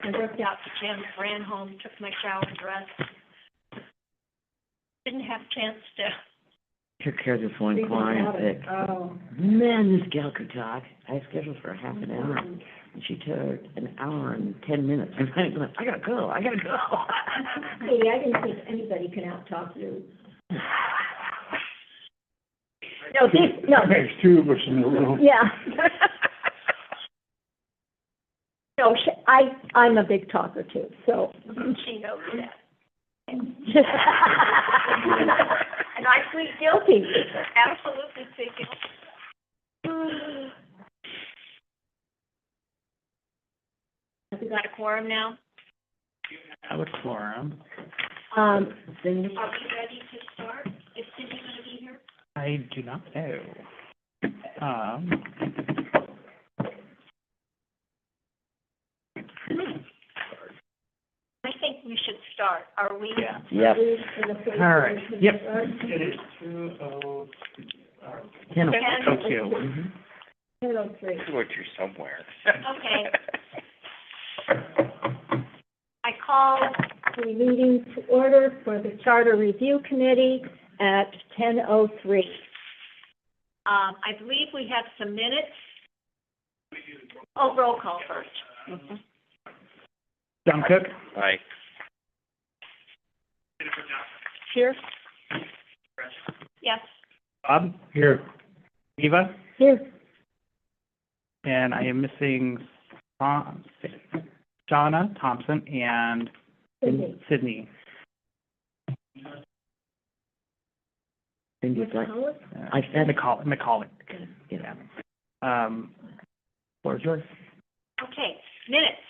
I worked out the gym, ran home, took my shower, dressed. Didn't have a chance to. Took care of this one client that, man, this gal could talk. I scheduled for half an hour, and she took an hour and 10 minutes. I'm kind of going, I gotta go. Hey, I didn't think anybody can out-talk you. No, There's two of us in the room. yeah. No, I'm a big talker too, so. She knows that. And I plead guilty, absolutely plead guilty. Have we got a quorum now? Have a quorum. Cindy? Are we ready to start? Is Cindy gonna be here? I do not know. I think we should start. Are we? Yeah. Yep. All right. Yep. It is 10 2:02. 10:03. Go to somewhere. Okay. I call the meeting to order for the Charter Review Committee at 10:03. I believe we have some minutes. Oh, roll call first. John Cook? Aye. Here. Yes. Bob? Here. Eva? Here. And I am missing Shauna Thompson and Sydney. Cindy's like, I said, McCauley. yeah. Floor is yours. Okay, minutes.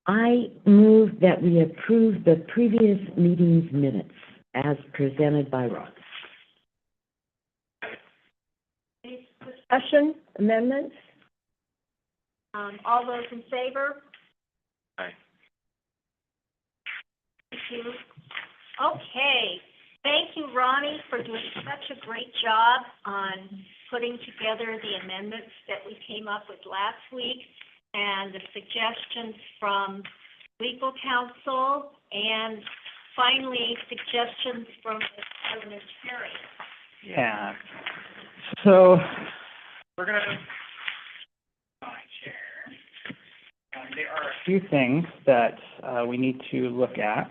I move that we approve the previous meeting's minutes as presented by Rob. Discussion, amendments? All those in favor? Aye. Thank you. Okay. Thank you, Ronnie, for doing such a great job on putting together the amendments that we came up with last week and the suggestions from legal counsel and finally suggestions from the parliamentarian. Yeah. So, we're going to there are a few things that we need to look at.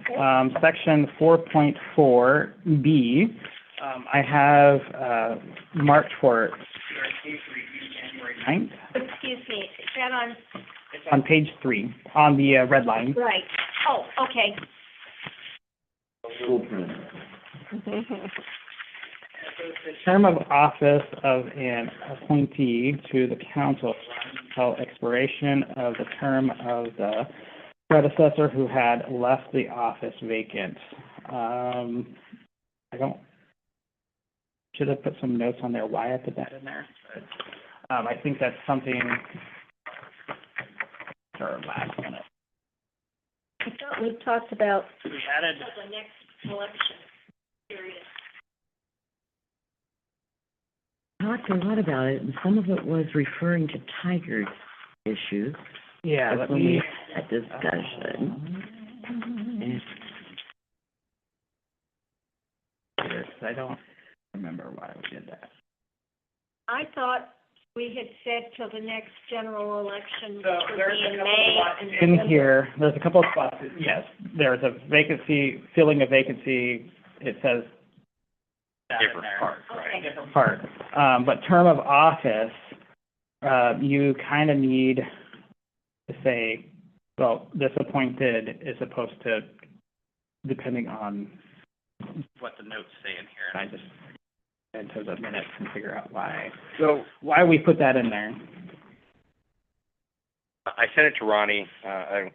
Okay. Section 4.4B, I have marked for January 9th. Excuse me, is that on? It's on page 3, on the red line. Right. Oh, okay. The term of office of an appointee to the council until expiration of the term of the predecessor who had left the office vacant. Should have put some notes on there why I put that in there. But, I think that's something for last minute. I thought we talked about We added the next election period. Talked a lot about it, and some of it was referring to Tiger's issues. Yeah, That's let when we me. had that discussion. I don't remember why we did that. I thought we had said till the next general election, which So would there's be a in couple May. spots And in November. here, there's a couple of spots, yes, there's a vacancy, filling a vacancy, it says that in Different there. part, right? Okay. Different part. But term of office, you kind of need to say, well, this appointed is supposed to, depending on what the notes say in here, and I just into the minutes and figure out why we put that in there. I sent it to Ronnie. I don't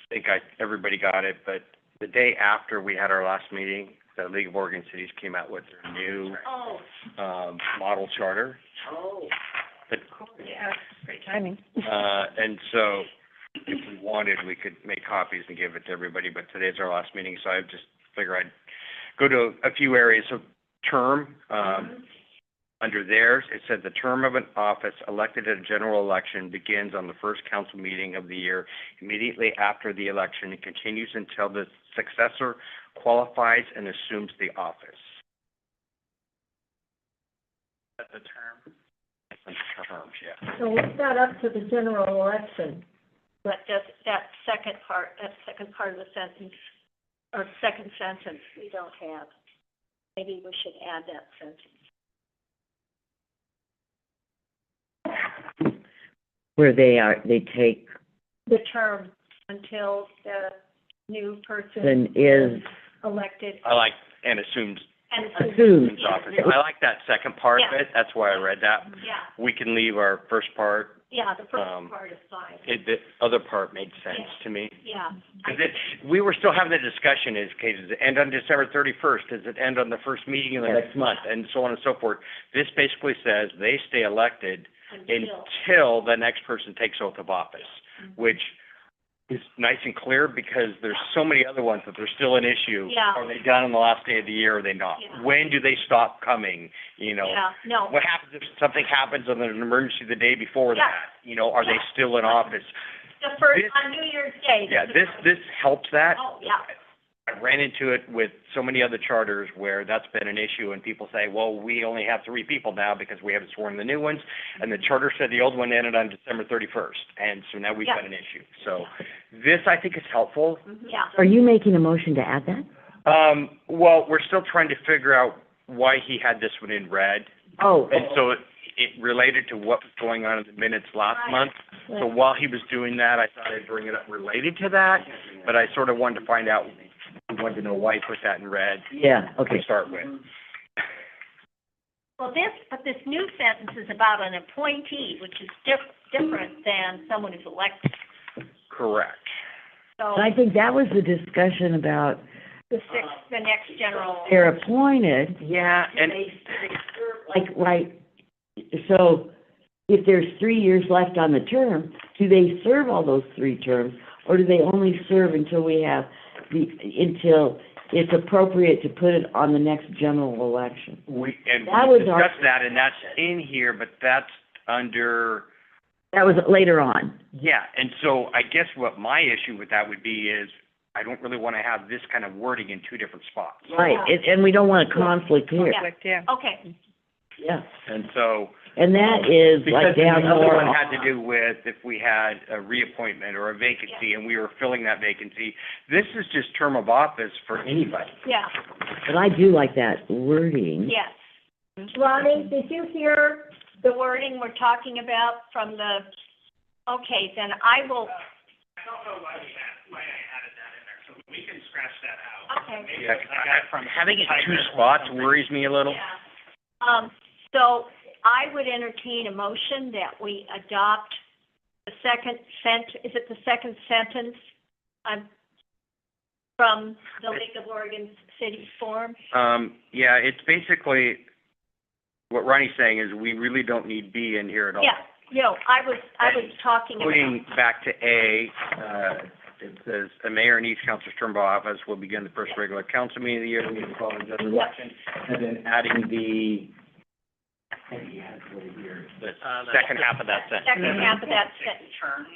think everybody got it, but the day after we had our last meeting, the League of Oregon Cities came out with their new Oh, model charter. yeah, great timing. And so if we wanted, we could make copies and give it to everybody, but today's our last meeting, so I just figure I'd go to a few areas. So term, Under theirs, it said the term of an office elected at a general election begins on the first council meeting of the year immediately after the election and continues until the successor qualifies and assumes the office. That's the term. That's the terms, yeah. So leave that up to the general election. But that second part of the sentence, or second sentence, we don't have. Maybe we should add that sentence. Where they take, The term until the new person then is elected I like, and assumes and assumed. office. I like that second part of Yeah. it. That's why I read that. Yeah, We can leave our first part. yeah, the first Um, part is fine. The other part made sense Yeah. to me. Yeah. Because we were still having the discussion is, okay, does it end on December 31st? Does it end on the first meeting of the next month? And so on and so forth. This basically says they stay elected until the next person takes oath of office, which is nice and clear because there's so many other ones that there's still an issue. Yeah. Are they done on the last day of the year or are they not? Yeah. When do they stop coming? You know, Yeah, no, what happens if something happens on an emergency the day before Yeah. that? You know, are they Yeah. still in office? the first, this- on New Year's Day. Yeah, this helps that. Oh, yeah, I ran into it with so many other charters where that's been an issue, and people say, well, we only have 3 people now because we haven't sworn the new ones, and the charter said the old one ended on December 31st, and so now we've Yeah. got an issue. So this, I think, is helpful. yeah. Are you making a motion to add that? Well, we're still trying to figure out why he had this one in red, Oh, and so it related to what was going on in the minutes last Right. month. So while he was doing that, I thought I'd bring it up related to that, but I sort of wanted to find out, wanted to know why he put that in red yeah, to okay. start with. Well, this new sentence is about an appointee, which is different than someone who's elected. Correct. So I think that was the discussion about the next general. they're appointed, Yeah, and like, right, so if there's 3 years left on the term, do they serve all those 3 terms? Or do they only serve until we have until it's appropriate to put it on the next general election? we That was our- discussed that, and that's in here, but that's under, That was later on. yeah, and so I guess what my issue with that would be is, I don't really want to have this kind of wording in 2 different spots. Right, and we don't want a conflict here. Yeah. Okay, Yeah, And so, and that is because like the down other one more. had to do with if we had a reappointment or a vacancy and we were filling that vacancy. This is just term of office for anybody. yeah, But I do like that wording. yes. Ronnie, did you hear the wording we're talking about from the, okay, then I will, I don't know why I added that in there, so we can scratch that out. okay. Maybe Yeah, I got it from. having it in 2 spots worries me a little. Yeah. So I would entertain a motion that we adopt the second is it the second sentence, from the League of Oregon Cities form? Yeah, it's basically, what Ronnie's saying is we really don't need B in here at all. Yeah, no, I was talking about. Going back to A, it says, a mayor and each council's term of office will begin the first regular council meeting of the year, meeting following general election, and then adding the second half of that sentence. Second half of that sentence. Terms.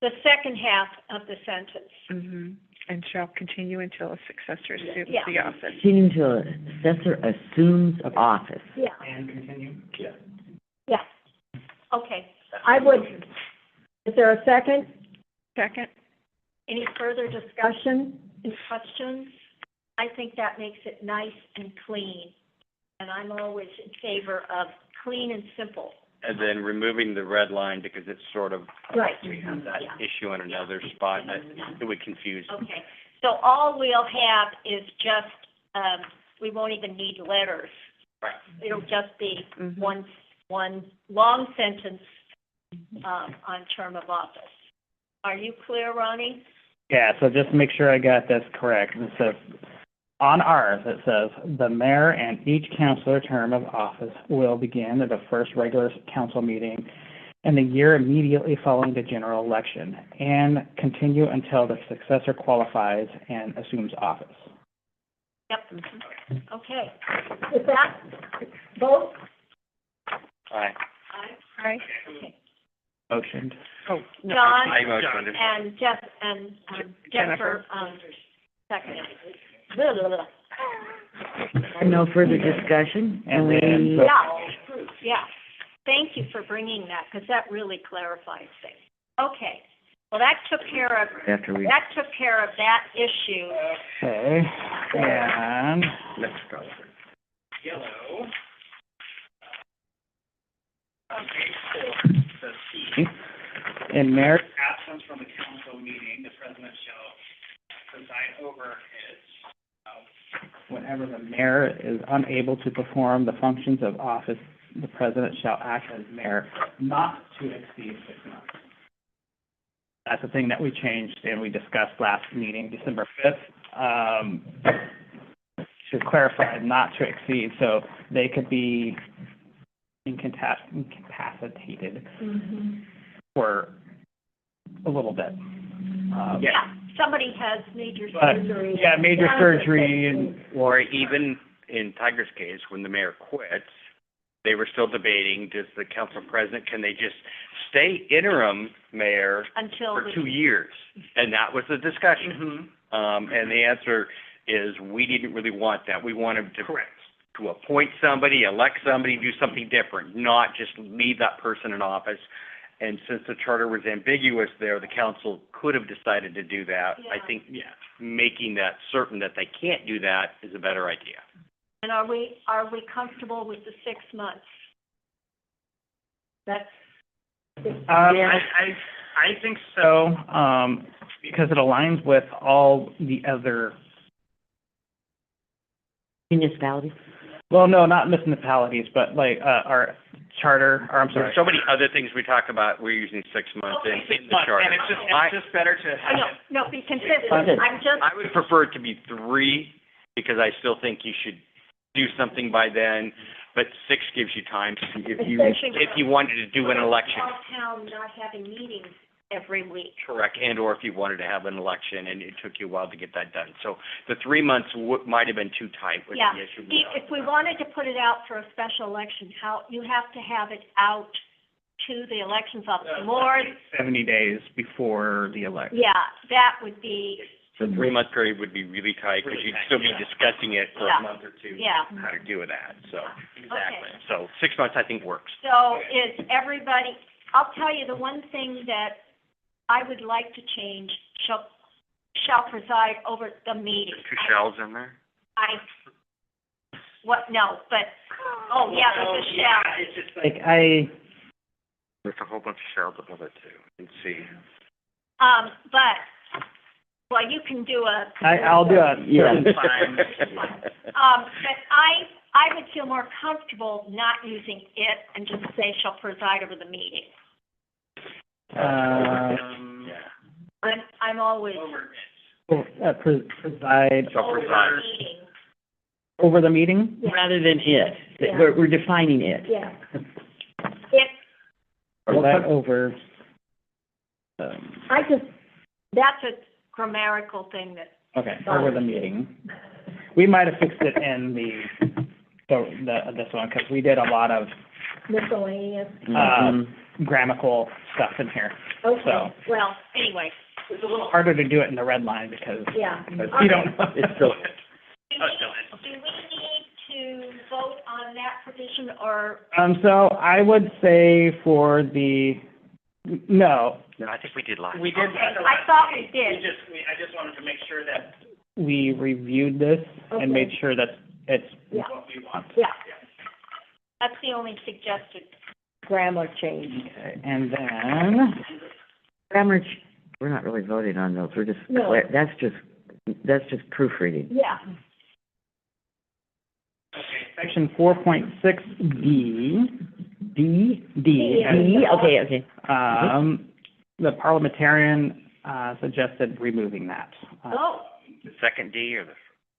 The second half of the sentence. Mm-hmm. And shall continue until a successor assumes Yeah. the office. Continuing till an assessor assumes office. Yeah, And continue? yeah. Okay. I would, is there a second? Second? Any further discussion, any questions? I think that makes it nice and clean, and I'm always in favor of clean and simple. And then removing the red line because it's sort of, Right. we have that Yeah. issue in another spot that it would confuse. Okay, so all we'll have is just, we won't even need letters. Right. It'll just be Mhm. one long sentence, on term of office. Are you clear, Ronnie? Yeah, so just to make sure I got this correct, it says, on ours, it says, the mayor and each councilor term of office will begin at the first regular council meeting in the year immediately following the general election and continue until the successor qualifies and assumes office. Yep. Okay. Is that vote? Aye. Aye. Okay. Motioned. Oh, no. John I motioned it. and Jeff, and Jennifer, seconded. Blah, blah, blah. No further discussion, and And then we, vote. Yeah. Thank you for bringing that, because that really clarifies things. Okay. Well, that took care of after we, that issue. Okay, and Next go. yellow. In mayor's absence from the council meeting, the president shall preside over it. Whenever the mayor is unable to perform the functions of office, the president shall act as mayor, not to exceed 6 months. That's the thing that we changed and we discussed last meeting, December 5th. To clarify, not to exceed, so they could be incapacitated for a little bit. Yeah. Somebody has major But, surgery. yeah, major surgery and, Or even in Tiger's case, when the mayor quits, they were still debating, does the council president, can they just stay interim mayor Until for we. 2 years? And that was the discussion. And the answer is, we didn't really want that. We wanted to. correct. To appoint somebody, elect somebody, do something different, not just leave that person in office. And since the charter was ambiguous there, the council could have decided to do that. I Yeah. think making that certain that they can't do that is a better idea. And are we comfortable with the 6 months? That's. I think so, because it aligns with all the other, municipalities? well, no, not municipalities, but like, our charter, or I'm sorry. There's so many other things we talk about, we're using 6 months in the charter. And it's just better to have it. No, be consistent. Consistent. I'm just, I would prefer it to be 3, because I still think you should do something by then, but 6 gives you time if you wanted to do an election. small town not having meetings every week. Correct, and or if you wanted to have an election and it took you a while to get that done. So the 3 months might have been too tight with Yeah. the issue. If we wanted to put it out for a special election, you have to have it out to the elections office more, 70 days before the election. yeah, that would be, The 3-month period would be really tight, because you'd still be discussing it for Yeah. a month or two. Yeah. How to do with that, so. Exactly. So 6 months, I think, works. so is everybody, I'll tell you, the one thing that I would like to change, shall preside over the meeting. There's 2 shells in there? No, but, oh, yeah, there's a shall. It's just like, There's a whole bunch of shells above it too, you can see. But, well, you can do I'll do a Yeah. certain time. but I would feel more comfortable not using it and just say shall preside over the meeting. I'm always Preside Shall over preside. the meeting. over the meeting? Rather than it, Yeah. we're defining it. Yeah. It, Preside over, that's a grammatical thing that, okay, over the meeting. We might have fixed it in this one, because we did a lot of, miscellaneous. grammatical stuff in here. So, Well, anyway, it's a little harder to do it in the red line, because yeah. you don't know. It's still, Do we need to vote on that provision, or, So I would say for no, No, I think we did last. we did. okay, I thought we did. I just wanted to make sure that we reviewed this Okay. and made sure that it's Yeah. what we want. Yeah. That's the only suggested grammar change. Okay, and then, grammar, we're not really voting on those, we're just, No. that's just proofreading. Yeah. section 4.6D, D? D, D, okay. the parliamentarian, suggested removing that. Oh, The second D or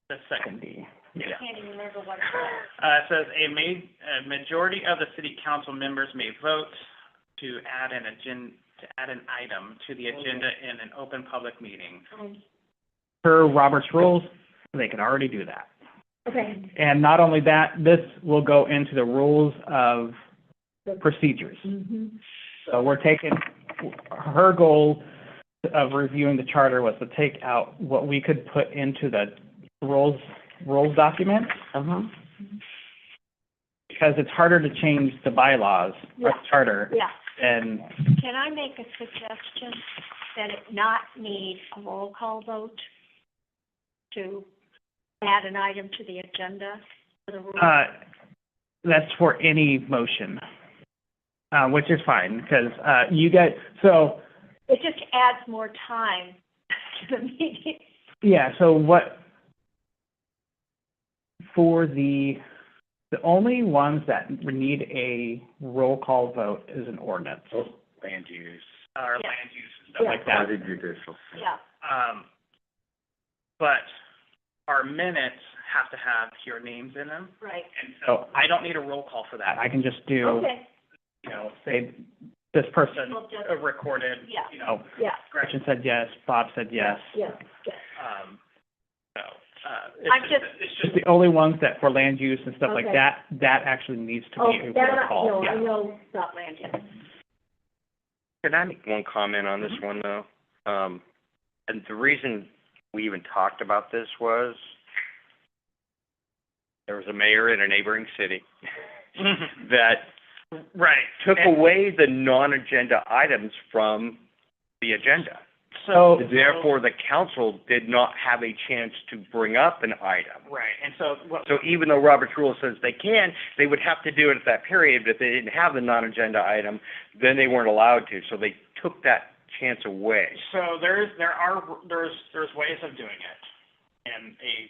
The second D. I can't even remember what it was. It says a majority of the city council members may vote to add an item to the agenda in an open public meeting. Per Robert's rules, they can already do that. Okay. And not only that, this will go into the rules of procedures. Mm-hmm. So we're taking, her goal of reviewing the charter was to take out what we could put into the rules document, Uh-huh. because it's harder to change the bylaws or Yeah. charter Yeah. and, Can I make a suggestion that it not need a roll call vote to add an item to the agenda for the rule? that's for any motion, which is fine, because, you get, so, It just adds more time to the meeting. yeah, so what, for the only ones that need a roll call vote is an ordinance, Land use. Or Yeah. land use and stuff like that. Judicial. Yeah. But our minutes have to have your names in them, Right. and so I don't need a roll call for that. I can just do, Okay. you know, say, this person We'll just, Recorded, yeah, you know, yeah, Gretchen said yes, Bob said yes. yeah. so, I'm just, it's Just the only ones that for land use and stuff like Okay. that actually needs to oh, be a that, roll call, no, I yeah. know about land use. Can I make one comment on this one, though? And the reason we even talked about this was there was a mayor in a neighboring city that right. took And away the non-agenda items from the agenda. so, Therefore, the council did not have a chance to bring up an item. right, and so what, So even though Robert's rule says they can, they would have to do it at that period, but if they didn't have the non-agenda item, then they weren't allowed to, so they took that chance away. so there's ways of doing it, and a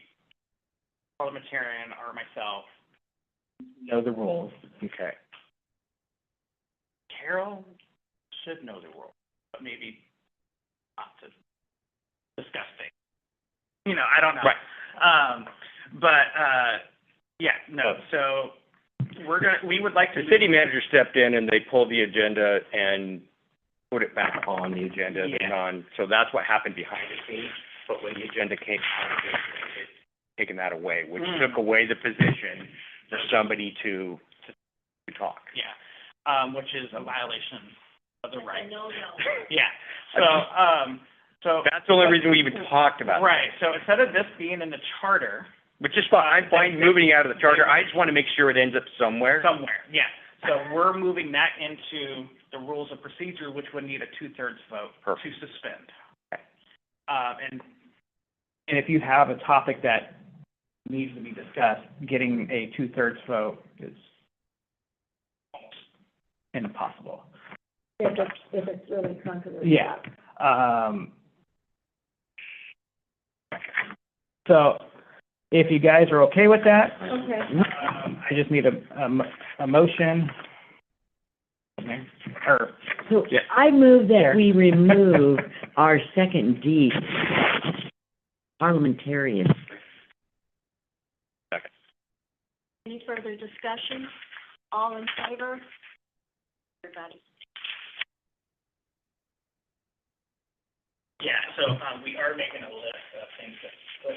parliamentarian or myself, Know the rules. Okay. Carol should know the rules, but maybe not to discuss things. You know, I don't know. Right. Yeah, no, so we would like to. The city manager stepped in and they pulled the agenda and put it back on the agenda, Yeah. so that's what happened behind the scenes. But when the agenda came out, it's taken that away, which took away the position for somebody to talk. Yeah, which is a violation of the right. No. Yeah, so. That's the only reason we even talked about it. Right, so instead of this being in the charter, Which is fine, I'm fine moving out of the charter, I just want to make sure it ends up somewhere. yeah. So we're moving that into the rules of procedure, which would need a 2/3 vote to Perfect. suspend. Okay. And And if you have a topic that needs to be discussed, getting a 2/3 vote is almost impossible. If it's really controversial. Yeah. So if you guys are okay with that, Okay. I just need a motion. Or, So Yeah. I move that we remove our second D, parliamentarian. Any further discussion? All in favor? Everybody. yeah, so we are making a list of things that could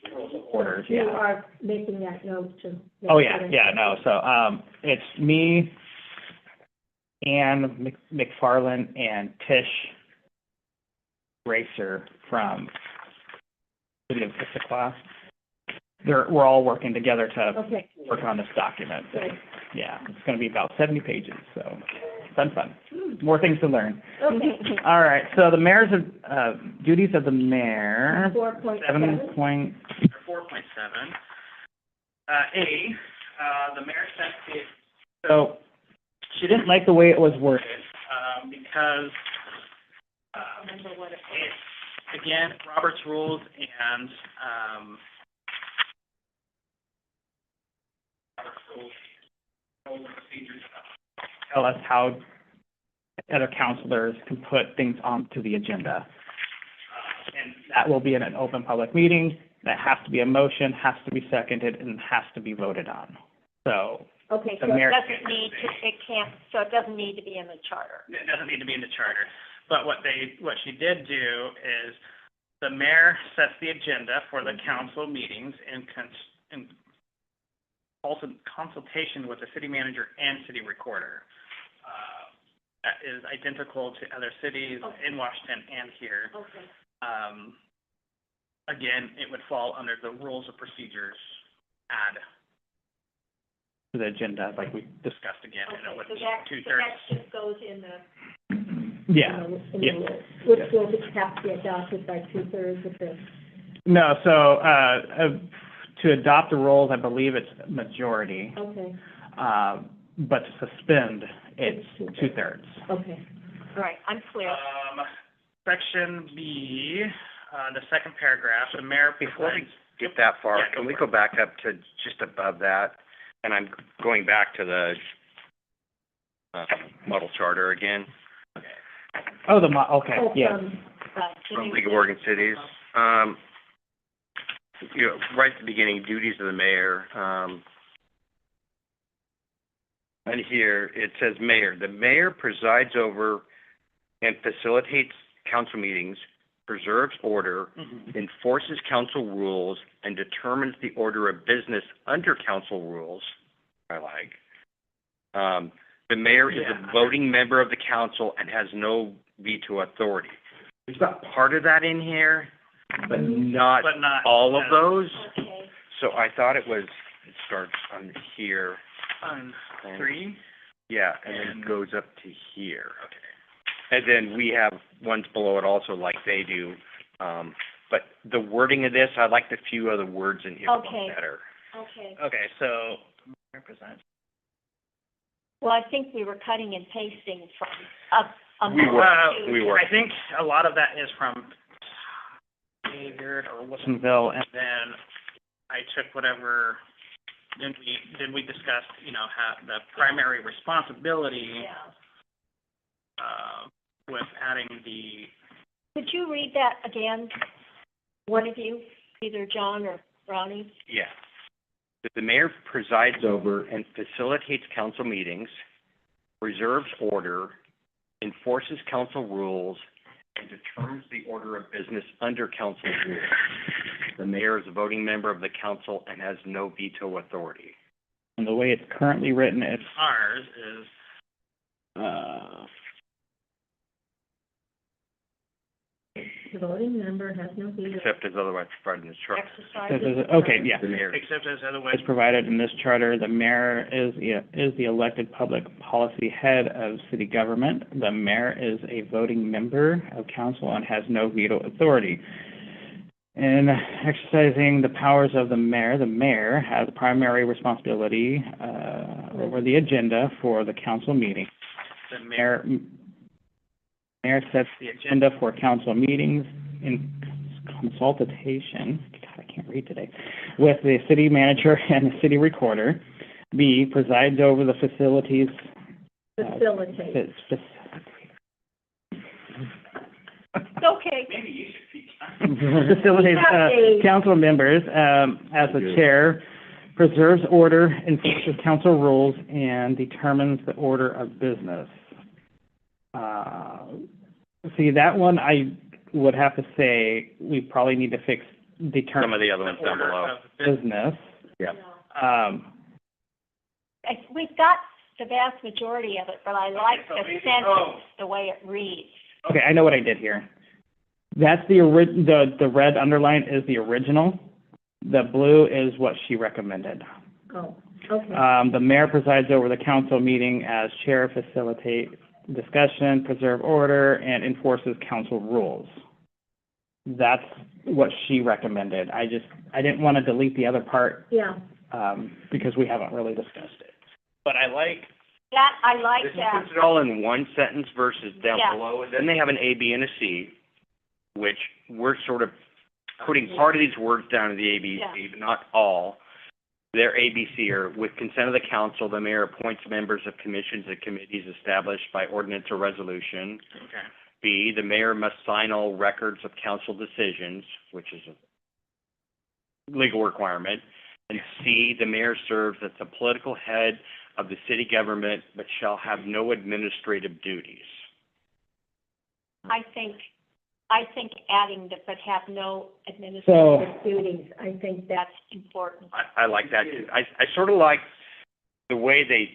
into rules of orders, You yeah. are making that note to. Oh, yeah, no, so, it's me, Ann McFarland, and Tish Racer from City of Issaquah. We're all working together to Okay, work on this document. good. Yeah, it's gonna be about 70 pages, so, fun. More things to learn. Okay. All right, so the mayor's, duties of the mayor, 4.7. 4.7. The mayor sent it, So, she didn't like the way it was worded. because, Remember what it it's, again, Robert's rules and, Robert's rules and procedures. Tell us how other counselors can put things onto the agenda. And that will be in an open public meeting, that has to be a motion, has to be seconded, and has to be voted on. So, Okay, The so it mayor doesn't can't need to, it can't, so it doesn't need to be in the charter. It doesn't need to be in the charter, but what she did do is, the mayor sets the agenda for the council meetings in consultation with the city manager and city recorder. That is identical to other cities in Washington and here. Okay. Again, it would fall under the rules of procedures add To the agenda, like we discussed again, and it would So be that two-thirds. just goes in the, Yeah, yeah. which will just have to be adopted by 2/3 of the. No, so, to adopt the rules, I believe it's majority, Okay, but to suspend, it's It's 2/3. okay. All right, I'm clear. Section B, the second paragraph, the mayor Before we presides. get that far, Yeah, go can we for go back up to just above that? And I'm going back to the, model charter again, Oh, okay, Oh, yeah. from League of Oregon Cities. You know, right at the beginning, duties of the mayor, and here, it says mayor. The mayor presides over and facilitates council meetings, preserves order, Mhm. enforces council rules, and determines the order of business under council rules. I like. The mayor is a Yeah. voting member of the council and has no veto authority. There's got part of that in here, but not But not. all of those. Okay, So I thought it starts on here. On 3? Yeah, and then And- it goes up to here. Okay. And then we have ones below it also like they do. But the wording of this, I like the few other words in here a Okay. lot better. okay. Okay, so, mayor presides. Well, I think we were cutting and pasting from up. We were. We were. I think a lot of that is from Hayward or Wilsonville, and then I took whatever, then we discussed, you know, how the primary responsibility, Yeah. with adding the, Could you read that again? One of you, either John or Ronnie? Yeah. That the mayor presides over and facilitates council meetings, preserves order, enforces council rules, and determines the order of business under council rules. The mayor is a voting member of the council and has no veto authority. and the way it's currently written, it's, ours is, The voting member has no veto. Except as otherwise provided in the charter. Exercise. okay, yeah. The mayor. except as otherwise, As provided in this charter, the mayor is the elected public policy head of city government. The mayor is a voting member of council and has no veto authority. In exercising the powers of the mayor has primary responsibility over the agenda for the council meeting. The mayor sets the agenda for council meetings in consultation, God, I can't read today, with the city manager and the city recorder. B, presides over the facilities. Facilitate. Okay. Facilitates, council members, as the chair, preserves order, enforces council rules, and determines the order of business. See, that one, I would have to say, we probably need to fix Some determine of the other ones down order below. of business. business. Yeah. We've got the vast majority of it, but I like the sentence, the way it reads. Okay, I know what I did here. That's the red underline is the original. The blue is what she recommended. Oh, okay. The mayor presides over the council meeting as chair, facilitate discussion, preserve order, and enforces council rules. That's what she recommended. I didn't want to delete the other part, Yeah, because we haven't really discussed it. But I like, that, I like This that. puts it all in one sentence versus down Yeah. below, and then they have an A, B, and a C, which we're sort of putting part of these words down to the A, B, C, but not all. Their A, B, C are, with consent of the council, the mayor appoints members of commissions and committees established by ordinance or resolution. Okay. B, the mayor must sign all records of council decisions, which is a legal requirement. And C, the mayor serves as the political head of the city government, but shall have no administrative duties. I think I think adding the, but have no administrative duties, I think that's important. I like that too. I sort of like the way they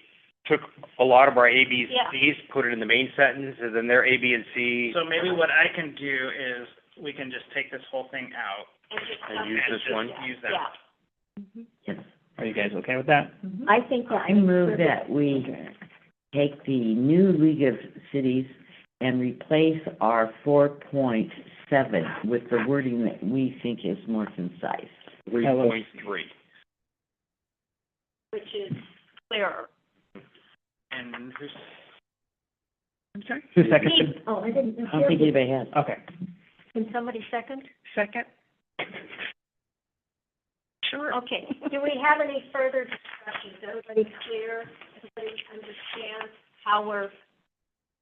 took a lot of our A, B, Yeah. C's, put it in the main sentence, and then their A, B, and C, So maybe what I can do is, we can just take this whole thing out and use this one. use that. Yeah. Yes. Are you guys okay with that? I think that. I move that we take the new League of Cities and replace our 4.7 with the wording that we think is more concise. 3.3. Which is clearer. And who's, I'm sorry, Who seconded? Oh, I didn't. I don't think anybody has. Okay. Can somebody second? second? Sure. Okay, do we have any further discussions? Everybody clear? Everybody understands how we're,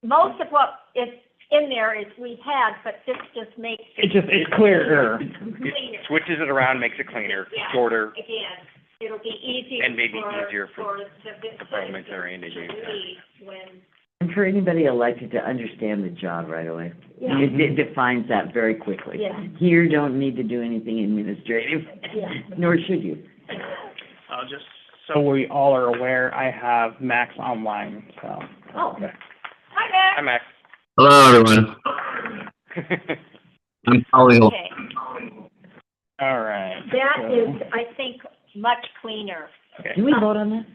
most of what is in there is we had, but this just makes It's clearer. It cleaner. switches it around, makes it cleaner, Yeah. shorter. Again, it'll be easier And maybe for, easier for the parliamentarian to use, yeah. read when, And for anybody elected to understand the job right away. Yeah. It defines that very quickly. yeah, Here, don't need to do anything administrative, yeah. nor should you. I'll just, So we all are aware I have Max online, so. Oh. Okay. Hi, Matt. Hi, Max. Hello, everyone. I'm Paulie. Okay, All right. that so- is, I think, much cleaner. Okay. Did we vote on that?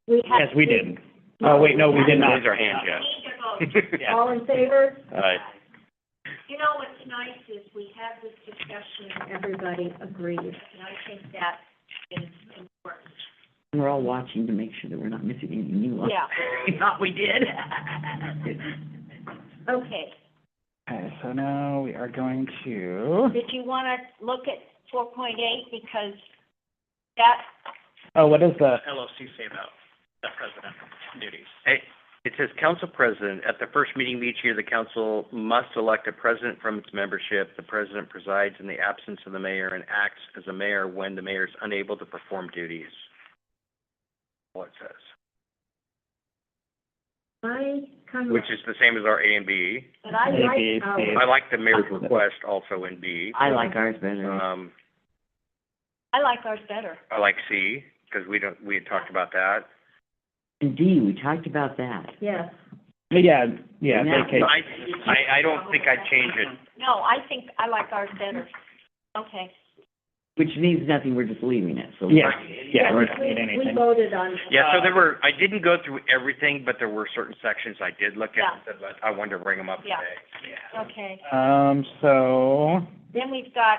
We have. Yes, we did. Oh, wait, no, we did not. Raise our hands, We yeah. need to vote. Yeah. All in favor? All right. You know, what's nice is we had this discussion, and everybody agrees, and I think that is important. We're all watching to make sure that we're not missing any new ones. Yeah. We thought we did. Okay, Okay, so now we are going to, did you wanna look at 4.8, because that, oh, what is the, LOC say about the president duties. Hey, it says, council president, at the first meeting of each year, the council must elect a president from its membership. The president presides in the absence of the mayor and acts as a mayor when the mayor is unable to perform duties. What it says, I kind of, which is the same as our A and B. but I A, like B, our, C. I like the mayor's request also in B. I like ours better. I like ours better. I like C, because we had talked about that. And D, we talked about that. Yes. yeah, Yeah. vacate. I don't think I'd change it. No, I think I like ours better. Okay. Which means nothing, we're just leaving it, so. Yeah, we don't We need anything. voted on. Yeah, so I didn't go through everything, but there were certain sections I did look at, but I wanted to bring them up Yeah. today. Okay, So, then we've got,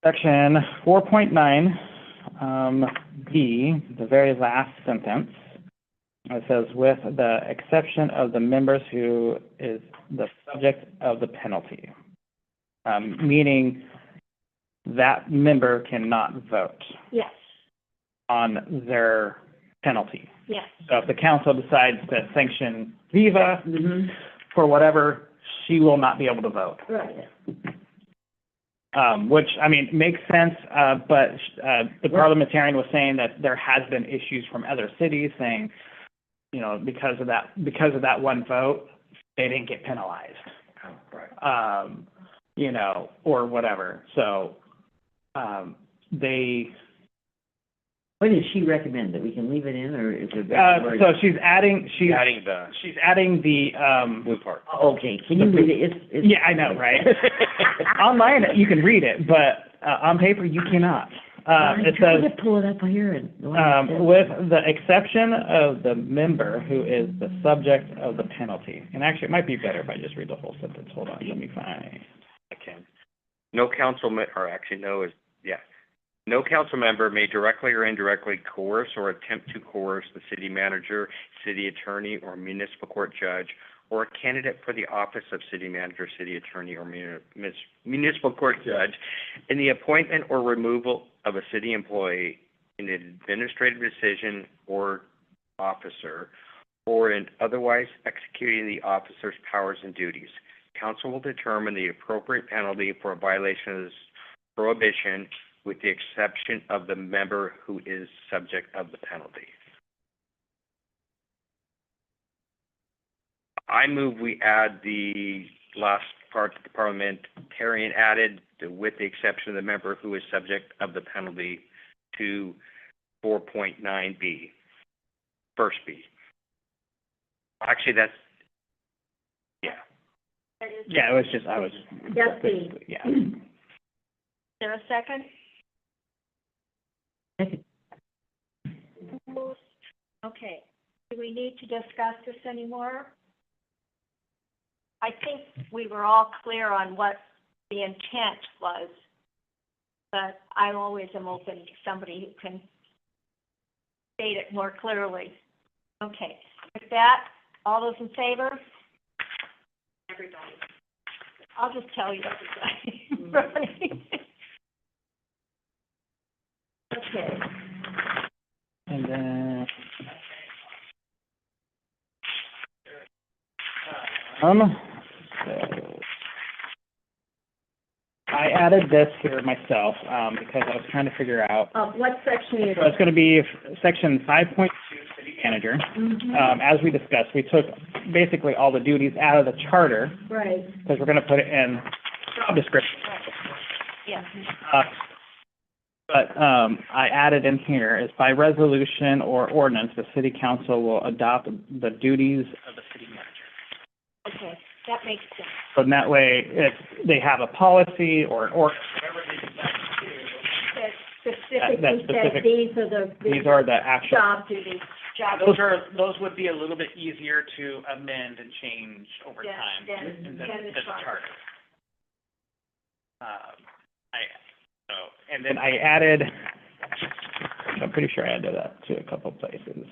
section 4.9, B, the very last sentence. It says, with the exception of the members who is the subject of the penalty. Meaning that member cannot vote yes, on their penalty. yes, So if the council decides to sanction Viva Mhm. for whatever, she will not be able to vote. right. Which, I mean, makes sense, but the parliamentarian was saying that there has been issues from other cities saying, you know, because of that one vote, they didn't get penalized. Right. You know, or whatever. So, they, What does she recommend, that we can leave it in, or is it? so she's adding Adding the the, blue part. Okay, can you read it? It's. yeah, I know, right? Online, you can read it, but, on paper, you cannot. It Try says, to pull it up here and. with the exception of the member who is the subject of the penalty. And actually, it might be better if I just read the whole sentence. Hold on, let me find. Okay. No council no council member may directly or indirectly coerce or attempt to coerce the city manager, city attorney, or municipal court judge, or a candidate for the office of city manager, city attorney, or municipal court judge in the appointment or removal of a city employee, in an administrative decision or officer, or in otherwise executing the officer's powers and duties. Council will determine the appropriate penalty for a violation of this prohibition, with the exception of the member who is subject of the penalty. I move we add the last parliamentarian added, with the exception of the member who is subject of the penalty to 4.9B, first B. Actually, that's, yeah. That is- Yeah, it was just, I was. Just B. Yeah. Is there a second? Second. Okay, do we need to discuss this anymore? I think we were all clear on what the intent was, but I always am open to somebody who can state it more clearly. Okay, with that, all those in favor? Everybody. I'll just tell you everybody. Okay. And then, so, I added this here myself, because I was trying to figure out, What section is so it's gonna be section 5.2, city manager. As we discussed, we took basically all the duties out of the charter, Right, because we're gonna put it in job description. yes. But I added in here is by resolution or ordinance, the city council will adopt the duties of the city manager. Okay, that makes sense. So in that way, if they have a policy or whatever they decide to do, That That specifically says specific- these are the these are the actual, job duties, job. Those would be a little bit easier to amend and change over Yeah, time than than the the charter. charter. and then I added, I'm pretty sure I added that to a couple places.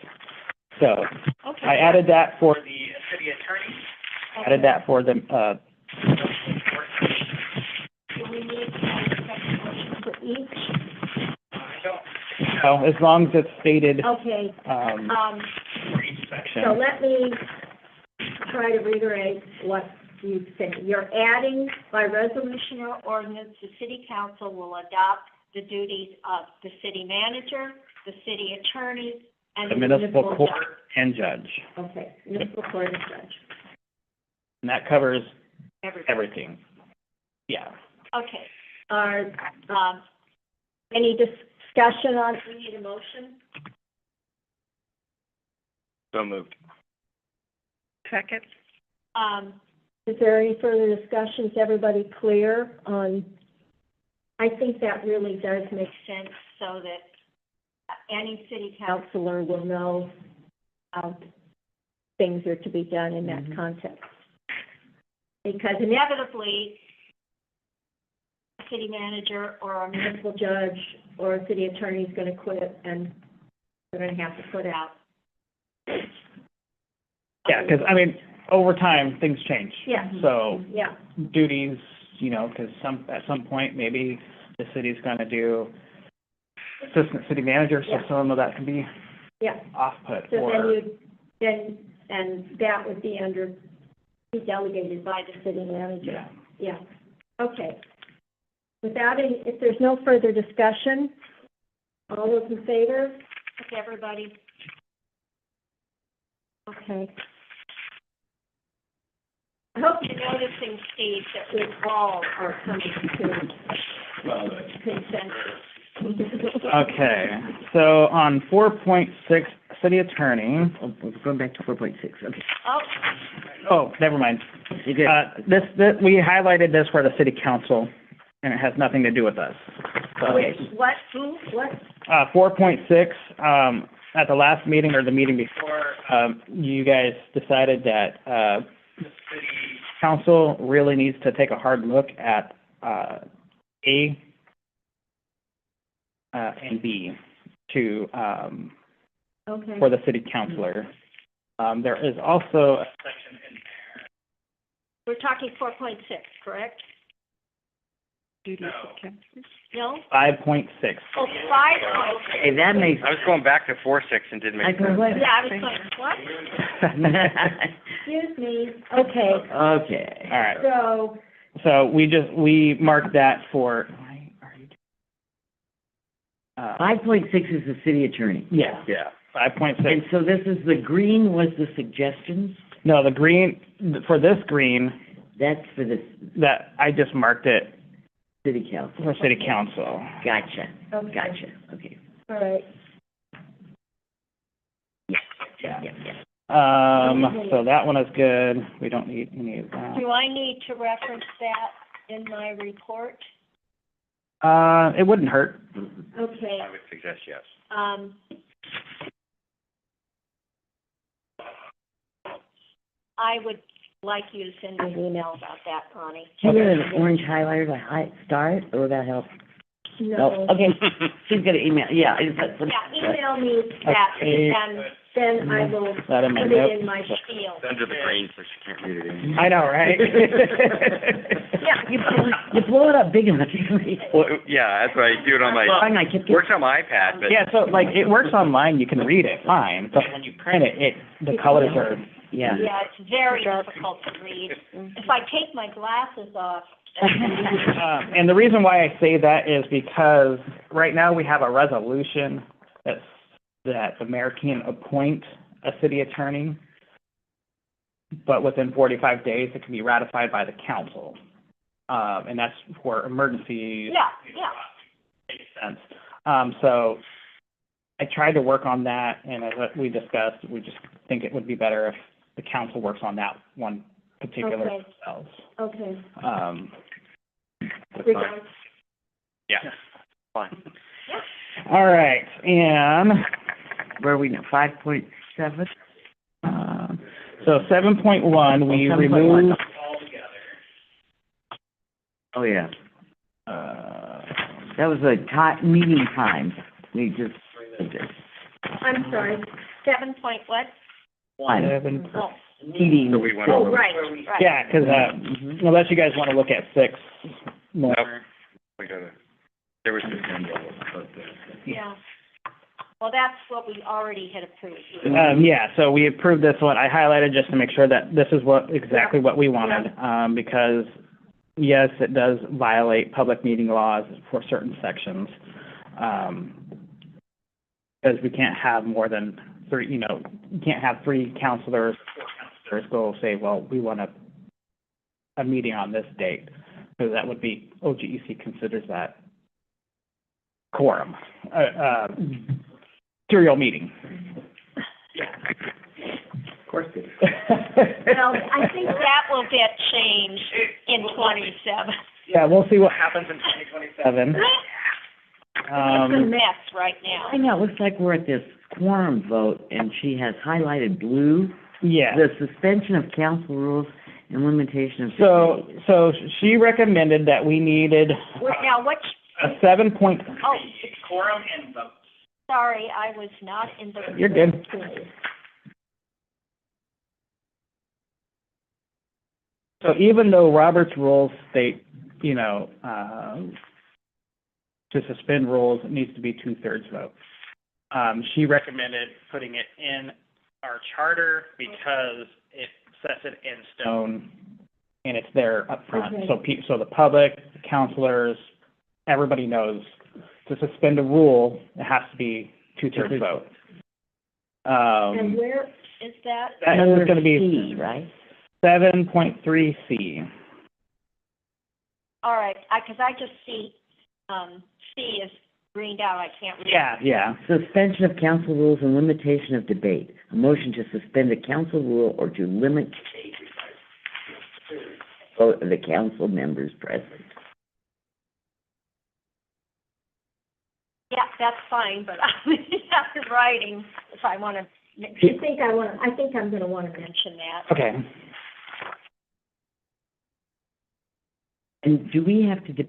So Okay. I added that for the city attorney, added that for the, Do we need to have a second motion for each? as long as it's stated, Okay, for each section. so let me try to reiterate what you said. You're adding by resolution or ordinance, the city council will adopt the duties of the city manager, the city attorney, and The the municipal municipal judge. court and judge. Okay, municipal court and judge, And that covers everybody. everything. Yeah. Okay, any discussion on, we need a motion? So moved. Second. Is there any further discussion? Is everybody clear on? I think that really does make sense so that any city councilor will know how things are to be done in that context. Because inevitably, a city manager or a municipal judge or a city attorney is gonna quit and they're gonna have to put out. Yeah, because, I mean, over time, things change. Yeah. So Yeah, duties, because at some point, maybe the city's gonna do assistant city manager, so Yeah. some of that can be yeah. off-put, So or, and that would be be delegated by the city manager. yeah. Yeah, okay. Without any, if there's no further discussion, all those in favor? Okay, everybody. Okay. I hope you're noticing, Steve, that we all are coming to consensus. Okay, so on 4.6, city attorney, We're going back to 4.6, okay. Oh, never mind. You good? This, we highlighted this for the city council, and it has nothing to do with us. So, wait, what, who, what? 4.6, at the last meeting or the meeting before, you guys decided that, the city council really needs to take a hard look at, A, and B to, Okay. for the city councilor. There is also a section in We're talking 4.6, correct? Duties of council. No? 5.6. Oh, 5. Okay, that makes, I was going back to 4.6 and didn't I make go, sense. what? Yeah, I was going, what? Excuse me. Okay, Okay. All right, so, so we marked that for, why are you? 5.6 is the city attorney. Yeah, Yeah. 5.6. And so this is the green was the suggestions? No, the green, for this green, That's for the That, I just marked it city council. for city council. Gotcha, Okay. gotcha, okay. All right. Yeah. So that one is good. We don't need any of that. Do I need to reference that in my report? It wouldn't hurt. Okay, I would suggest yes. I would like you to send me an email about that, Connie. Do you have an orange highlighter to start, or will that help? No, okay, she's gonna email, yeah. Yeah, email me that, Okay. and then I will That in my put it notes. in my spiel. It's under the green, so she can't read it anymore. I know, right? Yeah, You blow it up big enough, you can read it. Well, yeah, that's right, do it on my, I kept getting, works on my iPad, but. Yeah, so like, it works online, you can read it fine, but when you print it, the colors are, yeah. yeah, it's very difficult to read. If I take my glasses off, and the reason why I say that is because right now we have a resolution that the mayor can appoint a city attorney, but within 45 days, it can be ratified by the council. And that's for emergencies. yeah. Makes sense. So I tried to work on that, and as we discussed, we just think it would be better if the council works on that one particular Okay. themselves. Okay. That's fine. Yeah, fine. All right, and Where are we now, 5.7? so 7.1, we 7.1. removed, Oh, yeah, uh, that was a meeting time, we just did this. I'm sorry, 7 point what? One, 7, Oh, meeting. So we went oh, over. right. yeah, because, Mhm. unless you guys want to look at 6 more. Nope. We gotta, there was just. Yeah. Well, that's what we already had approved. Yeah, so we approved this one. I highlighted just to make sure that this is exactly what we wanted, because, yes, it does violate public meeting laws for certain sections. Because we can't have more than 3, you can't have 3 counselors go say, well, we want a meeting on this date, because that would be, OGEC considers that quorum, serial meeting. Of course it is. Well, I think that will get changed in 27. Yeah, we'll see what happens in 2027. It's a mess right now. I know, it looks like we're at this quorum vote, and she has highlighted blue, Yeah. the suspension of council rules and limitation of. So she recommended that we needed Now, what, a 7 oh, quorum and vote. sorry, I was not in the. You're good. So even though Robert's rules state, to suspend rules, it needs to be 2/3 vote. She recommended putting it in our charter because it sets it in stone and it's there up front. Okay. So the public, the counselors, everybody knows to suspend a rule, it has to be 2/3 vote. And where is that? That is going to be C, right? 7.3C. All right, because I just see, C is greened out, I can't read. Yeah. Suspension of council rules and limitation of debate. A motion to suspend a council rule or to limit vote of the council members present. Yeah, that's fine, but I'm writing if I want to, I think I'm going to want to mention that. Okay. And do we have to, do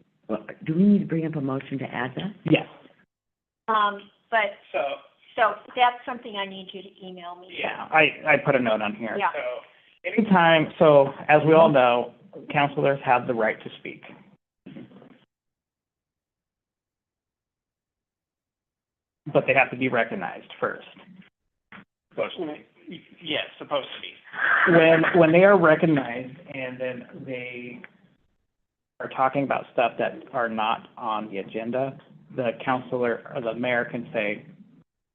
we need to bring up a motion to add that? Yes. But, So, so that's something I need you to email me. yeah, I put a note on here. Yeah. So anytime, as we all know, counselors have the right to speak. But they have to be recognized first. Supposed to be. Yes, supposed to be. When they are recognized and then they are talking about stuff that are not on the agenda, the counselor or the mayor can say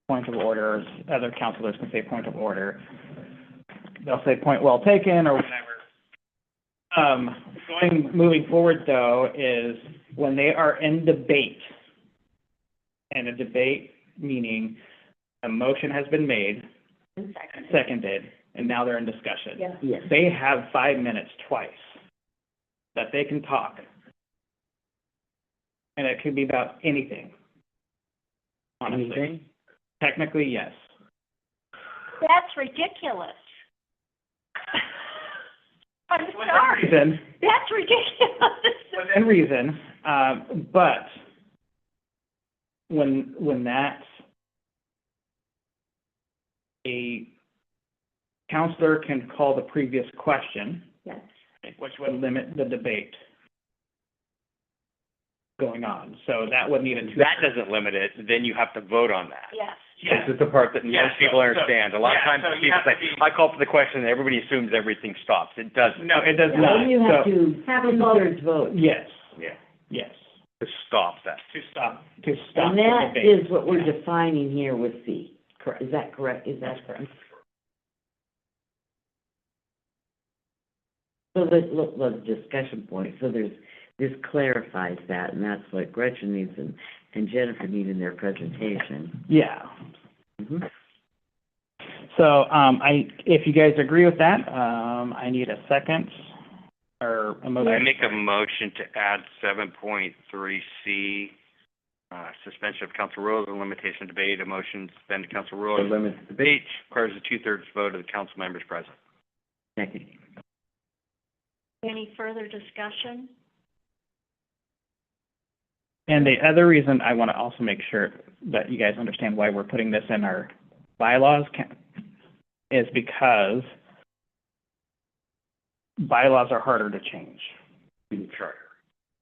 point of order, other counselors can say point of order. They'll say point well taken or whatever. moving forward though, is when they are in debate, and a debate meaning a motion has been made, seconded, and now they're in discussion. Yeah. Yes. They have 5 minutes twice that they can talk. And it could be about anything. Honestly. Anything? Technically, yes. That's ridiculous. I'm Within sorry. reason, That's ridiculous. within reason, but when that's a counselor can call the previous question, Yes. which would limit the debate going on. So that would need a two. That doesn't limit it, then you have to vote on that. Yes. This is the part that Yeah, most people so- understand. A lot of yeah, times so you people have to say, be- I call for the question, and everybody assumes everything stops. It doesn't. No, it does not. Then you have So, to have a vote. yes, Yeah. yes, To stop that. to stop And the that debate. is what we're defining here with C. Correct. Is that correct? Is that That's correct. So the discussion point, so this clarifies that, and that's what Gretchen needs and Jennifer need in their presentation. Yeah. Mhm. So, if you guys agree with that, I need a second or a motion. I make a motion to add 7.3C, suspension of council rules and limitation of debate. A motion to suspend council rules and limit debate requires a 2/3 vote of the council members present. Second. Any further discussion? And the other reason I want to also make sure that you guys understand why we're putting this in our bylaws is because bylaws are harder to change. Charter.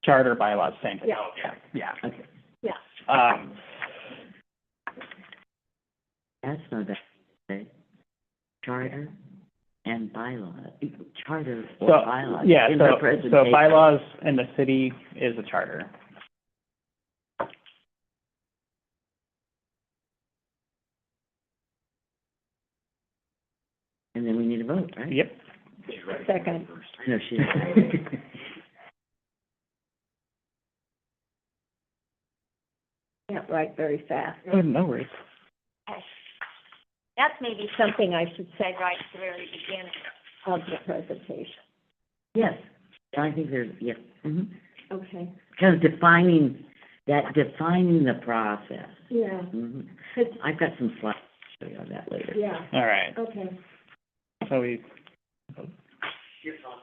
Charter bylaws, same thing. Yeah. Yeah. Okay. Yeah. That's not that, okay. Charter and bylaw, charter or So, bylaw. yeah, in the so presentation. bylaws in the city is a charter. And then we need a vote, right? Yep. Second. I know she. Can't write very fast. Oh, no worries. That's maybe something I should say right at the very beginning of the presentation. Yes, I think there's, yeah, Okay. because defining the process. Yeah. Mhm. I've got some slides to show you on that later. Yeah. All right. Okay. So we,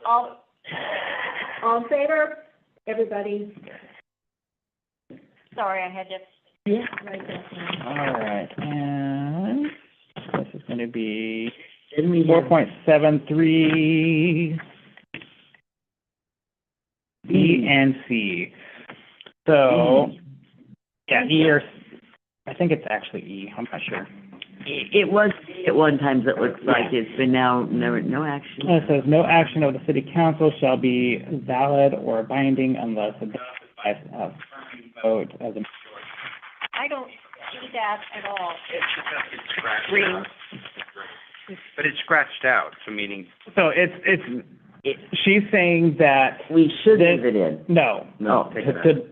All in favor? Everybody? Sorry, I had to Yeah. write that down. all right, and this is going to be Then we four have point seven three B and C. So, yeah, E or, I think it's actually E, I'm not sure. It was at one time, it looks like it's been now, no action. It says, no action of the city council shall be valid or binding unless adopted by a affirmative vote of the. I don't see that at all. It's scratched out. But it's scratched out, so meaning, So she's saying that, We should leave it in. no, No.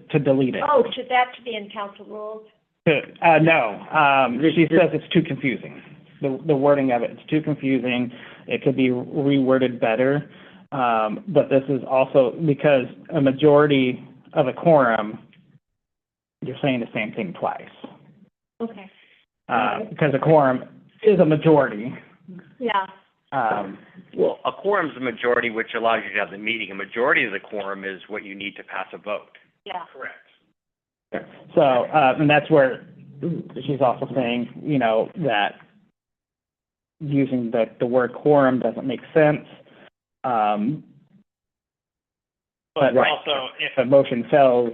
to delete it. Oh, should that be in council rules? No, she says it's too confusing. The wording of it, it's too confusing. It could be reworded better. But this is also because a majority of a quorum, you're saying the same thing twice. Okay. Because a quorum is a majority. Yeah. well, a quorum's a majority, which allows you to have the meeting. A majority of the quorum is what you need to pass a vote. Yeah. Correct. So, and that's where she's also saying, that using the word quorum doesn't make sense. But Right. also, if a motion fails,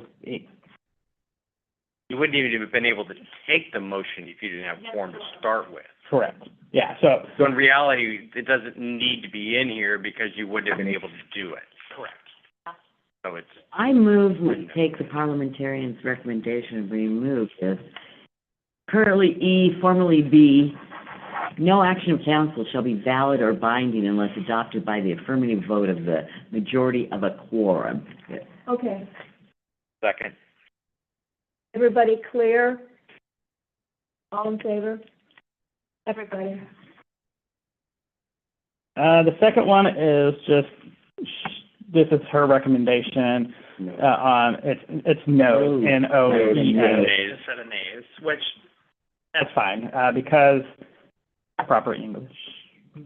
You wouldn't even have been able to take the motion if you didn't have quorum to start with. correct. Yeah, so, So in reality, it doesn't need to be in here because you wouldn't have been able to do it. correct. So it's, I move we take the parliamentarian's recommendation and remove this. Currently E, formerly B, No action of council shall be valid or binding unless adopted by the affirmative vote of the majority of a quorum. Okay, Second. everybody clear? All in favor? Everybody? The second one is just, this is her recommendation, on, it's no, N-O-E-S. Nays. Instead of nays, which, That's fine, because proper English,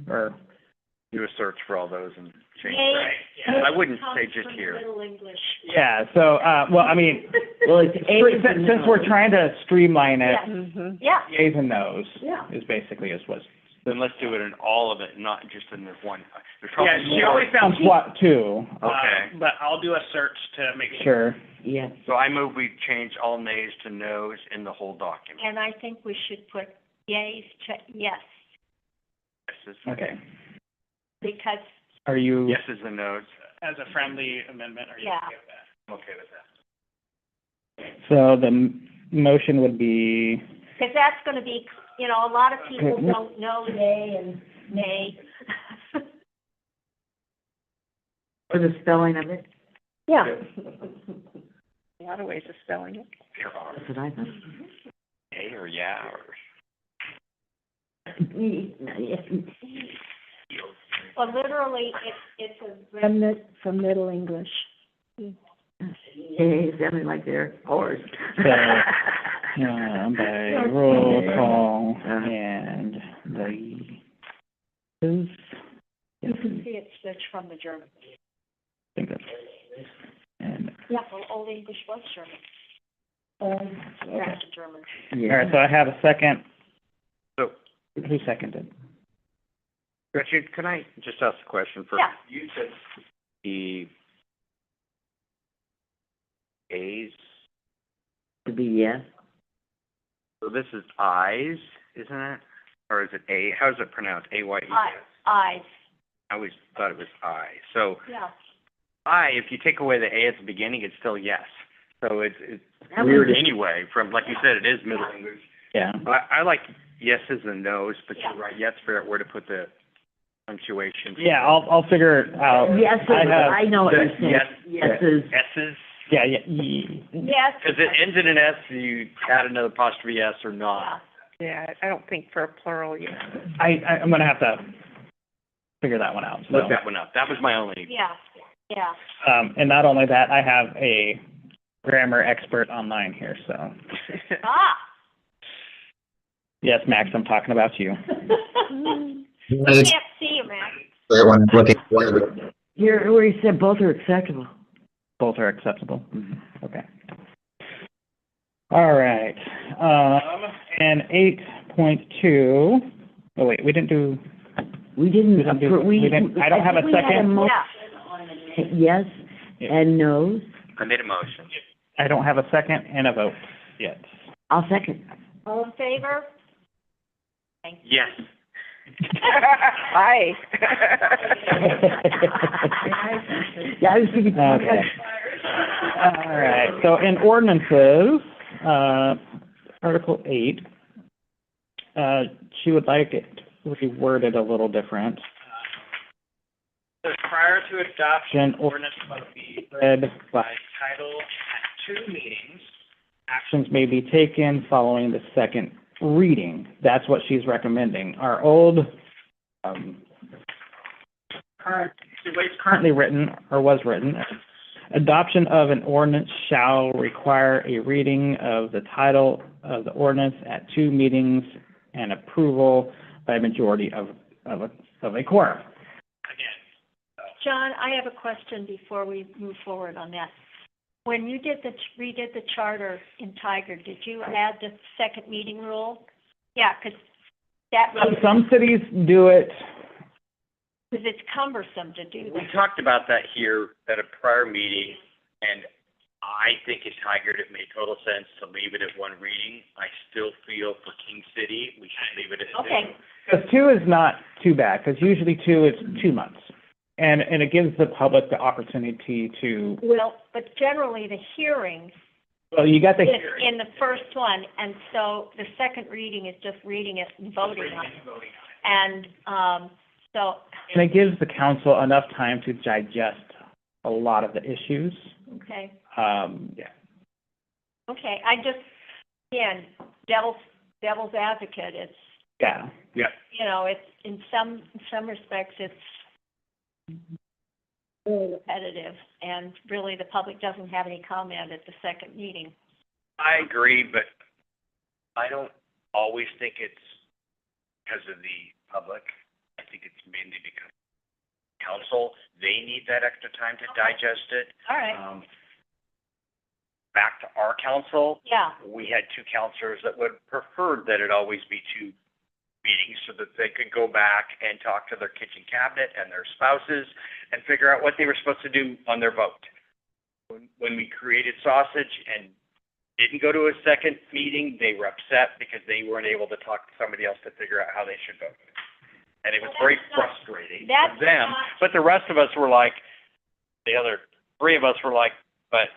or, Do a search for all those and change Yay. that. I wouldn't say Comes just from here. Middle English. yeah, so, well, I mean, Well, it's since we're trying to streamline it, Yeah. Mm-hmm. Yeah, yays and nos yeah. is basically is what's. Then let's do it in all of it, not just in this one. There's yeah, probably she more. always Found SWAT too, Okay. but I'll do a search to make sure. sure. Yeah. So I move we change all nays to noes in the whole document. And I think we should put yays to yes, Yeses. Okay. because, Are you? Yeses and noes. As a friendly amendment, are you Yeah. okay with that? I'm okay with that. So the motion would be, because that's gonna be, you know, a lot of people Okay. don't know yay and nay. Or the spelling of it? Yeah. A lot of ways of spelling it. There are. That's what I thought. Yay or yeah or. Well, literally, it's a remnant from Middle English. Hey, sounding like they're horse. by roll call, and the is, You can see it's switched from the German. I think that's, and, Yeah, well, Old English was German. Back to German. all right, so I have a second. So, Who seconded? Gretchen, can I just ask a question first? Yeah. You said the A's, To be yes. so this is I's, isn't it? Or is it A, how's it pronounced? A-Y-E? Eyes, I always thought it was I. So, yeah. I, if you take away the A at the beginning, it's still yes. So it's That weird was- anyway, from, like you said, it is Middle English. Yeah. I like yeses and nos, but you're right, you have to figure out where to put the punctuation. Yeah, I'll figure it out. Yes, I have, I know what the you're saying. yes- Yeses. S's, yeah, yeah, Yes. because it ends in an S, you add another apostrophe S or Yeah. not. Yeah, I don't think for a plural, yeah. I'm gonna have to figure that one out, so. Look that one up. That was my only, Yeah, yeah. And not only that, I have a grammar expert online here, so. Ah. Yes, Max, I'm talking about you. I can't see you, Max. Great one, looking forward to it. Here, where you said both are acceptable. Both are acceptable? Okay. All right, and 8.2, oh wait, we didn't do, We didn't, We didn't do- we didn't- I don't have a think we had second. motion Yeah. on the yes and no's. I made a motion. I don't have a second and a vote yet. I'll second. All in favor? Thank you. Yes. Hi. Yeah, I was thinking. Okay. All right, so in ordinances, Article 8, she would like it reworded a little different. Says prior to adoption, ordinance must be Read by title at 2 meetings. actions may be taken following the second reading. That's what she's recommending. Our old, the way it's currently written, or was written, adoption of an ordinance shall require a reading of the title of the ordinance at 2 meetings and approval by a majority of a quorum. John, I have a question before we move forward on that. When you redid the charter in Tiger, did you add the second meeting rule? Yeah, because that, Some cities do it, because it's cumbersome to do We that. talked about that here at a prior meeting, and I think in Tigard, it made total sense to leave it at 1 reading. I still feel for King City, we should leave it at 2. Okay, because 2 is not too bad, because usually 2 is 2 months. And it gives the public the opportunity to, well, but generally the hearing Well, you got the in the first one, and so the second reading is just reading it and voting on it. And, so, and it gives the council enough time to digest a lot of the issues. okay, Yeah. okay, I just, again, devil's advocate, it's, Yeah. you know, it's, in some respects, it's repetitive, and really the public doesn't have any comment at the second meeting. I agree, but I don't always think it's because of the public. I think it's mainly because council, they need that extra time to digest it. All right, Back to our council, yeah, we had two counselors that would prefer that it always be two meetings so that they could go back and talk to their kitchen cabinet and their spouses and figure out what they were supposed to do on their vote. When we created sausage and didn't go to a second meeting, they were upset because they weren't able to talk to somebody else to figure out how they should vote. And it was very frustrating for them, but the rest of us were like, the other three of us were like, but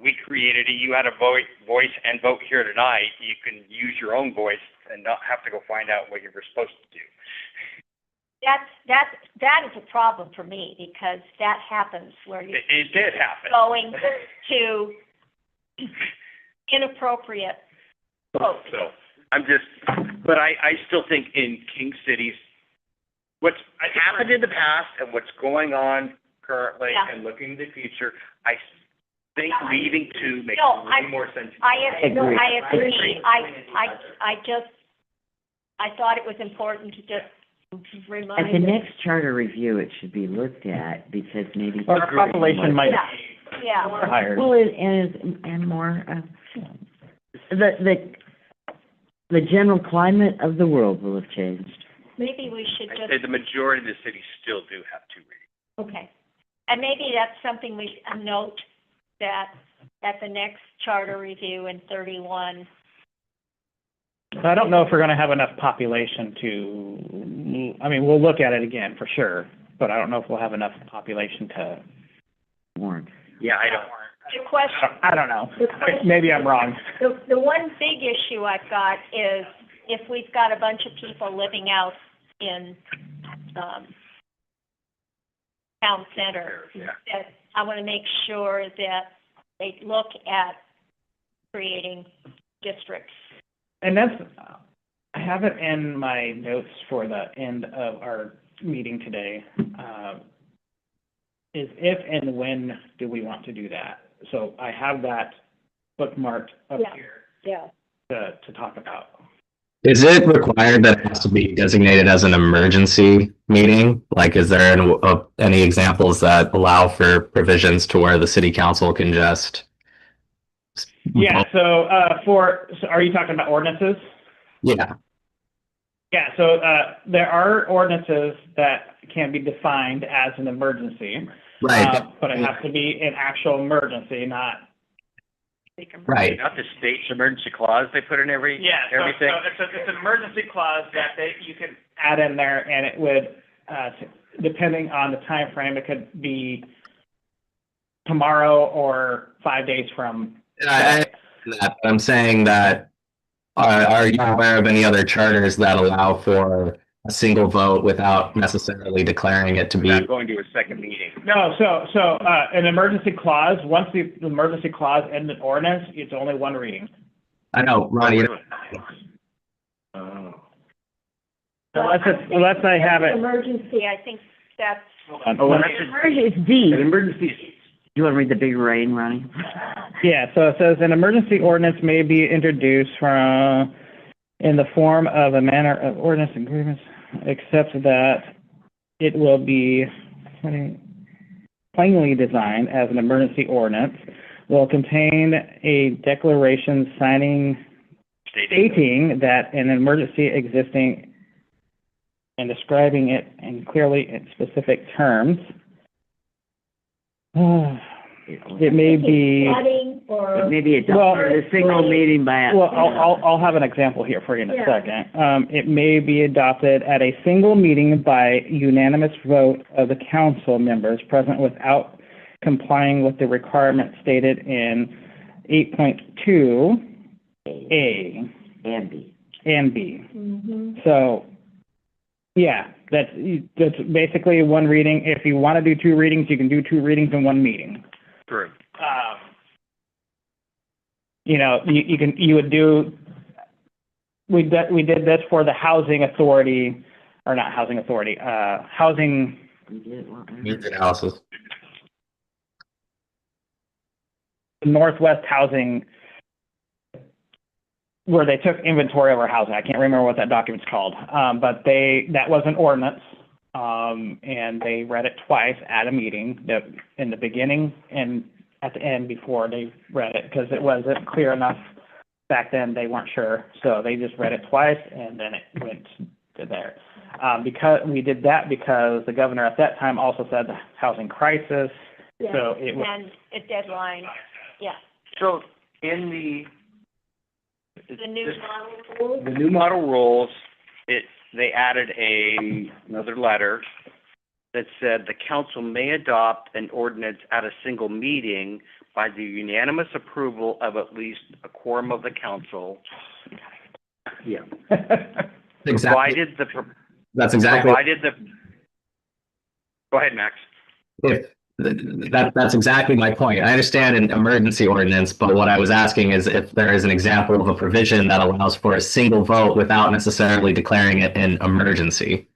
we created it, you had a voice and vote here tonight, you can use your own voice and not have to go find out what you were supposed to do. that is a problem for me, because that happens where you're It did happen. going to inappropriate votes. So, I'm just, but I still think in King Cities, what's happened in the past and what's going on currently Yeah. and looking to the future, I think leaving two makes No, way more sense. I agree. agree. I thought it was important to just remind. At the next charter review, it should be looked at, because maybe. Our population might Yeah, yeah. be higher. Well, and more, the general climate of the world will have changed. Maybe we should I'd just, say the majority of the cities still do have two readings. okay. And maybe that's something we, a note that at the next charter review in 31, So I don't know if we're gonna have enough population to, I mean, we'll look at it again for sure, but I don't know if we'll have enough population to, Warren. Yeah, I don't. the question, I don't know. Maybe I'm wrong. the one big issue I've got is if we've got a bunch of people living out in, town center, Yeah. that I want to make sure that they look at creating districts. And that's, I have it in my notes for the end of our meeting today, is if and when do we want to do that? So I have that bookmarked up Yeah. here Yeah. to talk about. Is it required that it has to be designated as an emergency meeting? Like, is there any examples that allow for provisions to where the city council can just? Yeah, so, so are you talking about ordinances? Yeah, Yeah, so, there are ordinances that can be defined as an emergency. right, But it has to be an actual emergency, not. right. Not the state's emergency clause they put in everything? So it's an emergency clause that you can add in there, and it would, depending on the time frame, it could be tomorrow or 5 days from. I'm saying that, are you aware of any other charters that allow for a single vote without necessarily declaring it to be? Not going to a second meeting. No, so an emergency clause, once the emergency clause ends an ordinance, it's only one reading. I know, Ronnie, Unless I have it. Emergency, I think that's, It's D. An emergency, You want to read the big rain, Ronnie? Yeah, so it says an emergency ordinance may be introduced from, in the form of a manner of ordinance agreements, except that it will be plainly designed as an emergency ordinance, will contain a declaration stating that an emergency existing and describing it in clearly in specific terms. It may be, flooding or, Maybe it's Well- a single meeting by. well, I'll have an example here for you in a Yeah. second. It may be adopted at a single meeting by unanimous vote of the council members present without complying with the requirement stated in 8.2A And B. and B. Mm-hmm. So, yeah, that's basically one reading. If you want to do two readings, you can do two readings in one meeting. True. You would do, we did this for the housing authority, or not housing authority, housing, We did want that. Needs analysis. Northwest Housing, where they took inventory of our housing. I can't remember what that document's called. But that was an ordinance, and they read it twice at a meeting, in the beginning and at the end before they read it, because it wasn't clear enough back then. They weren't sure, so they just read it twice, and then it went to there. Because we did that because the governor at that time also said the housing crisis, so it was. And a deadline, yeah. So in the The new model rules. the new model rules, they added another letter that said the council may adopt an ordinance at a single meeting by the unanimous approval of at least a quorum of the council. Yeah. Exactly. Provided the, That's exactly. provided the, go ahead, Max. If that's exactly my point. I understand an emergency ordinance, but what I was asking is if there is an example of a provision that allows for a single vote without necessarily declaring it an emergency.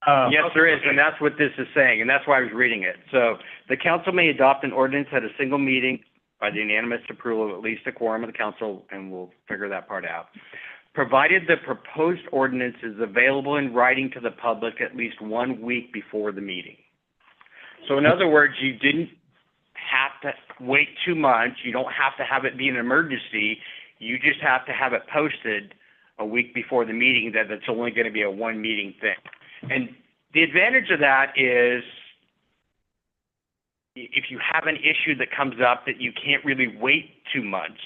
Yes, there is, and that's what this is saying, and that's why I was reading it. So, the council may adopt an ordinance at a single meeting by the unanimous approval of at least a quorum of the council, and we'll figure that part out. Provided the proposed ordinance is available in writing to the public at least 1 week before the meeting. So in other words, you didn't have to wait 2 months, you don't have to have it be an emergency, you just have to have it posted a week before the meeting that it's only going to be a one meeting thing. And the advantage of that is if you have an issue that comes up that you can't really wait 2 months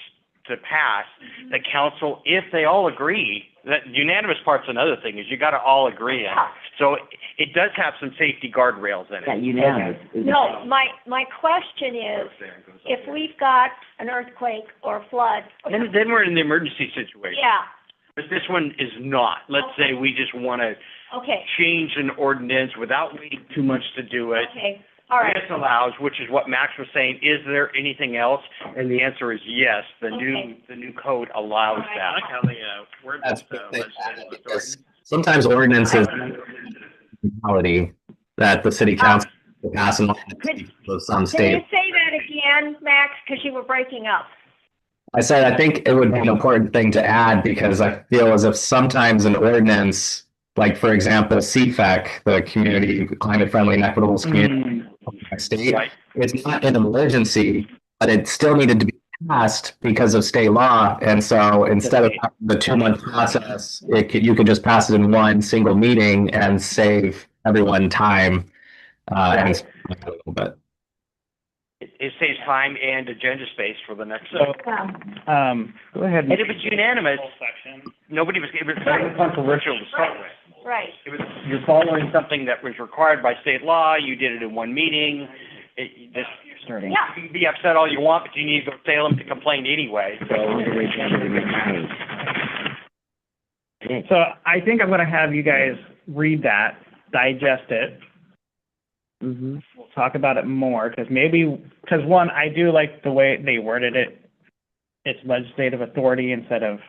to pass, the council, if they all agree, that unanimous part's another thing, is you got to all agree on it. So it does have some safety guardrails in Yeah, it. unanimous. No, my question is, if we've got an earthquake or flood, Then we're in the emergency situation. yeah, But this one is not. Let's say we just want to okay, change an ordinance without waiting too much to do it. okay, all right. This allows, which is what Max was saying, is there anything else? And the answer is yes, the new code allows I that. like how they, word That's this, legislative authority. because sometimes ordinances reality that the city council will pass in some Can state. you say that again, Max, because you were breaking up? I said, I think it would be an important thing to add because I feel as if sometimes an ordinance, like for example, CFAC, the Community Climate Friendly and Equitable Community State, Right. it's not an emergency, but it still needed to be passed because of state law. And so instead of the 2 month process, you could just pass it in one single meeting and save everyone time. And a little bit. It saves time and agenda space for the next. So, go ahead. And if it's unanimous, Section. it was very controversial to start with. Right. You're following something that was required by state law, you did it in one meeting. Starting. Yeah. You can be upset all you want, but you need to go to Salem to complain anyway, so. Okay. So I think I'm going to have you guys read that, digest it. Mm-hmm. We'll talk about it more because one, I do like the way they worded it. It's legislative authority instead of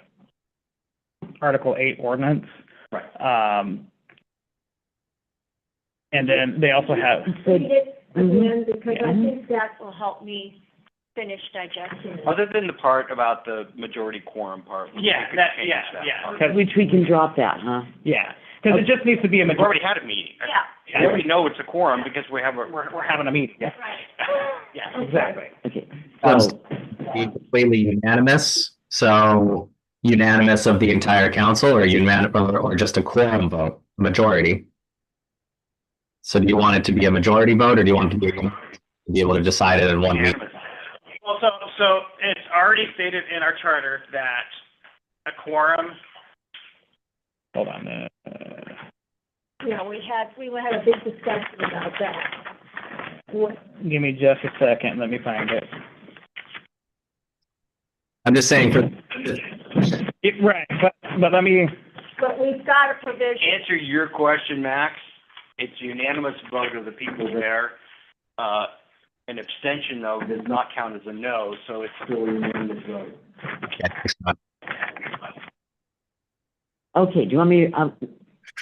Article 8 ordinance. Right. And then they also have, Read it again, Mhm. because I think that will help me finish digesting it. Other than the part about the majority quorum part. we Yeah, could that- change yeah, that yeah. part. Because Which we can drop that, huh? yeah, because it just needs to be a We've majority. already had a meeting. Yeah, We already know it's a quorum because we have We're having a meeting. Yeah, right. yeah, exactly. Okay. Um, So, Be completely unanimous, so unanimous of the entire council or or just a quorum vote, majority. So do you want it to be a majority vote or do you want it to be able to decide it in one meeting? Well, so it's already stated in our charter that a quorum, Hold on. Yeah, we had a big discussion about that. Give me just a second. Let me find it. I'm just saying for, Right, but let me, But we've got a provision. Answer your question, Max. It's a unanimous vote of the people there. An abstention, though, does not count as a no, so it's still a unanimous vote. Okay, do you want me to,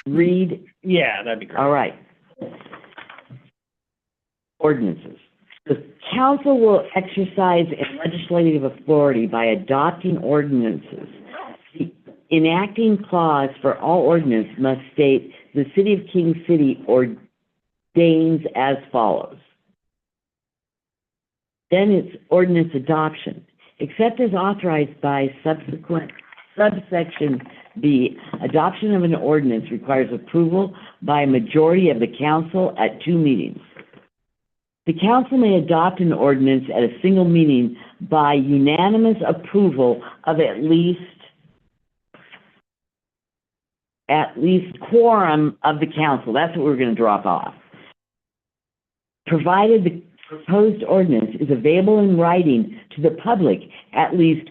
read? yeah, that'd be great. All right. Ordinances. The council will exercise its legislative authority by adopting ordinances. The enacting clause for all ordinance must state, the city of King City ordains as follows. Then it's ordinance adoption. Except as authorized by subsequent subsection B, adoption of an ordinance requires approval by a majority of the council at 2 meetings. The council may adopt an ordinance at a single meeting by unanimous approval of at least quorum of the council. That's what we're going to drop off. Provided the proposed ordinance is available in writing to the public at least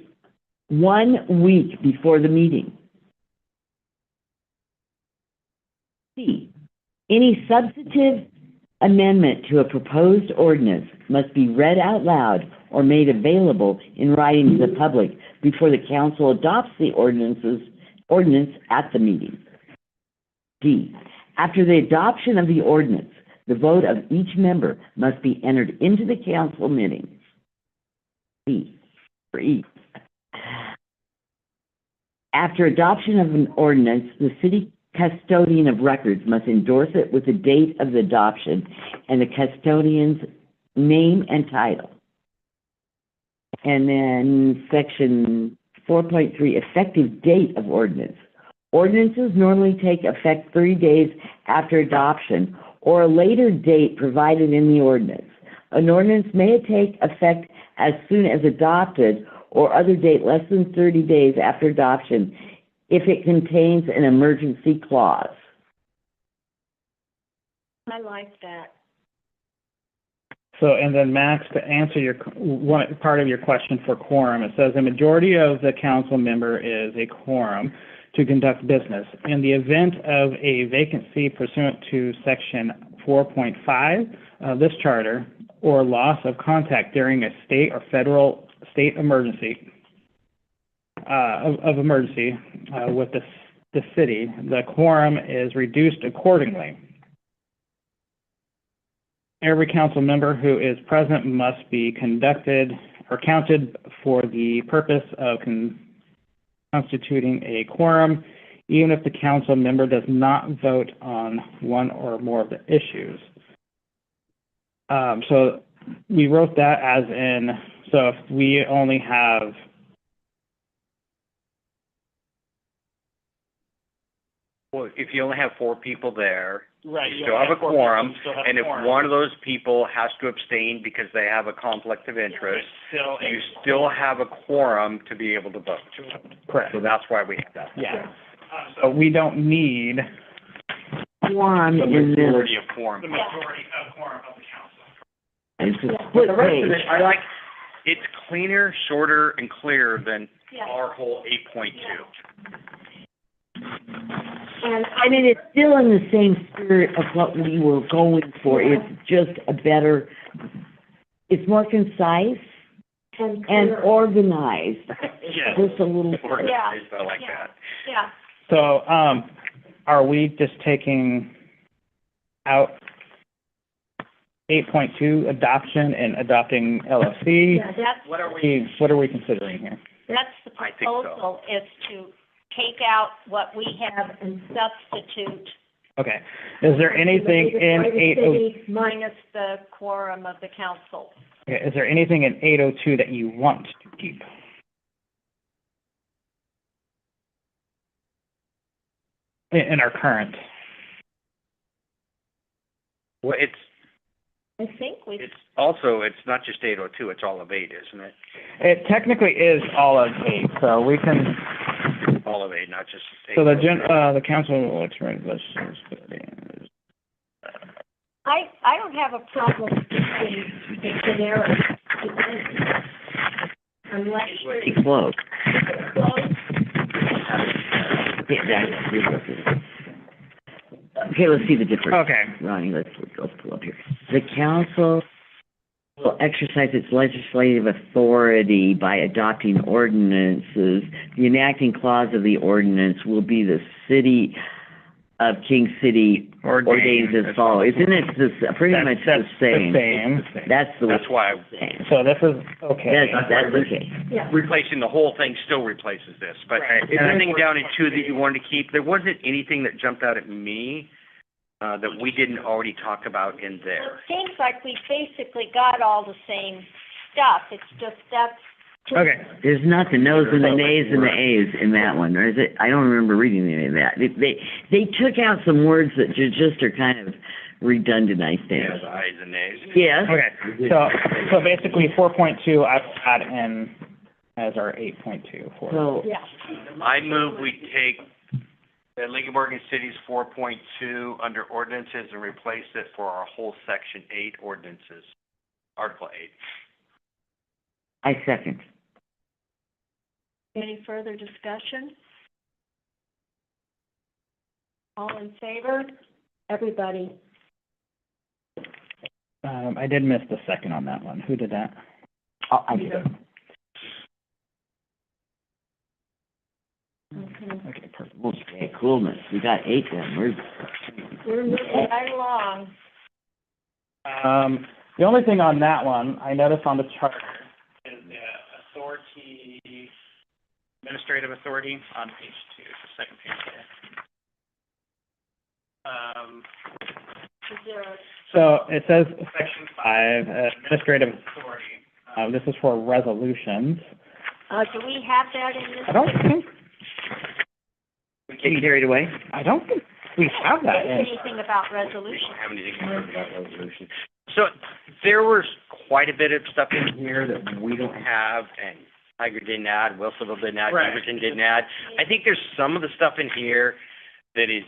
1 week before the meeting. C, any substantive amendment to a proposed ordinance must be read out loud or made available in writing to the public before the council adopts the ordinance at the meeting. D, after the adoption of the ordinance, the vote of each member must be entered into the council minutes. E, for E. After adoption of an ordinance, the city custodian of records must endorse it with the date of the adoption and the custodian's name and title. And then section 4.3, effective date of ordinance. Ordinances normally take effect 30 days after adoption or a later date provided in the ordinance. An ordinance may take effect as soon as adopted or other date less than 30 days after adoption if it contains an emergency clause. I like that. So, and then Max, to answer your, one part of your question for quorum, it says a majority of the council member is a quorum to conduct business. In the event of a vacancy pursuant to section 4.5 of this charter or loss of contact during a state or federal state emergency, with the city, the quorum is reduced accordingly. Every council member who is present must be conducted or counted for the purpose of constituting a quorum, even if the council member does not vote on one or more of the issues. So we wrote that as in, so if we only have Well, if you only have 4 people there, Right. you still have a quorum, and if one of those people has to abstain because they have a conflict of interest, you still have a quorum to be able to vote. correct, So that's why we have that. yeah. So we don't need Quorum The in this, majority of quorum. majority of quorum of the council. it's a The split rest of page. it, I like, it's cleaner, shorter, and clearer than Yeah. our whole 8.2. And I mean, it's still in the same spirit of what we were going for. It's just a better, it's more concise and organized. Yes. Just a little, Organized, I like Yeah. that. yeah, So, are we just taking out 8.2 adoption and adopting LFC? yeah, that's, What are we considering here? that's the I think so. proposal, is to take out what we have and substitute. Okay. Is there anything in By the 802? city minus the quorum of the council. Okay, is there anything in 802 that you want to keep? In our current? Well, I think we, it's also, it's not just 802, it's all of 8, isn't it? It technically is all of 8, so we can, All of 8, not just 8. so the council will experience this. I don't have a problem keeping the generic. unless you're Pretty close. close. Okay, let's see the difference. Okay. Ronnie, let's pull up here. The council will exercise its legislative authority by adopting ordinances. The enacting clause of the ordinance will be the city of King City ordains as follows. Isn't it pretty much the same? That's the That's why same. So this is, okay. That's okay. Yeah. replacing the whole thing still replaces this. But is there anything down in two that you wanted to keep? There wasn't anything that jumped out at me, that we didn't already talk about in It there. seems like we basically got all the same stuff, it's just that's. Okay. There's not the no's and the nays and the A's in that one, or is it? I don't remember reading any of that. They took out some words that just are kind of redundant, I think. Yes, ayes and nays. Yes. Okay, so basically 4.2, I will add in as our 8.2 for. So, Yeah. I move we take the League of Oregon Cities 4.2 under ordinances and replace it for our whole section 8 ordinances, Article 8. I second. Any further discussion? All in favor? Everybody. I did miss the second on that one. Who did that? Oh, I did. Okay. Okay, perfect. Okay, coolness. We got 8 then. We're moving right along. The only thing on that one, I noticed on the chart, is the authority, administrative authority on page 2, the second page there. Is there a, So it says section 5, administrative authority. This is for resolutions. do we have that in this? I don't think, We get carried away? I don't think we have that in. Anything about We resolution? don't have anything about resolution. So there was quite a bit of stuff in here that we don't have, and Tiger didn't add, Wilsonville didn't add, Right. Beaverton didn't add. I think there's some of the stuff in here that is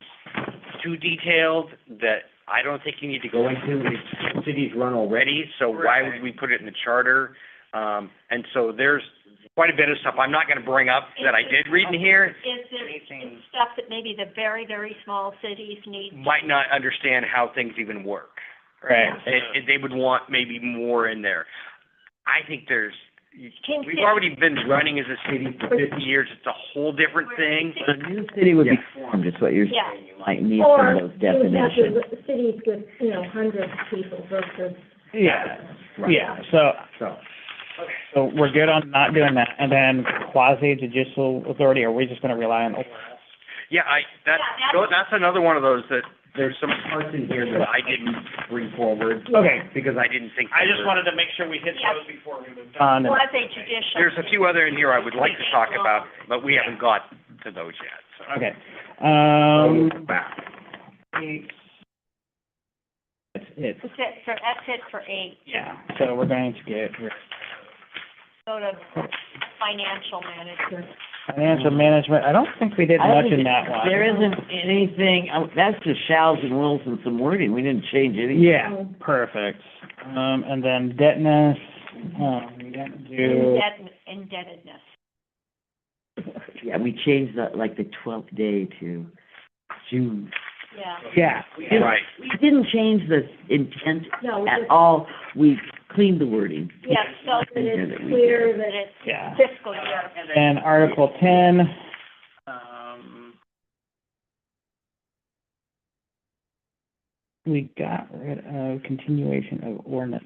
too detailed that I don't think you need to go into. These cities run already, so why would we put it in the charter? And so there's quite a bit of stuff I'm not gonna bring up that I did read in here. Is there stuff that maybe the very, very small cities need? Might not understand how things even work. Right. And they would want maybe more in there. I think there's, King we've City- already been running as a city for 50 years. It's a whole different thing. A new city would be Yeah. formed, is what you're Yeah. saying. You might need some of those definitions. cities with, hundreds of people versus. Yeah, yeah, so we're good on not doing that, and then quasi-judicial authority, are we just gonna rely on ORS? Yeah, that's another one of those that there's some parts in here that I didn't bring forward Okay, because I didn't think. I they just were- wanted to make sure we hit Yeah. those before we moved on. and Quasi-judicial. There's a few other in here I would like to talk about, but we haven't got to those yet, so. okay, it's, That's it for 8. yeah, so we're going to get Go to financial management. financial management, I don't think we did I don't much think in that one. There isn't anything, that's just shalls and wills and some wording. We didn't change anything. Yeah, perfect, and then debtness, we didn't do, Indebtedness. Yeah, we changed the 12th day to June. Yeah. yeah, Right. We didn't change the intent No, we at just, all. We cleaned the wording. yeah, so that it's clear that it's yeah. fiscal year. And then Article 10, we got rid of continuation of ordinance.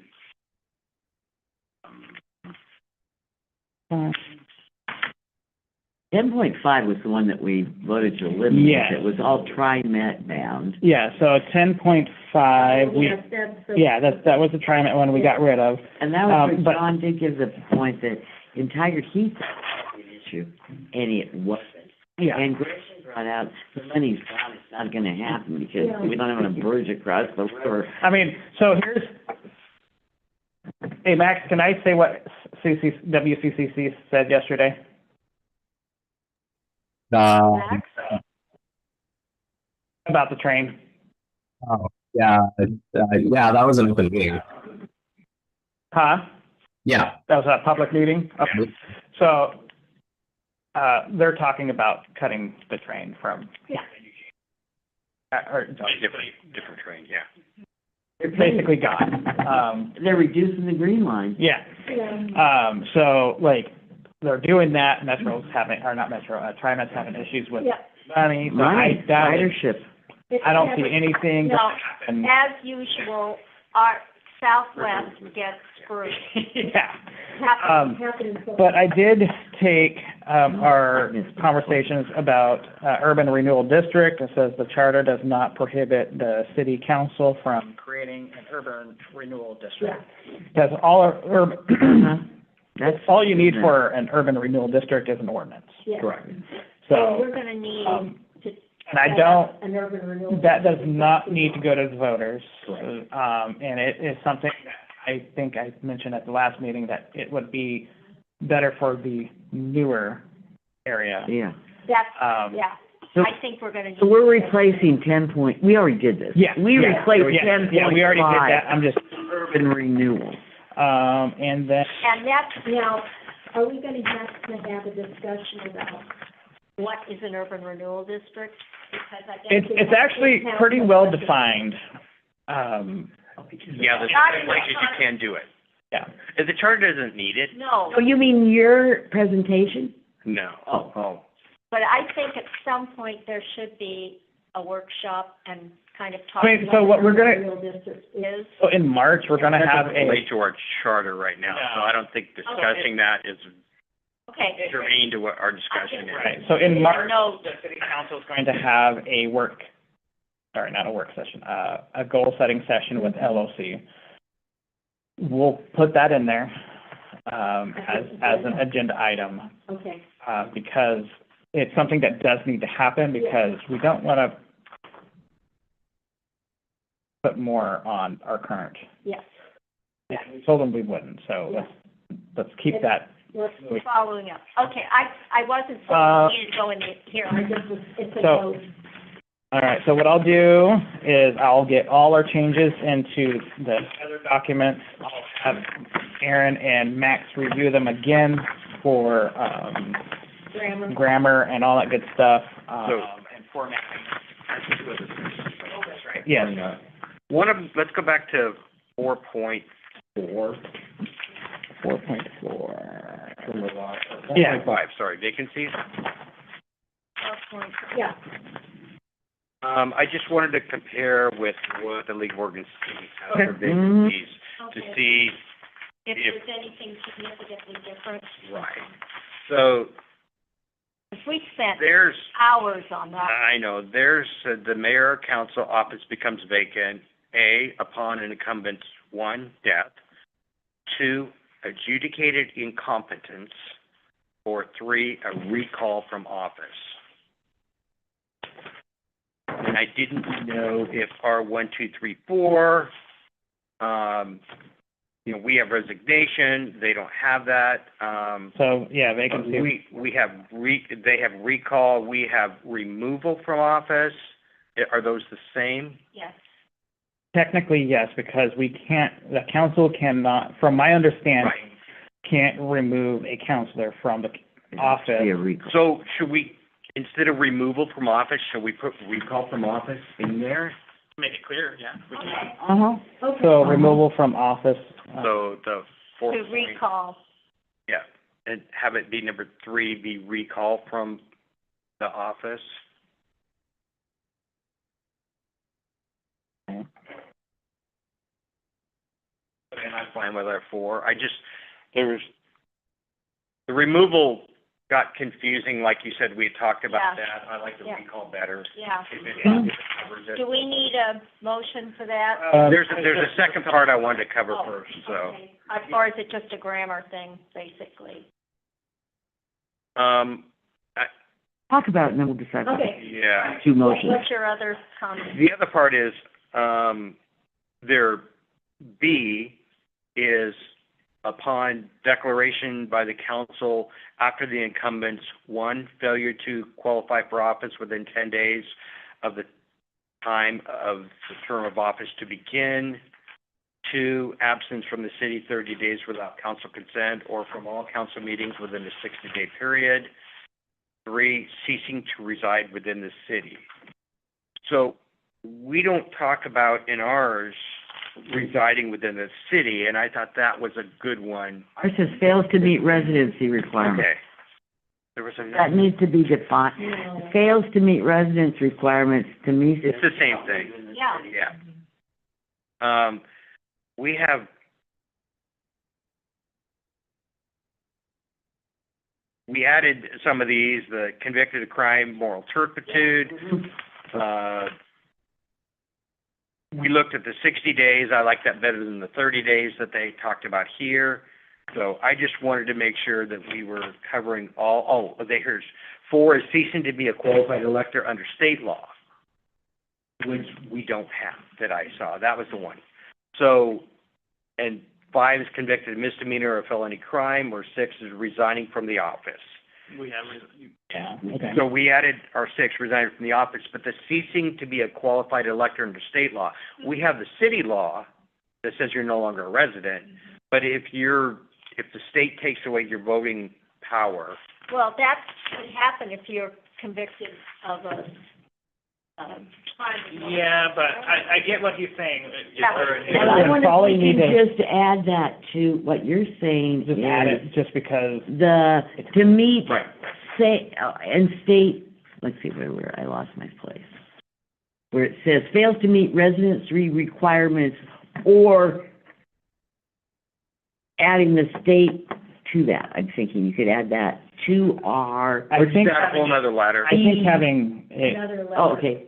10.5 was the one that we voted to eliminate. Yes. It was all tri-met bound. Yeah, so 10.5, we, Yes, that's the. yeah, that was the TriMet one we got rid of. And that was where but- John did give the point that in Tigard, he thought it was an issue, and it wasn't. Yeah, And Grayson brought out, the money's gone, it's not gonna happen because we don't have a bridge across the river. I mean, so here's, hey, Max, can I say what WCCC said yesterday? Max? About the train? Yeah, yeah, that was an open meeting. Huh? Yeah, That was a public meeting? Okay. So, they're talking about cutting the train from. Yeah. Or, Different train, yeah. it's basically gone. They're reducing the green line. Yeah. So, like, they're doing that, Metro's having, or not Metro, TriMet's having issues with Yeah. money, so Right, I doubt it. ridership. I don't see anything No. that happen. As usual, our Southwest gets screwed. Yeah. But I did take, our conversations about, urban renewal district. It says the charter does not prohibit the city council from creating an urban renewal district. Because all our urban, That's. all you need for an urban renewal district is an ordinance. Correct. So So, we're gonna need to. and I don't, An urban renewal. that does not need to go to the voters. And it is something that I think I mentioned at the last meeting, that it would be better for the newer area. Yeah. That's, yeah, So, I think we're gonna need. so we're replacing 10 point, we already did this. Yeah. We yeah, replaced yeah, 10.5. Yeah, we already did that, I'm just, Urban renewal. and then, And that's, now, are we gonna have to have a discussion about what is an urban renewal district? Because I guess. it's actually pretty well defined. Yeah, there's certain places you can do it. Yeah. If the charter doesn't need it, No, Oh, you mean your presentation? no. Oh. but I think at some point there should be a workshop and kind of talk. I mean, so what we're gonna- Renewal district is. So in March, we're gonna have Relate to our charter right now, so I don't think discussing that is Okay. germane to what our discussion is. Right, so in March, No, the city council is going to have not a work session, a goal-setting session with LOC. We'll put that in there, as an agenda item, okay, because it's something that does need to happen, because we don't wanna put more on our current. yes. Yeah, we told them we wouldn't, so let's keep that. We're following up. Okay, I wasn't Uh, saying you to go in here, I just was, it's a So- note. All right, so what I'll do is I'll get all our changes into the other documents. I'll have Aaron and Max review them again for, Grammar. grammar and all that good stuff, So- and formatting. Right, yes. Let's go back to 4.4. 4.4. Yeah. 4.5, sorry, vacancies. Yeah, I just wanted to compare with what the League of Oregon Cities has for Okay. vacancies, to okay. see, If if- there's anything significantly different, right. So, if we spent there's, hours on that. I know, there's, the mayor council office becomes vacant, A, upon an incumbent's, 1, death, 2, adjudicated incompetence, or 3, a recall from office. And I didn't know if R1234, we have resignation, they don't have that, So, yeah, vacancy. we have they have recall, we have removal from office. Are those the same? Yes, Technically, yes, because the council cannot, from my understanding, can't remove a counselor from the office. Be a recall. So should we, instead of removal from office, should we put recall from office in there? Make it clear, yeah. We can. Uh-huh. So removal from office. So the fourth to point, recall. yeah, and have it be number 3, be recall from the office. And I'm fine with our 4. The removal got confusing, like you said, we had talked about Yeah. that. I like the Yeah. recall better. Yeah. If it covers it. Do we need a motion for that? There's a second part I wanted to cover Oh, first, so. okay. Or is it just a grammar thing, basically? Talk about it and then we'll decide. Okay. Yeah. 2 motions. What's your other comment? The other part is, their B is upon declaration by the council after the incumbent's, 1, failure to qualify for office within 10 days of the time of the term of office to begin, 2, absence from the city 30 days without council consent or from all council meetings within a 60-day period. 3, ceasing to reside within the city. So we don't talk about in ours residing within the city, and I thought that was a good one. Ours says fails to meet residency requirements. Okay. There was That another, needs to be defined. Fails to meet residence requirements, to me, it's the same thing. Yeah. Yeah. We have, we added some of these, the convicted of crime, moral turpitude. We looked at the 60 days. I like that better than the 30 days that they talked about here. So I just wanted to make sure that we were covering all, here's 4 is ceasing to be a qualified elector under state law, which we don't have, that I saw. That was the one. So, and 5 is convicted of misdemeanor or felony crime, or 6 is resigning from the office. We have, Yeah, okay. So we added our 6, resigning from the office, but the ceasing to be a qualified elector under state law. We have the city law that says you're no longer a resident, but if the state takes away your voting power, Well, that would happen if you're convicted of a, crime. yeah, but I get what he's saying. Yeah. Well, I wonder Probably if we need can to- just add that to what you're saying Just add is it just because, to meet, right, say, and state, let's see, where, I lost my place. Where it says fails to meet residency requirements, or adding the state to that. I'm thinking you could add that to our, I think, that's a whole nother ladder. I think having it, Another level. oh, okay.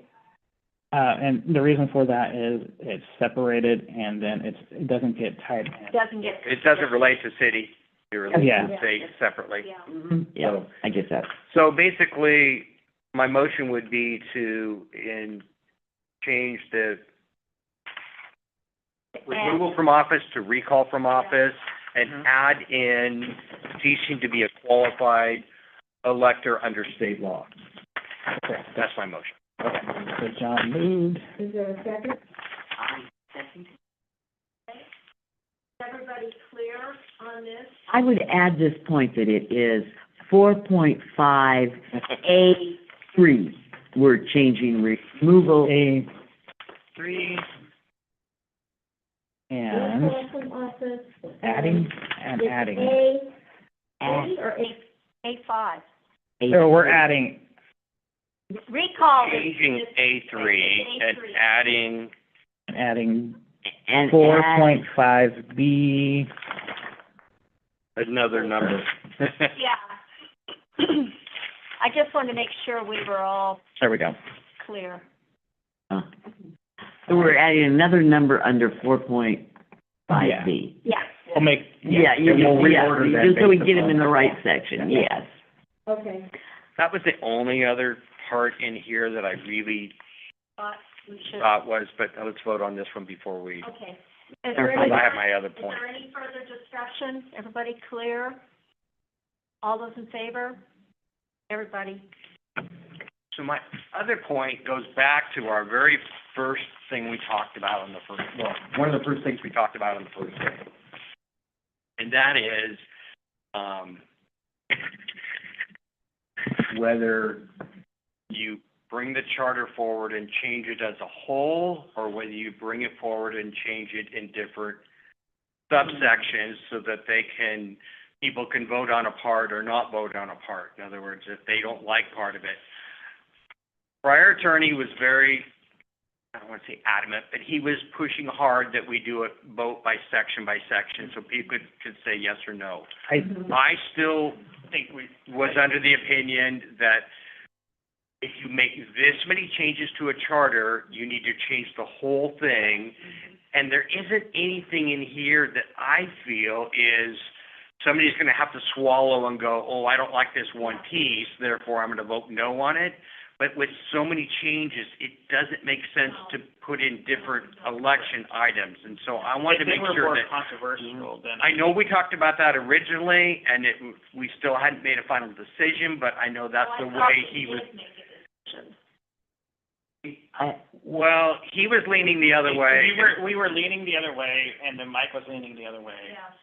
and the reason for that is it's separated and then it doesn't get tied in. Doesn't get. It doesn't relate to city, it relates Yeah. to state separately. Yeah. Mhm. Yeah, I get that. So basically, my motion would be to change the removal from office to recall from office, and add in ceasing to be a qualified elector under state law. Okay, That's my motion. okay. So John moved. Is there a second? Is everybody clear on this? I would add this point that it is 4.5A3. We're changing removal. A, 3, and Recall from office. adding, and Is adding. A or A5? So we're adding, Recall is. changing A3 and adding, And 4.5B. another number. Yeah. I just wanted to make sure we were all There we go. clear. so we're adding another number under 4.5B. Yeah. We'll make, Yeah, we'll reorder that just so we based get them in upon- the right section, yes. Okay. That was the only other part in here that I really Thought we should, thought was, but let's vote on this one before we, okay. Is there I any, I have my other is point. there any further discussion? Everybody clear? All those in favor? Everybody? So my other point goes back to our very first thing we talked about on the first, well, one of the first things we talked about on the first day. And that is, whether you bring the charter forward and change it as a whole, or whether you bring it forward and change it in different subsections so that people can vote on a part or not vote on a part. In other words, if they don't like part of it. Prior attorney was very, I don't want to say adamant, but he was pushing hard that we do it vote by section, so people could say yes or no. I still think was under the opinion that if you make this many changes to a charter, you need to change the whole thing. And there isn't anything in here that I feel is somebody's going to have to swallow and go, oh, I don't like this one piece, therefore I'm going to vote no on it. But with so many changes, it doesn't make sense to put in different election items. And so I wanted to make sure that, If they were more controversial, then. I know we talked about that originally, and we still hadn't made a final decision, but I know that's the way he was. Well, he was leaning the other way. We were leaning the other way, and then Mike was leaning the other way.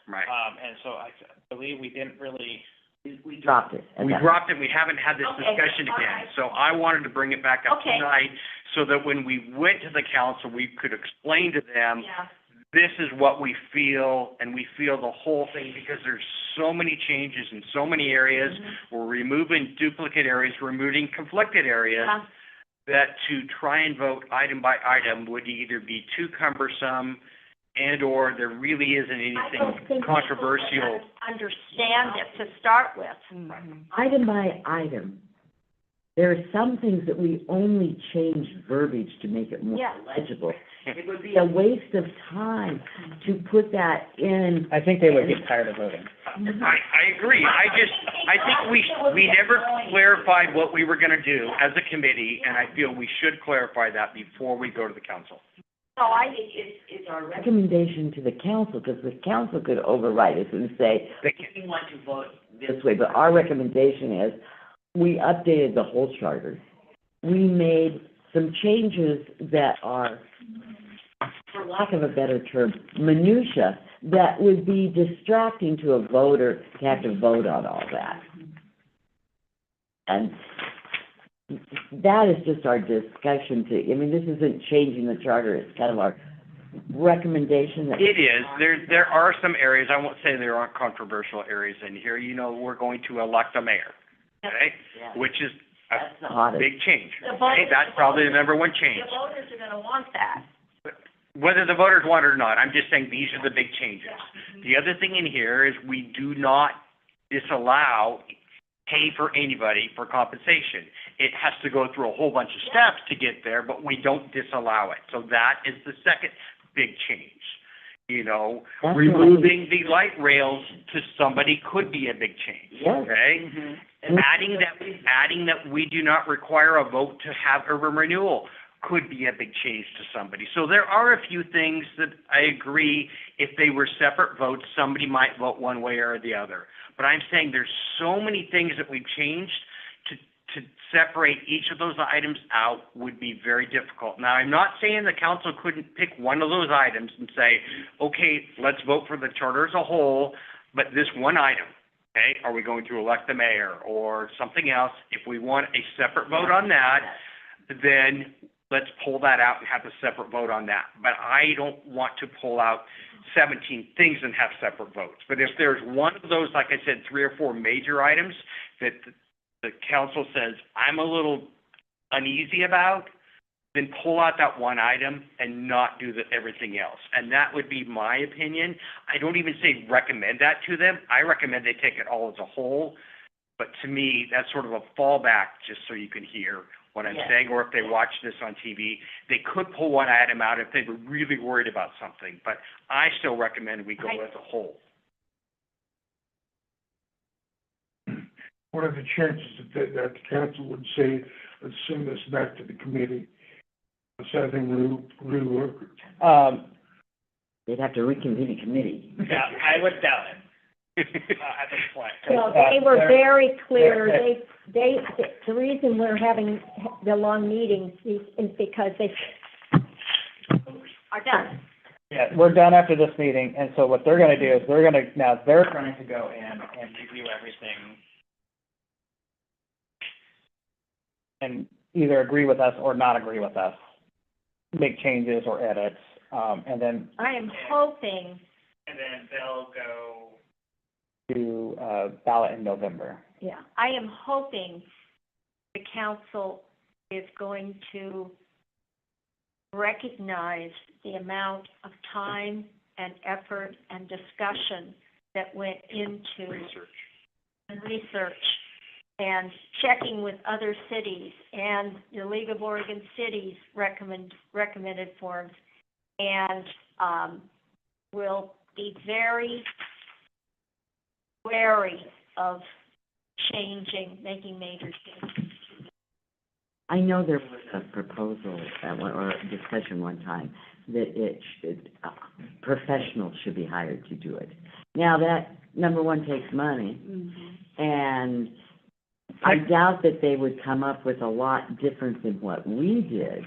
Right. And so I believe we didn't really, We dropped it. We dropped it, we haven't had this Okay, discussion all again. right. So I wanted to bring it back up Okay. tonight, so that when we went to the council, we could explain to them, Yeah. this is what we feel, and we feel the whole thing, because there's so many changes in so many areas. We're removing duplicate areas, removing conflicted areas, Yeah. that to try and vote item by item would either be too cumbersome and/or there really isn't I don't anything think controversial. people understand it to start with. Item by item, there are some things that we only change verbiage to make it more Yeah. legible. It would be a waste of time to put that in. I think they would get tired of voting. I agree. I think we never clarified what we were gonna do as a committee, and I feel we should clarify that before we go to the council. So I, It's our recommendation to the council, because the council could override us and say, They can- we want to vote this way, but our recommendation is, we updated the whole charter. We made some changes that are, for lack of a better term, minutia, that would be distracting to a voter to have to vote on all that. And that is just our discussion I mean, this isn't changing the charter, it's kind of our recommendation that. It is. There are some areas, I won't say there aren't controversial areas in here. You know, we're going to elect a mayor, okay? Yeah. Which is a That's the hottest. big change. The Okay, voters- that's probably the number one change. the voters are gonna want that. Whether the voters want it or not, I'm just saying these are the big changes. The other thing in here is we do not disallow pay for anybody for compensation. It has to go through a whole bunch of steps to get there, but we don't disallow it. So that is the second big change. You know, That's removing the light rails to somebody could be a big change, Yes. okay? And Adding that we do not require a vote to have urban renewal could be a big change to somebody. So there are a few things that I agree, if they were separate votes, somebody might vote one way or the other. But I'm saying there's so many things that we've changed, to separate each of those items out would be very difficult. Now, I'm not saying the council couldn't pick one of those items and say, okay, let's vote for the charter as a whole, but this one item, okay, are we going to elect the mayor or something else? If we want a separate vote on that, then let's pull that out and have a separate vote on that. But I don't want to pull out 17 things and have separate votes. But if there's one of those, like I said, 3 or 4 major items that the council says, I'm a little uneasy about, then pull out that one item and not do everything else. And that would be my opinion. I don't even say recommend that to them. I recommend they take it all as a whole. But to me, that's sort of a fallback, just so you can hear what I'm saying, or if they watch this on TV, they could pull one item out if they were really worried about something. But I still recommend we go as a whole. What are the chances that the council would say, let's send this back to the committee? Let's have them rework it. They'd have to reconvene a committee. yeah, I would doubt it, at this point. Well, they were very clear, the reason we're having the long meetings is because they are done. Yeah, we're done after this meeting, and so what they're gonna do is they're going to go in and Review everything. and either agree with us or not agree with us, make changes or edits, and then I am hoping, And then they'll go, do ballot in November. yeah, I am hoping the council is going to recognize the amount of time and effort and discussion that went into research and checking with other cities and the League of Oregon Cities recommended forms, and will be very wary of making major changes. I know there was a proposal or a discussion one time that it should, professionals should be hired to do it. Now, that, number one, takes money, and I doubt that they would come up with a lot different than what we did,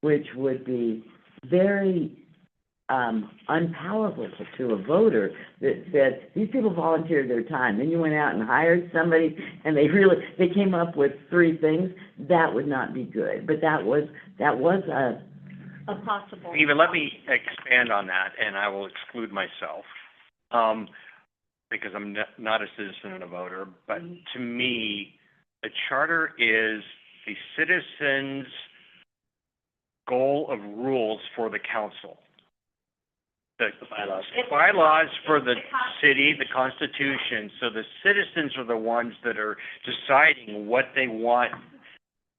which would be very, unpalatable to a voter that said, these people volunteered their time, then you went out and hired somebody, and they came up with 3 things, that would not be good. But that was A possible. Eva, let me expand on that, and I will exclude myself, because I'm not a citizen and a voter, but to me, the charter is the citizens' goal of rules for the council. The bylaws for the city, the constitution, so the citizens are the ones that are deciding what they want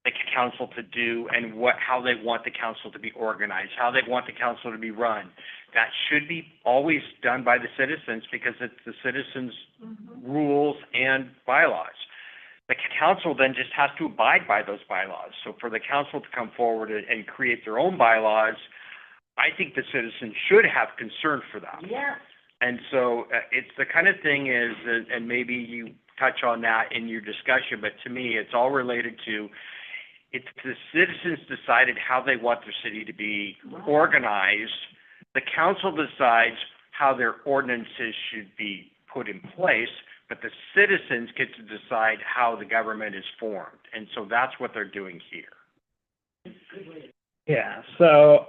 the council to do and how they want the council to be organized, how they want the council to be run. That should be always done by the citizens because it's the citizens' rules and bylaws. The council then just has to abide by those bylaws. So for the council to come forward and create their own bylaws, I think the citizens should have concern for that. yes. And so it's the kind of thing is, and maybe you touch on that in your discussion, but to me, it's all related to, it's the citizens decided how they want their city to be organized. The council decides how their ordinances should be put in place, but the citizens get to decide how the government is formed. And so that's what they're doing here. Yeah, so,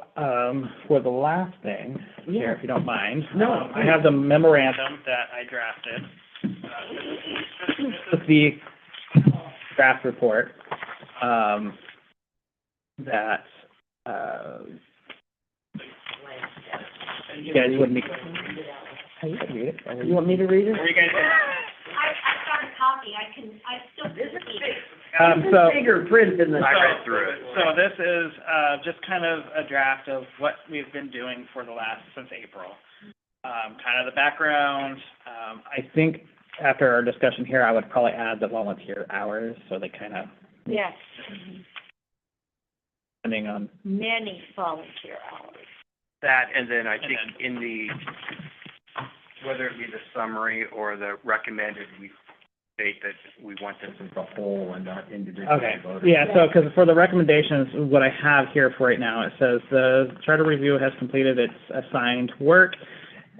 for the last thing, here, Yeah. if you don't mind. No. I have the memorandum that I drafted. This is the draft report, that, you guys wouldn't be. Hey, you can read it. You want me to read it? Are you guys? I've got a copy, I still see it. So. Bigger print than the. I read through it. So this is, just kind of a draft of what we've been doing since April. Kind of the background, I think after our discussion here, I would probably add the volunteer hours, so they kind of, Yes, depending on, many volunteer hours. That, and then I think in the, whether it be the summary or the recommended, we state that we want this as a whole and not individual okay. voters. Yeah, so, because for the recommendations, what I have here for right now, it says the charter review has completed its assigned work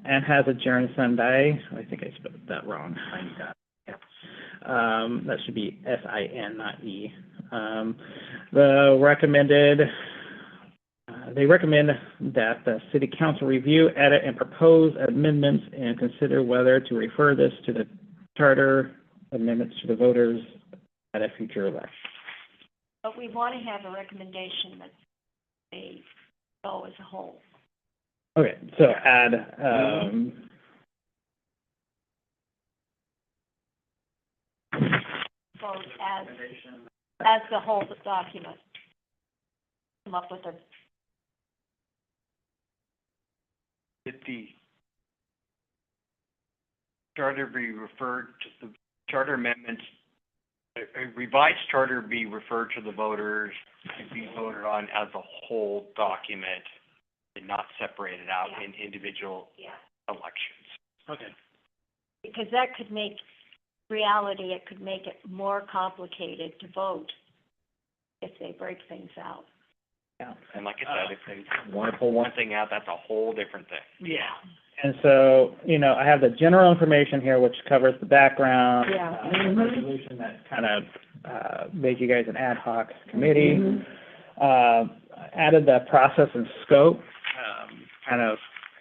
and has adjourned Sunday. I think I spelled that wrong. That should be S-I-N, not E. They recommend that the city council review, edit, and propose amendments and consider whether to refer this to the charter amendments to the voters at a future election. But we want to have a recommendation that they go as a whole. Okay, so add, Vote as the whole document. Come up with a, Did the charter be referred to the charter amendments, a revised charter be referred to the voters to be voted on as a whole document and not separated out in individual elections? okay. because that could make, reality, it could make it more complicated to vote if they break things out. yeah. And like I said, if they want to pull one thing out, that's a whole different thing. Yeah. And so, I have the general information here, which covers the background. Yeah. Resolution that kind of, made you guys an ad hoc committee. Added the process and scope, kind of,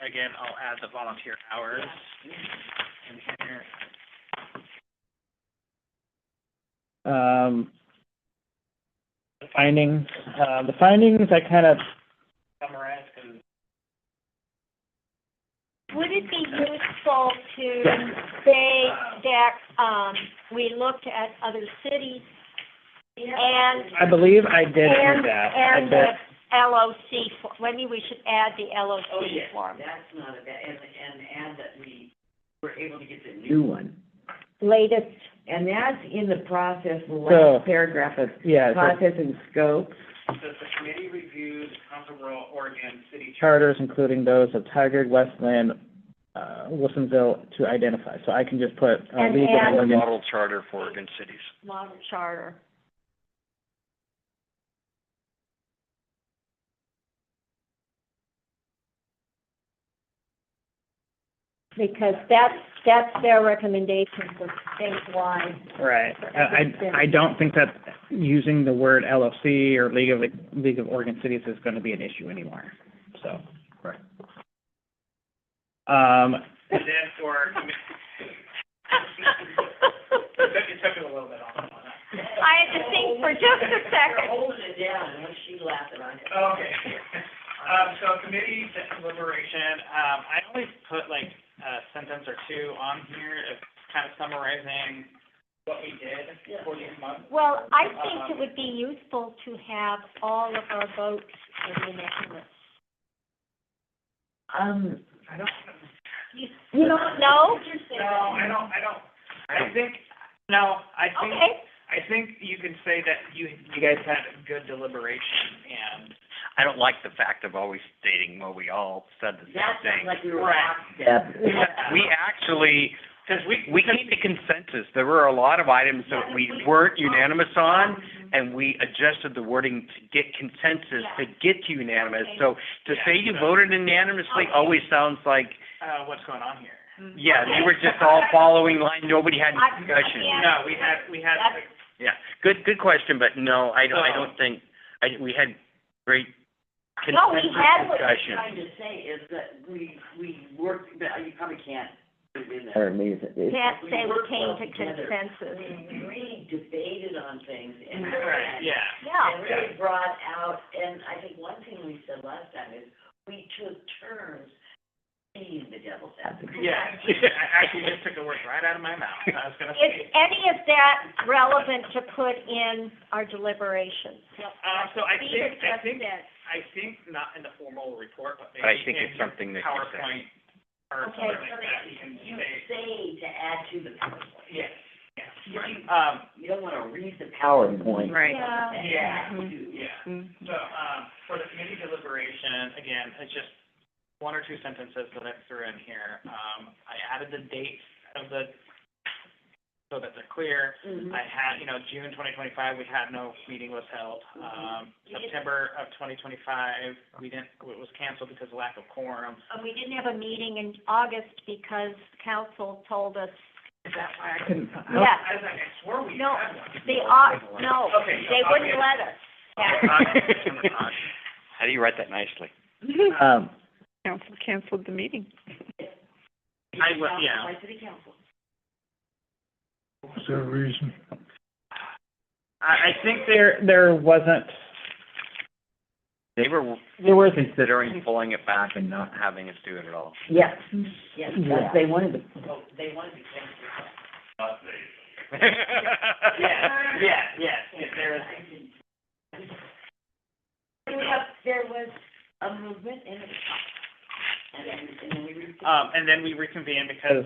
Again, I'll add the volunteer hours in here. the findings. The findings I kind of summarized, 'cause Would it be useful to say that, we looked at other cities and, I believe I did do that. I and did. the LOC, maybe we should add the Oh, LOC yes, form. that's not a bad, and add that we were able to get the new one. Latest, And that's in the process, the So- last paragraph of Yeah, so process and scope. Says the committee reviews Council of Rural Oregon City charters, including those of Tigard, Westland, Wilsonville, to identify. So I can just put, And League of add- The Oregon. model charter for Oregon cities. model charter. because that's their recommendation for statewide. Right. I don't think that using the word LOC or League of Oregon Cities is gonna be an issue anymore, so. Right. And then for, it took me a little bit on that one. I had to think for just a second. Holding it down, and when she's laughing, I. Okay. So committee deliberation, I always put like a sentence or two on here of kind of summarizing what we did for these months. Well, I think it would be useful to have all of our votes unanimous. I don't, You don't know? I think, no, I think, Okay, I think you can say that you guys had good deliberation and. I don't like the fact of always stating, well, we all said the same That thing. sounds like we were Right. lockstep. We actually, Because we came to consensus. There were a lot of items that we weren't unanimous on, and we adjusted the wording to get consensus, to get to unanimous. So to say you voted unanimously always sounds like, what's going on here? yeah, you were just all following line, nobody had I- discussion. I No, we had, Yeah, good question, but no, I don't think, we had great No, we consensus had what What I'm discussion. trying to say is that we worked, but you probably can't put it in there. can't say we worked came well to together. consensus. We really debated on things and. right, yeah. And Yeah, really brought out, and I think one thing we said last time is, we took turns being the devil's advocate. Yeah, I actually just took the words right out of my mouth. I was gonna is say. any of that relevant to put in our deliberations? So I Peter think, just said. I think not in the formal report, but maybe But I think in it's something that you said. PowerPoint or Okay. something like that, you can You say, say to add to the PowerPoint. yeah, yeah. You don't wanna read the PowerPoint. Right. Yeah. Yeah, Mhm. yeah. Mhm. So, for the committee deliberation, again, it's just one or two sentences that I threw in here. I added the dates of the, so that they're clear. Mhm. I had, June 2025, we had no meeting was held. September of 2025, it was canceled because of lack of quorum. We didn't have a meeting in August because council told us, Is that why I Couldn't, yes, I swore we no, had one. no, Okay, they wouldn't August. let us. Yeah. How do you write that nicely? Council canceled the meeting. Yeah. By city council. Is there a reason? I think there wasn't, They were there was, considering pulling it back and not having us do it at all. Yes, yes, Yeah. they wanted to cancel. If there's, There was a movement in the top. And then we and then we reconvened because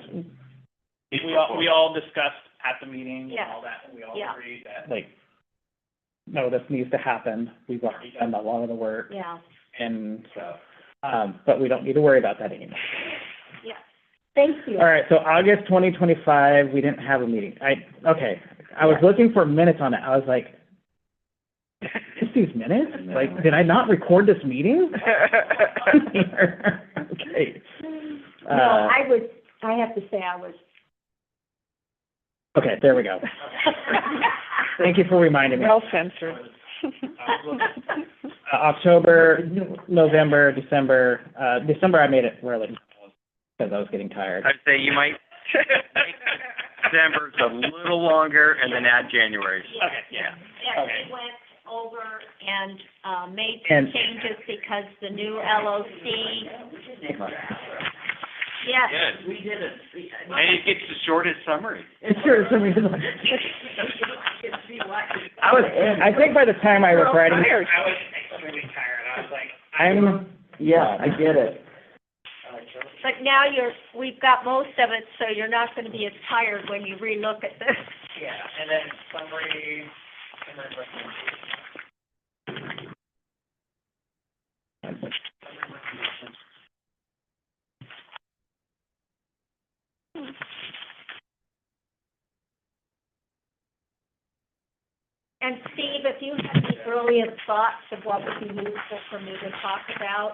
we all discussed at the meeting and Yeah. all that, and we all Yeah. agreed that. like, no, this needs to happen. We've already done a lot of the work, Yeah, and so, but we don't need to worry about that anymore. yeah. Thank you. All right, so August 2025, we didn't have a meeting. I was looking for minutes on it. I was like, just these minutes? Like, did I not record this meeting? Okay. No, I have to say I was. Okay, there we go. Thank you for reminding me. Well censored. October, November, December, December I made it really, because I was getting tired. I'd say you might make December's a little longer and then add January's. Okay, yeah. Yeah, we went over and, made And- some changes because the new LOC, yes. Good. we did it. And it gets the shortest summary. It's true, some reason. I think by the time I was writing, I was extremely tired. I was like, Yeah, I get it. But now we've got most of it, so you're not gonna be as tired when you relook at this. yeah, and then summary recommendation. And Steve, if you have any earliest thoughts of what would be useful for me to talk about,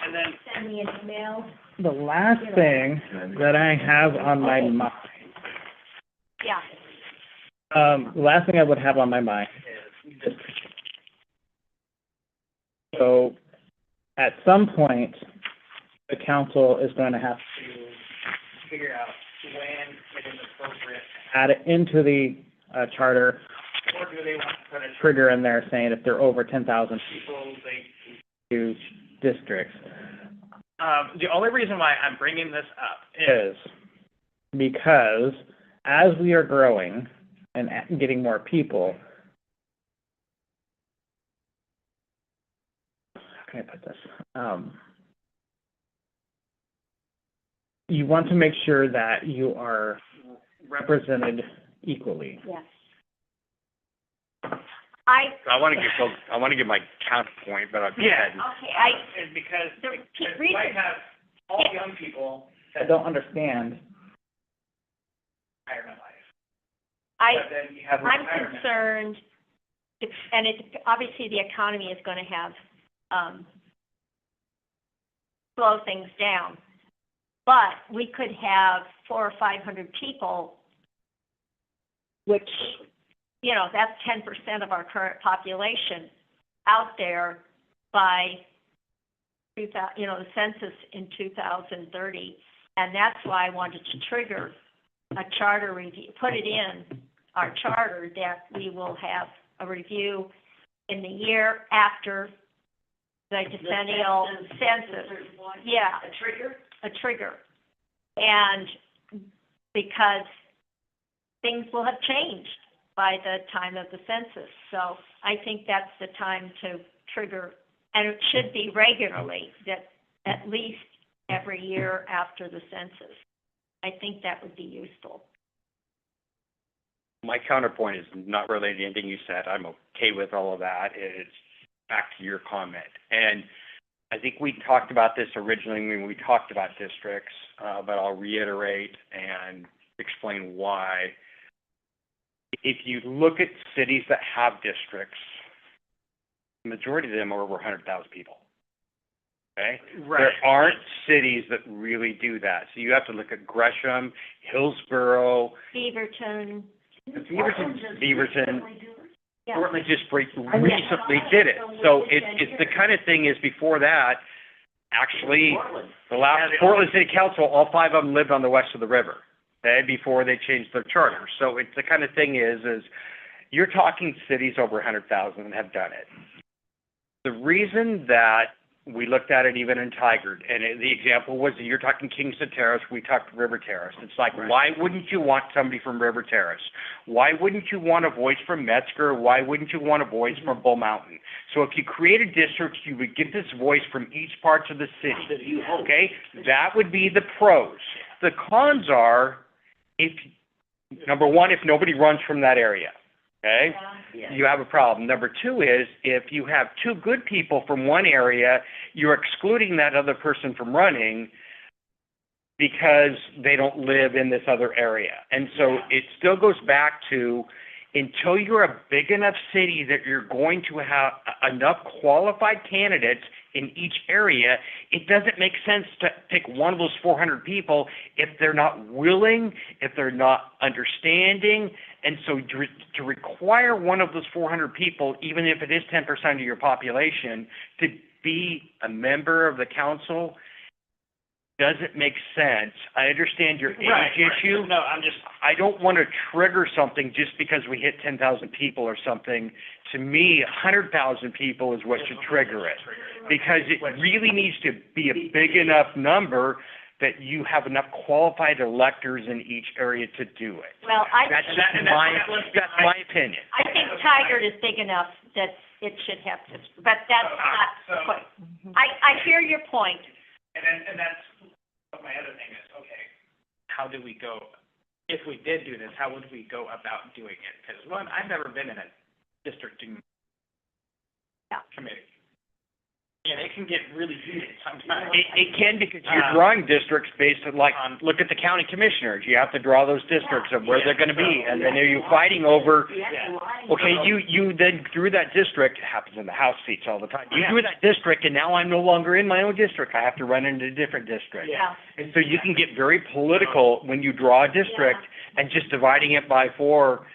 And then, Send me an email. The last thing that I have on my mind, Yeah. the last thing I would have on my mind is, so, at some point, the council is going to have to figure out when it is appropriate, add it into the, charter, or do they want to put a trigger in there saying if they're over 10,000 people, they do districts. The only reason why I'm bringing this up Is because as we are growing and getting more people, how can I put this? You want to make sure that you are represented equally. Yes. I want to give my counterpoint, but I'll go ahead. Okay, is because the you reason- might have all young people I don't understand. retirement life, I, but then you have I'm retirement. concerned, and obviously the economy is gonna have, slow things down. But we could have 400 or 500 people, which, you know, that's 10% of our current population out there by the census in 2030. And that's why I wanted to trigger a charter review, put it in our charter that we will have a review in the year after the decennial census. Yeah. A trigger. And because things will have changed by the time of the census. So I think that's the time to trigger, and it should be regularly, that at least every year after the census. I think that would be useful. My counterpoint is not related to anything you said. I'm okay with all of that. It's back to your comment. And I think we talked about this originally when we talked about districts, but I'll reiterate and explain why. If you look at cities that have districts, the majority of them are over 100,000 people. Okay? Right. There aren't cities that really do that. So you have to look at Gresham, Hillsborough, Beaverton. Beaverton. Yeah. Portland just recently did it. So it's the kind of thing is before that, actually, the last Portland City Council, all 5 of them lived on the west of the river, okay, before they changed their charter. So it's the kind of thing is you're talking cities over 100,000 and have done it. The reason that we looked at it even in Tigard, and the example was that you're talking Kingston Terrace, we talked River Terrace. It's like, why wouldn't you want somebody from River Terrace? Why wouldn't you want a voice from Metzger? Why wouldn't you want a voice from Bull Mountain? So if you create a district, you would get this voice from each part of the city, okay? That would be the pros. The cons are, number one, if nobody runs from that area. Okay? You have a problem. Number 2 is, if you have 2 good people from one area, you're excluding that other person from running because they don't live in this other area. And so it still goes back to, until you're a big enough city that you're going to have enough qualified candidates in each area, it doesn't make sense to pick one of those 400 people if they're not willing, if they're not understanding. And so to require one of those 400 people, even if it is 10% of your population, to be a member of the council doesn't make sense. I understand your age issue. No, I don't want to trigger something just because we hit 10,000 people or something. To me, 100,000 people is what should trigger it. Because it really needs to be a big enough number that you have enough qualified electors in each area to do it. Well, That's my opinion. I think Tigard is big enough that it should have to, but that's not the point. I hear your point. And that's what my other thing is, okay, how do we go, if we did do this, how would we go about doing it? Because one, I've never been in a districting committee. And it can get really heated sometimes. It can, because you're drawing districts based on, like, look at the county commissioners. You have to draw those districts of where they're gonna be, and then are you fighting over, okay, you then drew that district, it happens in the House seats all the time. You drew that district, and now I'm no longer in my own district. I have to run into a different district. Yeah. And so you can get very political when you draw a district, and just dividing it by 4,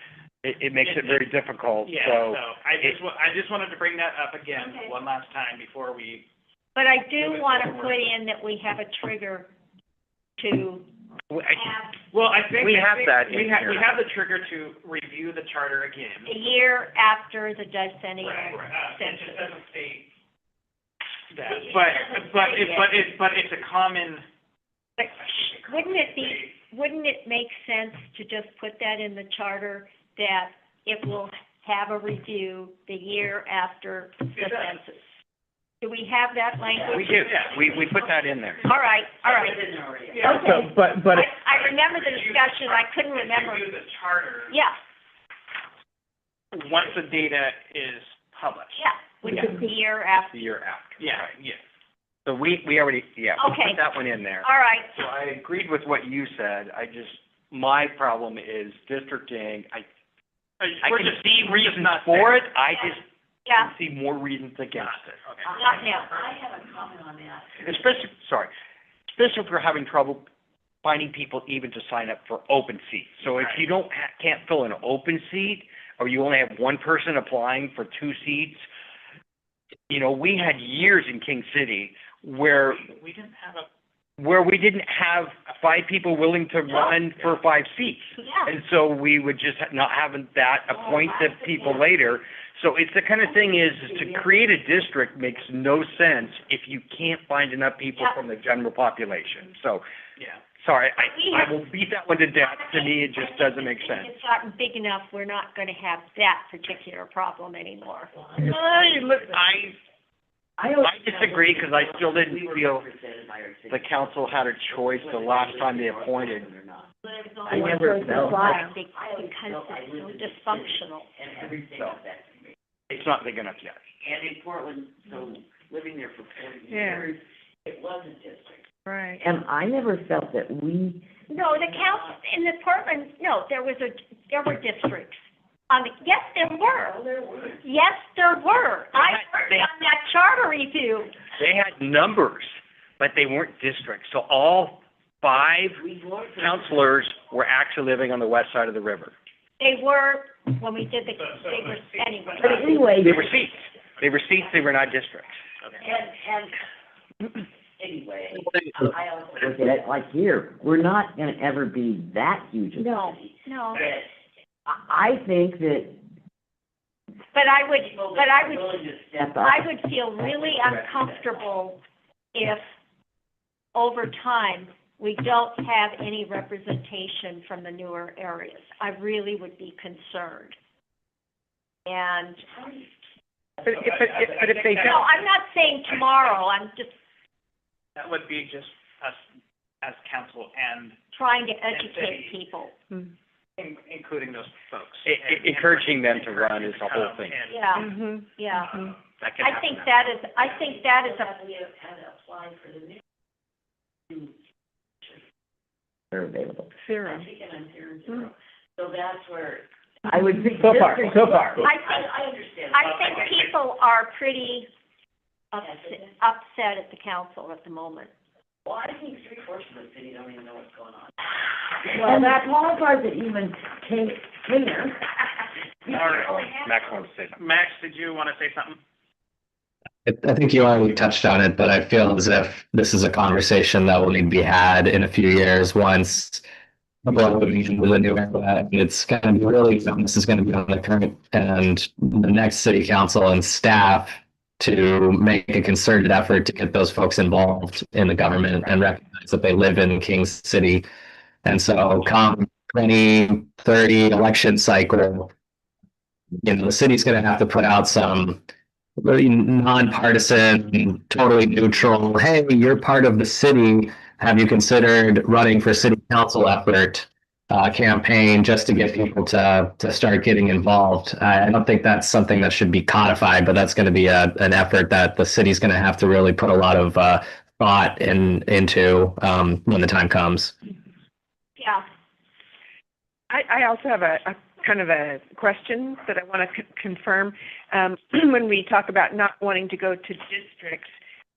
it makes it very difficult, Yeah, so. so I just wanted to bring that up again Okay. one last time before we, But I do want to put in that we have a trigger to have well, I think. We I have think that in we have, here. we have the trigger to review the charter again. a year after the decennial It just census. doesn't state that, but it's a common. But wouldn't it make sense to just put that in the charter, that it will have a review the year after the census? Do we have that language? We do, we put that in there. All right. Yeah. So, but I remember the discussion, I couldn't remember. Review the charter Yeah, once the data is published. yeah, which is the year after. The year after. Yeah, right. yeah. So we already, we Okay. put that one in there. All right, So I agreed with what you said, my problem is districting, I can see reasons for it, I just yeah, see more reasons against it. Okay. not now. Especially if we're having trouble finding people even to sign up for open seats. So if you can't fill an open seat, or you only have one person applying for 2 seats, you know, we had years in King City where We didn't have we didn't have 5 people willing to run for 5 seats. Yeah, And so we would just not having that appoint the people later. So it's the kind of thing is to create a district makes no sense if you can't find enough people from the general population. So, yeah. sorry, I will beat that one to death. To me, it just doesn't make sense. it's gotten big enough, we're not gonna have that particular problem anymore. I disagree, because I still didn't feel the council had a choice the last time they appointed. I never felt Why? Because it's so dysfunctional. So, it's not big enough yet. And in Portland, so living there for 40 Yeah. years, it was a district. Right. And I never felt that we, No, the council, in the Portland, no, there were districts. Yes, there were. Yes, there were. I worked on that charter review. They had numbers, but they weren't districts. So all 5 counselors were actually living on the west side of the river. They were, when we did they were, anyway. but anyway. They were seats. They were seats, they were not districts. And anyway, I also look at it like here, we're not gonna ever be that huge a No, city. no. I think that But I would willing to step up. I would feel really uncomfortable if, over time, we don't have any representation from the newer areas. I really would be concerned. And, but if they no, don't, I'm not saying tomorrow, I'm just That would be just us as council and trying to educate people. including those folks. Encouraging them to run is the whole thing. And- Yeah, Mm-hmm. yeah. That can I happen think now. that is They're available. Zero. So that's where. I would think. so far. I think people are pretty upset at the council at the moment. Well, I think 3/4 of the city don't even know what's going on. Well, that qualifies it even cleaner. All right, Max wants to say something. Max, did you want to say something? I think you already touched on it, but I feel as if this is a conversation that will need to be had in a few years once the new area. It's going to be really, this is going to be on the current and the next city council and staff to make a concerted effort to get those folks involved in the government and recognize that they live in Kings City. And so come 2030 election cycle, you know, the city's going to have to put out some really nonpartisan, totally neutral, hey, you're part of the city. Have you considered running for city council effort campaign just to get people to start getting involved. I don't think that's something that should be codified, but that's going to be an effort that the city's going to have to really put a lot of thought into when the time comes. Yeah. I also have a kind of a question that I want to confirm. When we talk about not wanting to go to districts,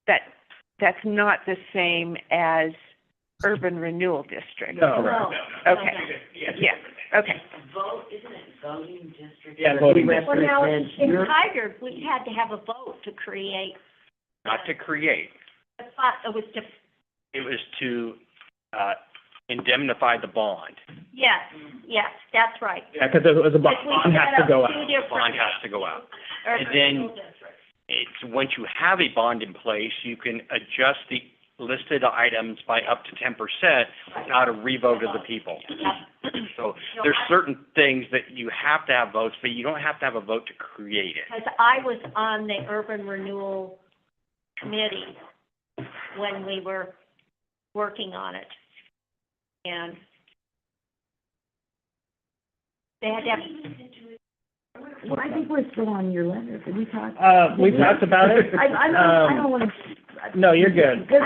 that's not the same as urban renewal district. No. No. Okay, yeah, okay. Vote, isn't it voting district? Yeah, voting We district. Well, now, represent in your- Tigard, we had to have a vote to create, Not to create, I thought it was to, it was to, indemnify the bond. yes, that's right. Yeah, because it was a Because we bond has set to go up out. two The different bond has to go out. urban And then- renewal districts. It's, once you have a bond in place, you can adjust the listed items by up to 10% without a revote of the people. So there's certain things that you have to have votes, but you don't have to have a vote to create it. Because I was on the urban renewal committee when we were working on it. And they had to have, Well, I think we're still on your letter. Did we talk? We talked about it. I don't want to. No, you're good. There's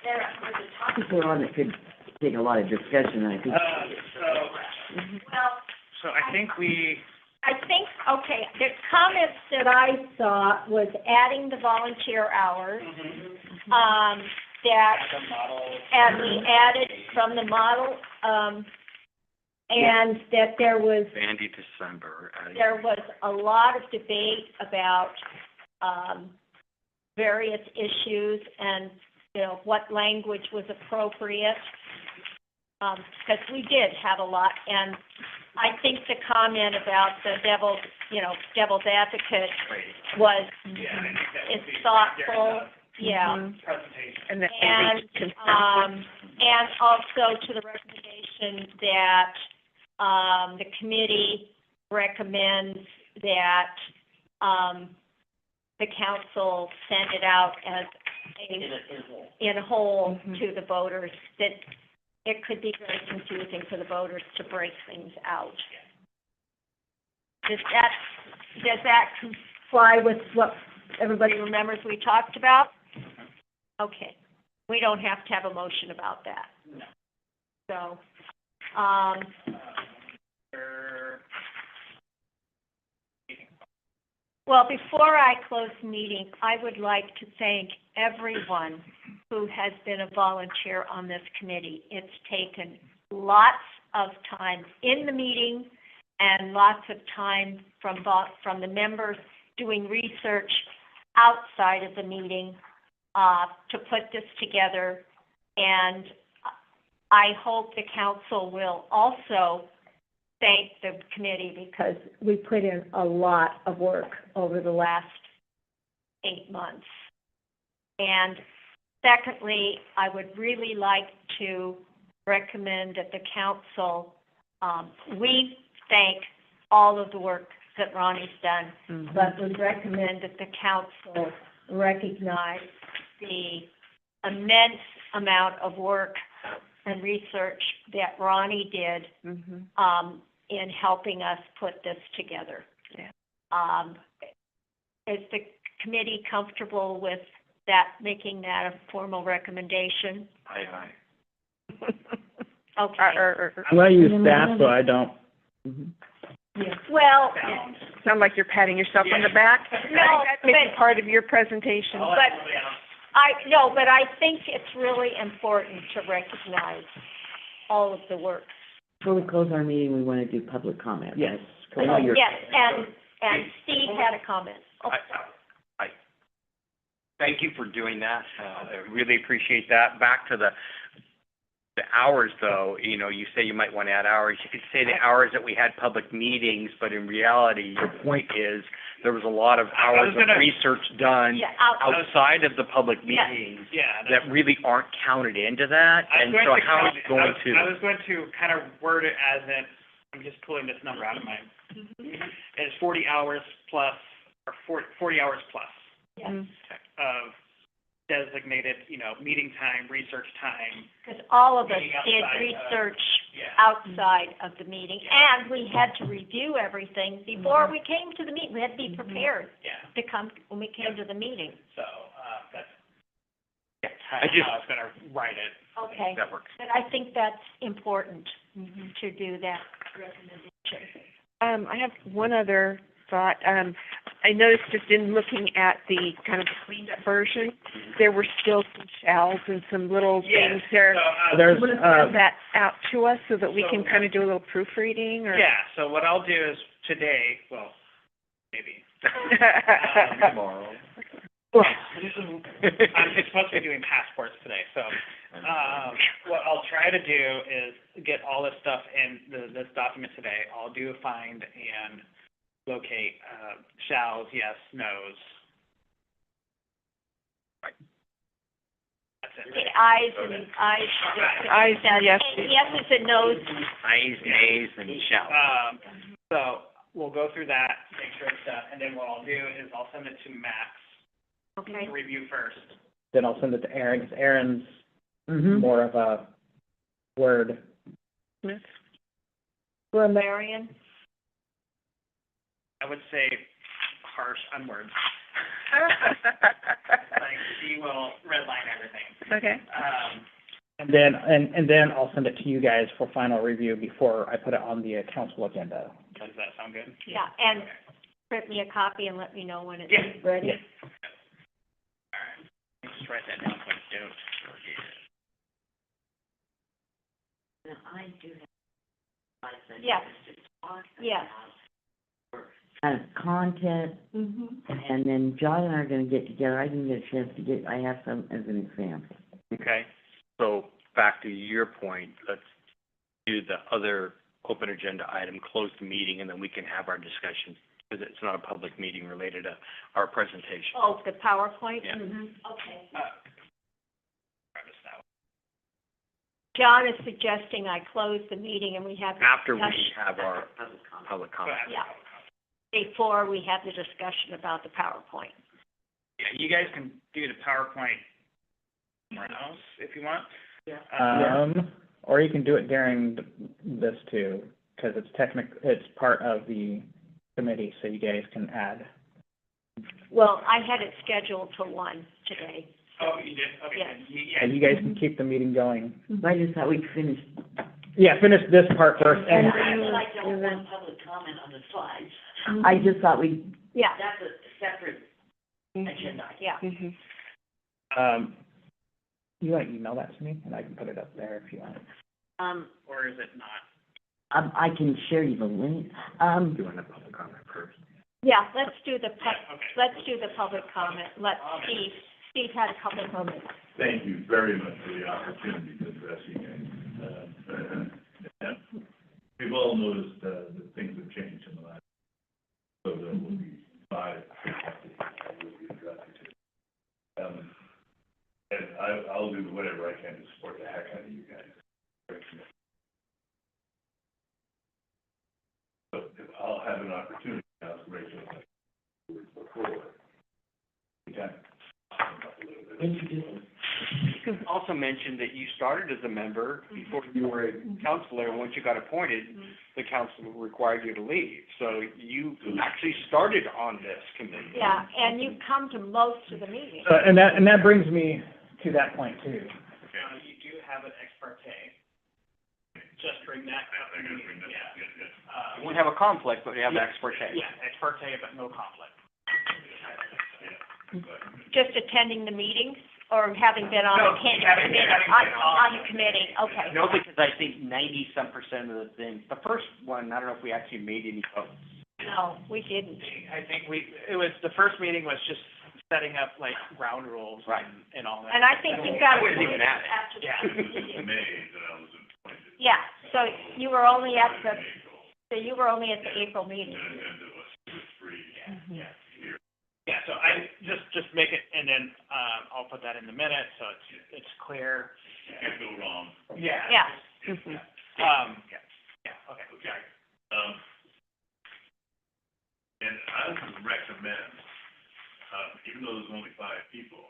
a topic we're on that could take a lot of discussion, I think. So I think okay, the comments that I saw was adding the volunteer hours, that, the model. and we added from the model, and that there was Bandy December. there was a lot of debate about, various issues and, what language was appropriate. Because we did have a lot, and I think the comment about the devil's advocate was, is thoughtful, yeah. Presentation. And then And, and also to the recommendation that, the committee recommends that, the council send it out as in whole to the voters, that it could be very confusing for the voters to break things out. Does that comply with what everybody remembers we talked about? Okay. We don't have to have a motion about that. So, well, before I close the meeting, I would like to thank everyone who has been a volunteer on this committee. It's taken lots of time in the meeting and lots of time from the members doing research outside of the meeting, to put this together. And I hope the council will also thank the committee, because we put in a lot of work over the last 8 months. And secondly, I would really like to recommend that the council, we thank all of the work that Ronnie's done, but would recommend that the council recognize the immense amount of work and research that Ronnie did, in helping us put this together. Yeah. Is the committee comfortable with that, making that a formal recommendation? Aye. Okay. I'm going to use staff so I don't. Well, Sound like you're patting yourself on the back? no, That may be but part of your presentation. but I think it's really important to recognize all of the work. Before we close our meeting, we want to do public comment. Yes. I know you're- Yes, and Steve had a comment. I thank you for doing that. I really appreciate that. Back to the hours, though, you say you might want to add hours. You could say the hours that we had public meetings, but in reality, your point is there was a lot of hours of research done Yeah, outside of the public Yeah. meetings Yeah. that really aren't counted into that. I was And going so to how count is it- it going to? I was going to kind of word it as in, I'm just pulling this number out of my, it's 40 hours plus, or 40 hours plus yeah, of designated, meeting time, research time. because all of us Meeting did outside, research Yeah. outside of the meeting. And we had to review everything before we came to the meeting. We had to be prepared Yeah, to come when we came to the meeting. so, that's I kind of just- how I was gonna write it. Okay, That works. but I think that's important to do that recommendation. I have one other thought. I noticed just in looking at the kind of cleaned up version, there were still some shells and some little Yes. things there. So, There's, Want to send that out to us so that we can kind of do a little proofreading or? yeah, so what I'll do is today, well, maybe. Tomorrow. It's supposed to be doing passports today, so, what I'll try to do is get all this stuff in this document today. I'll do a find and locate, shalls, yes, nos. That's it. The ayes and Ayes and yeses. And yeses and nos. Ayes, nays, and shall. So we'll go through that, make sure it's done, and then what I'll do is I'll send it to Max Okay. to review first. then I'll send it to Aaron, 'cause Aaron's Mm-hmm. more of a word. Grammarian. I would say harsh on words. Like, she will redline everything. Okay. And then I'll send it to you guys for final review before I put it on the council agenda. Does that sound good? Yeah, and print me a copy and let me know when it's Yeah. ready. Yeah. All right. Just write that down so I don't forget. I do have. Yes. Yes. Content, and then John and I are gonna get together, I didn't get a chance to get, I have some as an example. Okay, so back to your point, let's do the other open agenda item, close the meeting, and then we can have our discussion, because it's not a public meeting related to our presentation. Oh, the PowerPoint? Yeah. Okay. Grab this out. John is suggesting I close the meeting and we have. After we discussion have our public comment. Yeah. Before we have the discussion about the PowerPoint. Yeah, you guys can do the PowerPoint somewhere else if you want. Or you can do it during this too, because it's part of the committee, so you guys can add. Well, I had it scheduled for 1 today. Oh, you did? Okay. Yes. Yeah. And you guys can keep the meeting going. I just thought we'd finish. Yeah, finish this part first, and I don't want public comment on the slides. I just thought we'd. Yeah. That's a separate agenda. Yeah. You want to email that to me, and I can put it up there if you want. Or is it not? I can share you the link. Do you want a public comment first? Yeah, let's do the, Yeah, okay. let's do the public comment. Let Steve had a couple of comments. Thank you very much for the opportunity to address you guys. We've all noticed, that things have changed in the last, so there will be 5, that will be addressing it. And I'll do whatever I can to support the heck out of you guys. So if I'll have an opportunity, to ask Rachel, like, before, we can talk a little bit. Introduce. You could also mention that you started as a member before you were a counselor, and once you got appointed, the council required you to leave. So you actually started on this committee. Yeah, and you come to most of the meetings. And that brings me to that point too. You do have an ex parte. Just bring that up. Yeah. You won't have a conflict, but you have ex parte. Yeah, ex parte, but no conflict. Just attending the meetings or having been on No, the having been on the committee, okay. No, because I think 90-some% of the things, the first one, I don't know if we actually made any votes. No, we didn't. I think the first meeting was just setting up like ground rules Right. and all that. And I think you've got I to. wasn't even at it. After Yeah. the meeting. May that I was appointed. Yeah, so you were only at the April meeting. And it was free. Yeah. Yeah, so I just make it, and then, I'll put that in the minute, so it's clear. Can't go wrong. Yeah. Yeah. Yeah, okay. And I would recommend, even though there's only 5 people,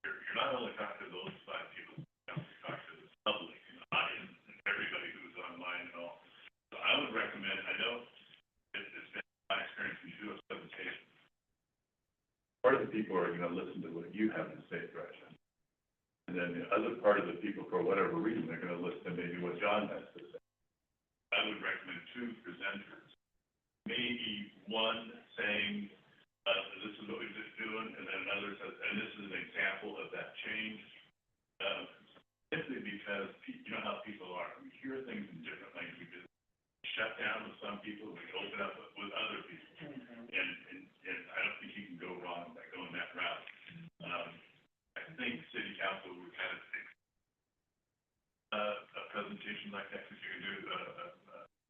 you're not only talking to those 5 people, you have to talk to the public, and the audience, and everybody who's online people are gonna listen to what you have to say, Gretchen. And then the other part of the people, for whatever reason, they're gonna listen to maybe what John has to say. I would recommend 2 presenters, maybe one saying, this is what we're just doing, and then another says, and this is an example of that change. Simply because, you know how people are, we hear things in different languages, shut down with some people, we open up with other people. And I don't think you can go wrong by going that route. I think city council would kind of think, a presentation like that, because you can do,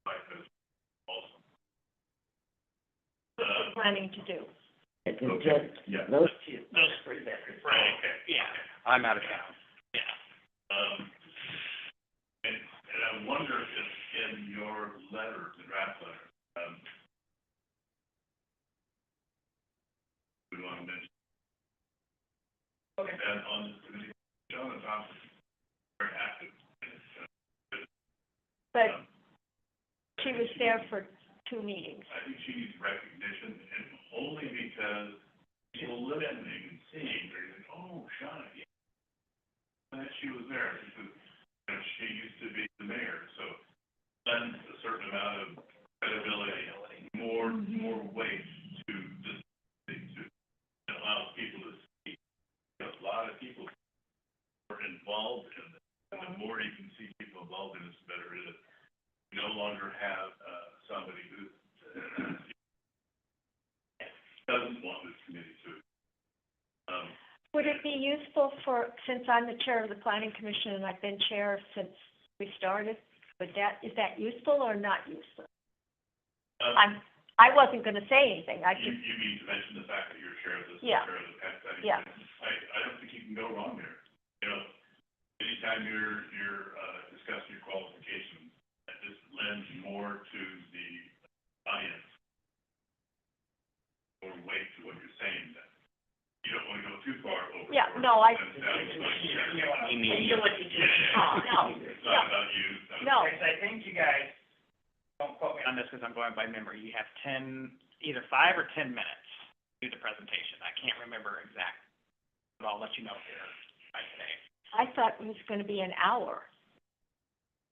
like this also. What we're planning to do. It's Okay, just yeah. those two. Those three there. Right, okay. Yeah, I'm out of town. yeah. And I wonder if in your letter, the draft letter, we want to mention. Okay. And on the committee, John and Thompson, very active. But she was there for 2 meetings. I think she needs recognition, and only because people listening and seeing, they're like, oh, Shauna, yeah. And she was there, because, you know, she used to be the mayor, so lends a certain amount of credibility, more weight to this, to allow people to speak. A lot of people are involved in this, and the more you can see people involved in this, the better it is. We no longer have, somebody who doesn't want this committee to. Would it be useful for, since I'm the chair of the planning commission and I've been chair since we started, is that useful or not useful? I wasn't gonna say anything, I You just, mean to mention the fact that you're chair of this, Yeah. chair of the planning Yeah. commission? I don't think you can go wrong there. You know, anytime you're discussing your qualifications, that just lends more to the audience, more weight to what you're saying. That you don't want to go too far over. Yeah, no, I- It's not about you. Oh, no, It's not about you. It's not No. Because I think you guys, don't quote me on this because I'm going by memory, you have either 5 or 10 minutes to do the presentation. I can't remember exactly, but I'll let you know here by today. I thought it was gonna be an hour.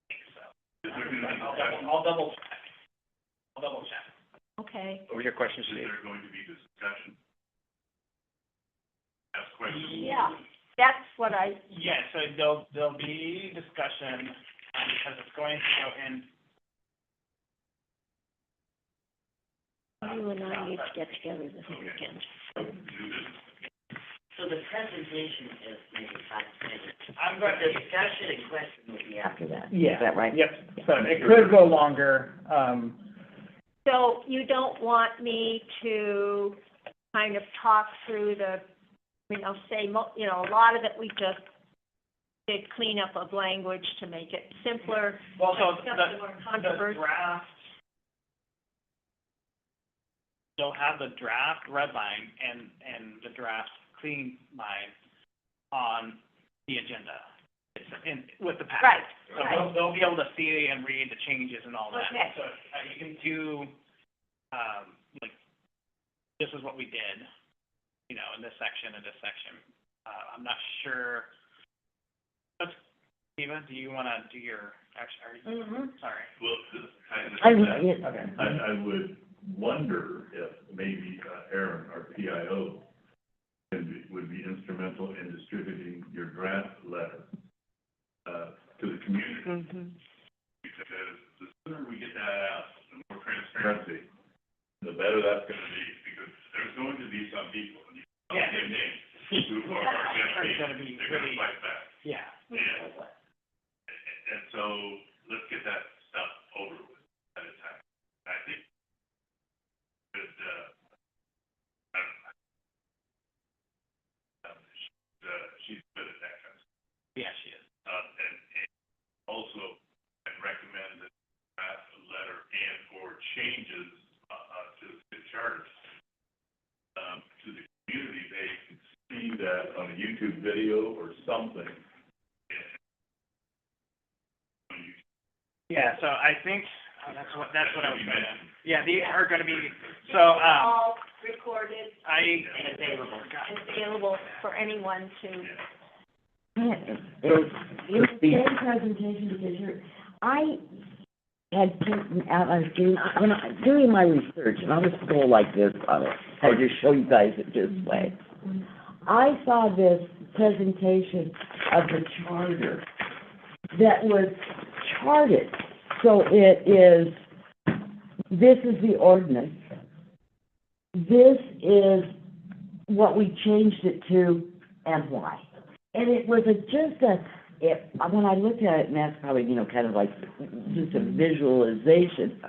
I think so. Is there going to be, I'll double check. I'll double check. Okay. What were your questions, is Steve? there going to be discussion? Ask questions. Yeah, that's what Yeah, so there'll be discussion, because it's going to go in. you and I need to get together this weekend. So the presentation is maybe 5 minutes. I'm going The to, discussion and question will be after that. Yeah. Is that right? Yep, so it could go longer, So you don't want me to kind of talk through say, a lot of it we just did cleanup of language to make it simpler. well, so Stuff that were the controversial. draft, you'll have the draft red line and the draft clean line on the agenda. With the packet. Right, So right. they'll be able to see and read the changes and all that. Okay. So, you can do, like, this is what we did, in this section and this section. I'm not sure. Eva, do you wanna do your, sorry. Well, this kind of. okay. I would wonder if maybe Aaron, our PIO, would be instrumental in distributing your draft letter to the community. Because the sooner we get that out, the more transparency, the better that's going to be. Because there's going to be some people, and you don't Yeah. name names, who are It's gonna be they're going really, to fight back. yeah. And so let's get that stuff over with at a time. I think that, she's good at that kind of stuff. Yeah, she is. And also, I'd recommend that draft a letter and/or changes, to the city charter, to the community. They can see that on a YouTube video or something. Yeah, so I think, that's what I was gonna, yeah, these are gonna be, so, recorded And available for anyone to, It's the same presentation because I had taken out, I was doing, when I, doing my research, and I'll just go like this on it, I'll just show you guys it this way. I saw this presentation of the charter that was charted, so it is, this is the ordinance. This is what we changed it to and why. And it was when I looked at it, and that's probably, you know, kind of like just a visualization.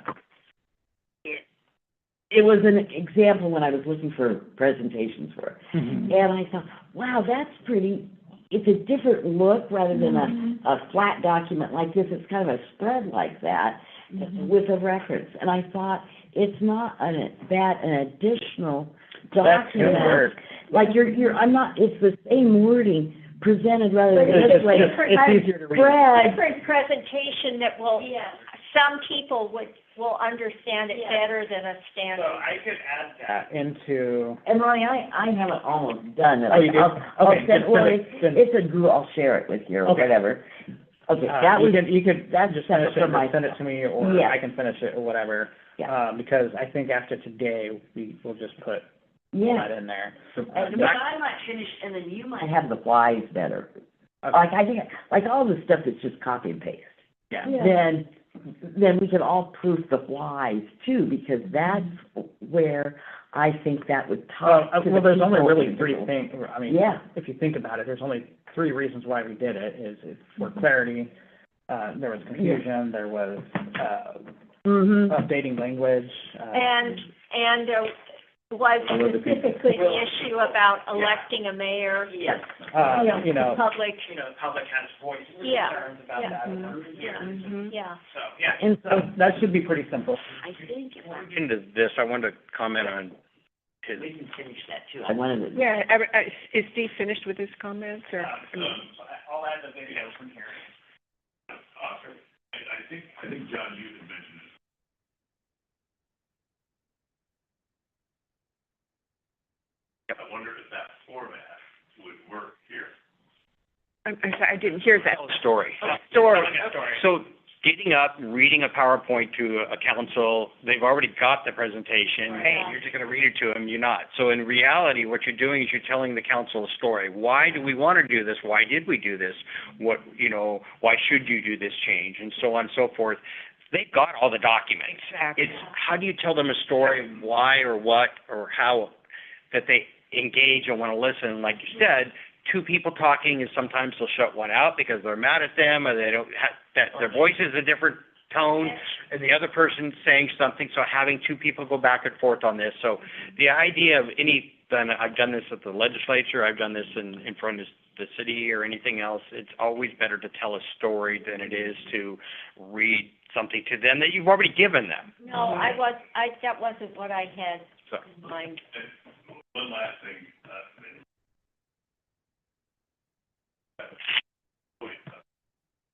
It was an example when I was looking for presentations for it. Mhm. And I thought, wow, that's pretty, it's a different look rather than a flat document like this. It's kind of a spread like that with a reference. And I thought, it's not an additional That's good document. work. Like it's the same wording presented rather than It's this just, way. it's easier to read. Spread, different presentation that will, some people will understand it better than a So standard. I could add that. Into, and Ronnie, I have it almost done. Oh, you do? I'll Okay, send, good. well, Send it. it's a Google, I'll share it with you or Okay. whatever. Okay, that was, you could that's just separate finish it, from my. or send it to me, or Yeah. I can finish it, or whatever. Yeah. Because I think after today, we will just put Yeah. that in there. But I might finish, and then you might have the whys better. Okay. Like, I think, like all the stuff that's just copy and paste. Yeah. Then we can all proof the whys too, because that's where I think that would talk to the Well, there's only people. really three things, I mean, Yeah. if you think about it, there's only three reasons why we did it, is for clarity, there was confusion, there was, Mm-hmm. updating language, And there was specifically the issue about electing a mayor. Yes. you know, Public, The public has voiced Yeah. concerns about that over the years. yeah. So, yeah. And so, that should be pretty simple. I think, Into this, I wanted to comment on his, we can finish that too. I wanted to. Yeah, is Steve finished with his comments, or? I'll add the video from here. I think, John, you had mentioned this. I wonder if that format would work here. I'm sorry, I didn't hear that. tell a story. Story. Telling a story. So getting up, reading a PowerPoint to a council, they've already got the presentation. Right. You're just gonna read it to them, you're not. So in reality, what you're doing is you're telling the council a story. Why do we wanna do this? Why did we do this? What, why should you do this change? And so on and so forth. They've got all the documents. Exactly. It's, how do you tell them a story, why or what or how, that they engage and wanna listen? Like you said, two people talking, and sometimes they'll shut one out because they're mad at them, or they don't have, that their voice is a different tone, and the other person's saying something, so having two people go back and forth on this. So the idea of I've done this at the legislature, I've done this in front of the city or anything else, it's always better to tell a story than it is to read something to them that you've already given them. No, that wasn't what I had So, in mind. And one last thing,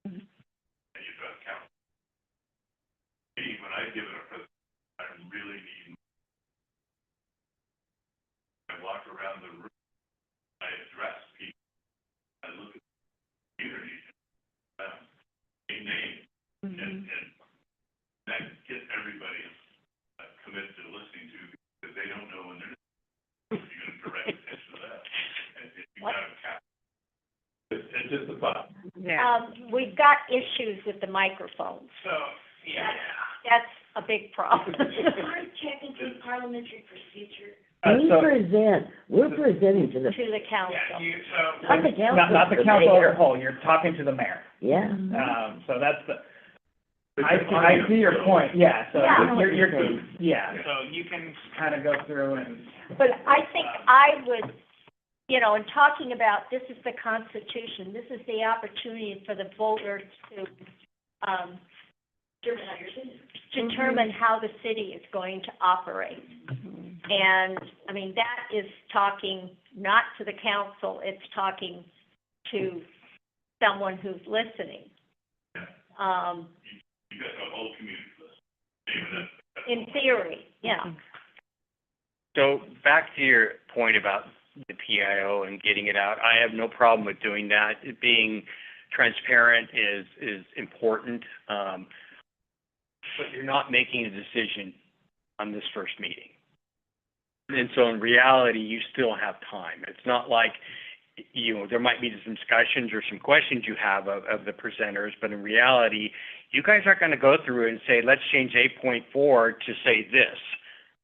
and you've got count. Me, when I've given a presentation, I really need, I walk around the room, I address people, I look at the community, a name, and that gets everybody committed to listening to, because they don't know when they're, you're gonna direct attention to that. And if you got a cap, it's just a thought. Yeah. We've got issues with the microphones. So, yeah. That's a big problem. Technically parliamentary procedure. So- We're presenting to the, To the council. not the council. Not the council as a whole, you're talking to the mayor. Yeah. So that's I see your point, yeah, so Yeah. you're, yeah, so you can kind of go through and. But I think I would, in talking about, this is the Constitution, this is the opportunity for the voters to, determine how the city is going to operate. And, I mean, that is talking not to the council, it's talking to someone who's listening. You got the whole community list. Maybe that. In theory, yeah. So back to your point about the PIO and getting it out, I have no problem with doing that. It being transparent is important. But you're not making a decision on this first meeting. And so in reality, you still have time. It's not like, there might be some discussions or some questions you have of the presenters, but in reality, you guys aren't going to go through and say, let's change 8.4 to say this.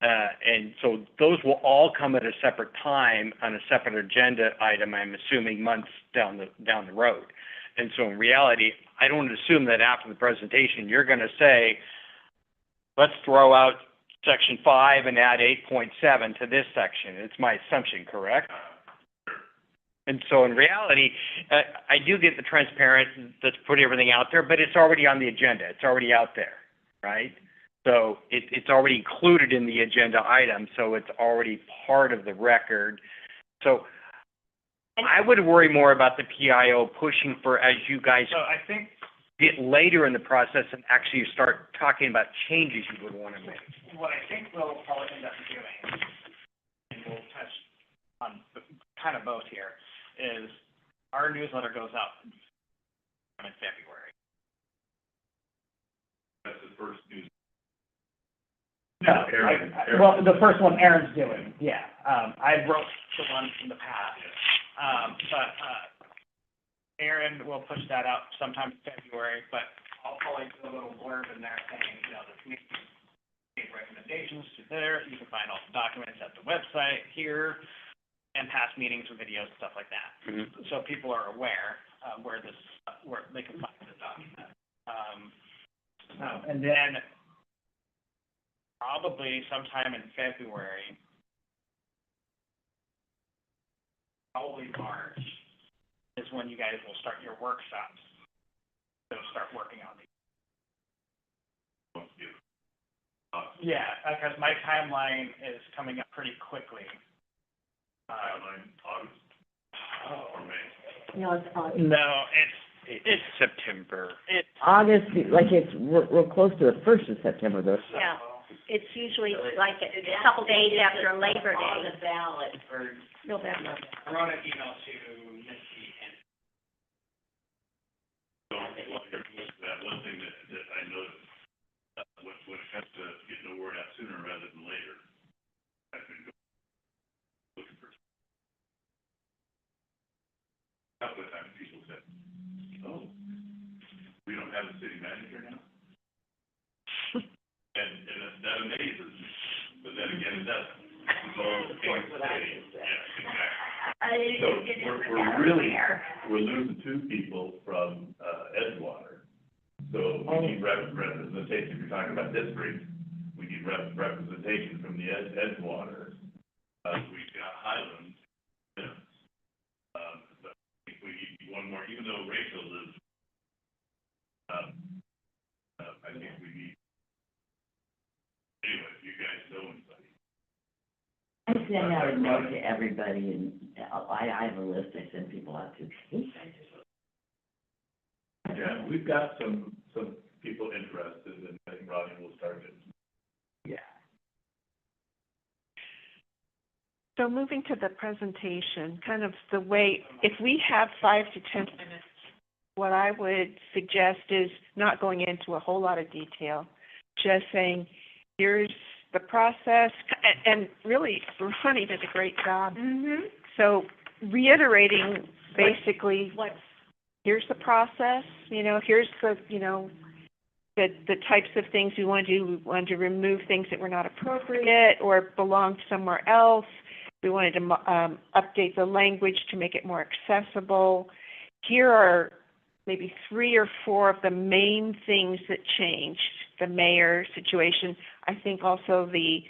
And so those will all come at a separate time on a separate agenda item, I'm assuming months down the road. And so in reality, I don't assume that after the presentation, you're going to say, let's throw out section 5 and add 8.7 to this section. It's my assumption, correct? And so in reality, I do get the transparent, let's put everything out there, but it's already on the agenda. It's already out there, right? So it's already included in the agenda item, so it's already part of the record. So I would worry more about the PIO pushing for, as you guys So I think, get later in the process and actually start talking about changes you would want to make. what I think we'll probably end up doing, and we'll touch on kind of both here, is our newsletter goes out in February. That's the first news. No, Aaron. well, the first one Aaron's doing, yeah. I wrote the one from the past. But Aaron will push that out sometime in February, but I'll probably do a little blurb in there saying, the committee made recommendations to there. You can find all the documents at the website here, and past meetings with videos, stuff like that. Mm-hmm. So people are aware where they can find the document. And then probably sometime in February, probably March, is when you guys will start your workshops. So start working on these. Yeah, because my timeline is coming up pretty quickly. Timeline, August or May? No, it's August. No, It's September. August, like we're close to the 1st of September though. Yeah, it's usually like a couple days after Labor Day. On the ballot for November. I wrote an email to Misty and So, that one thing that I noticed, when it comes to getting the word out sooner rather than later, I've been looking for. A couple of times people said, oh, we don't have a city manager now? And that amazes me, but then again, it doesn't. So, So, we're losing 2 people from, Edgewater. So we need representation, if you're talking about districts, we need representation from the Edgewater. We've got Highlands, but I think we need one more, even though Rachel lives, I think we need, anyway, if you guys know anybody. I send out a note to everybody and I have a list I send people out to. Yeah, we've got some people interested, and I think Rodney will start it. Yeah. So moving to the presentation, kind of the way, if we have 5 to 10 minutes, what I would suggest is not going into a whole lot of detail, just saying, here's the process, and really, Ronnie did a great job. Mm-hmm. So reiterating basically, here's the process, here's the, the types of things we want to do. We wanted to remove things that were not appropriate or belonged somewhere else. We wanted to update the language to make it more accessible. Here are maybe 3 or 4 of the main things that changed. The mayor situation, I think also the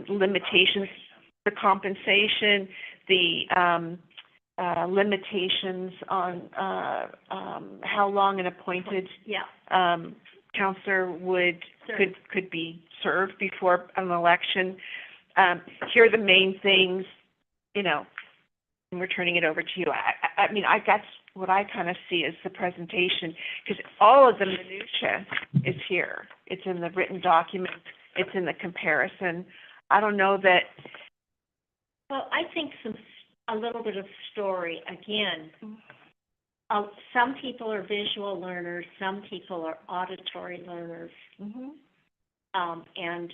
limitations, the compensation, the limitations on how long an appointed counselor could be served before an election. Here are the main things, and we're turning it over to you. I mean, that's what I kind of see as the presentation, because all of the minutia is here. It's in the written document. It's in the comparison. I don't know that Well, I think a little bit of story, again. Some people are visual learners, some people are auditory learners. And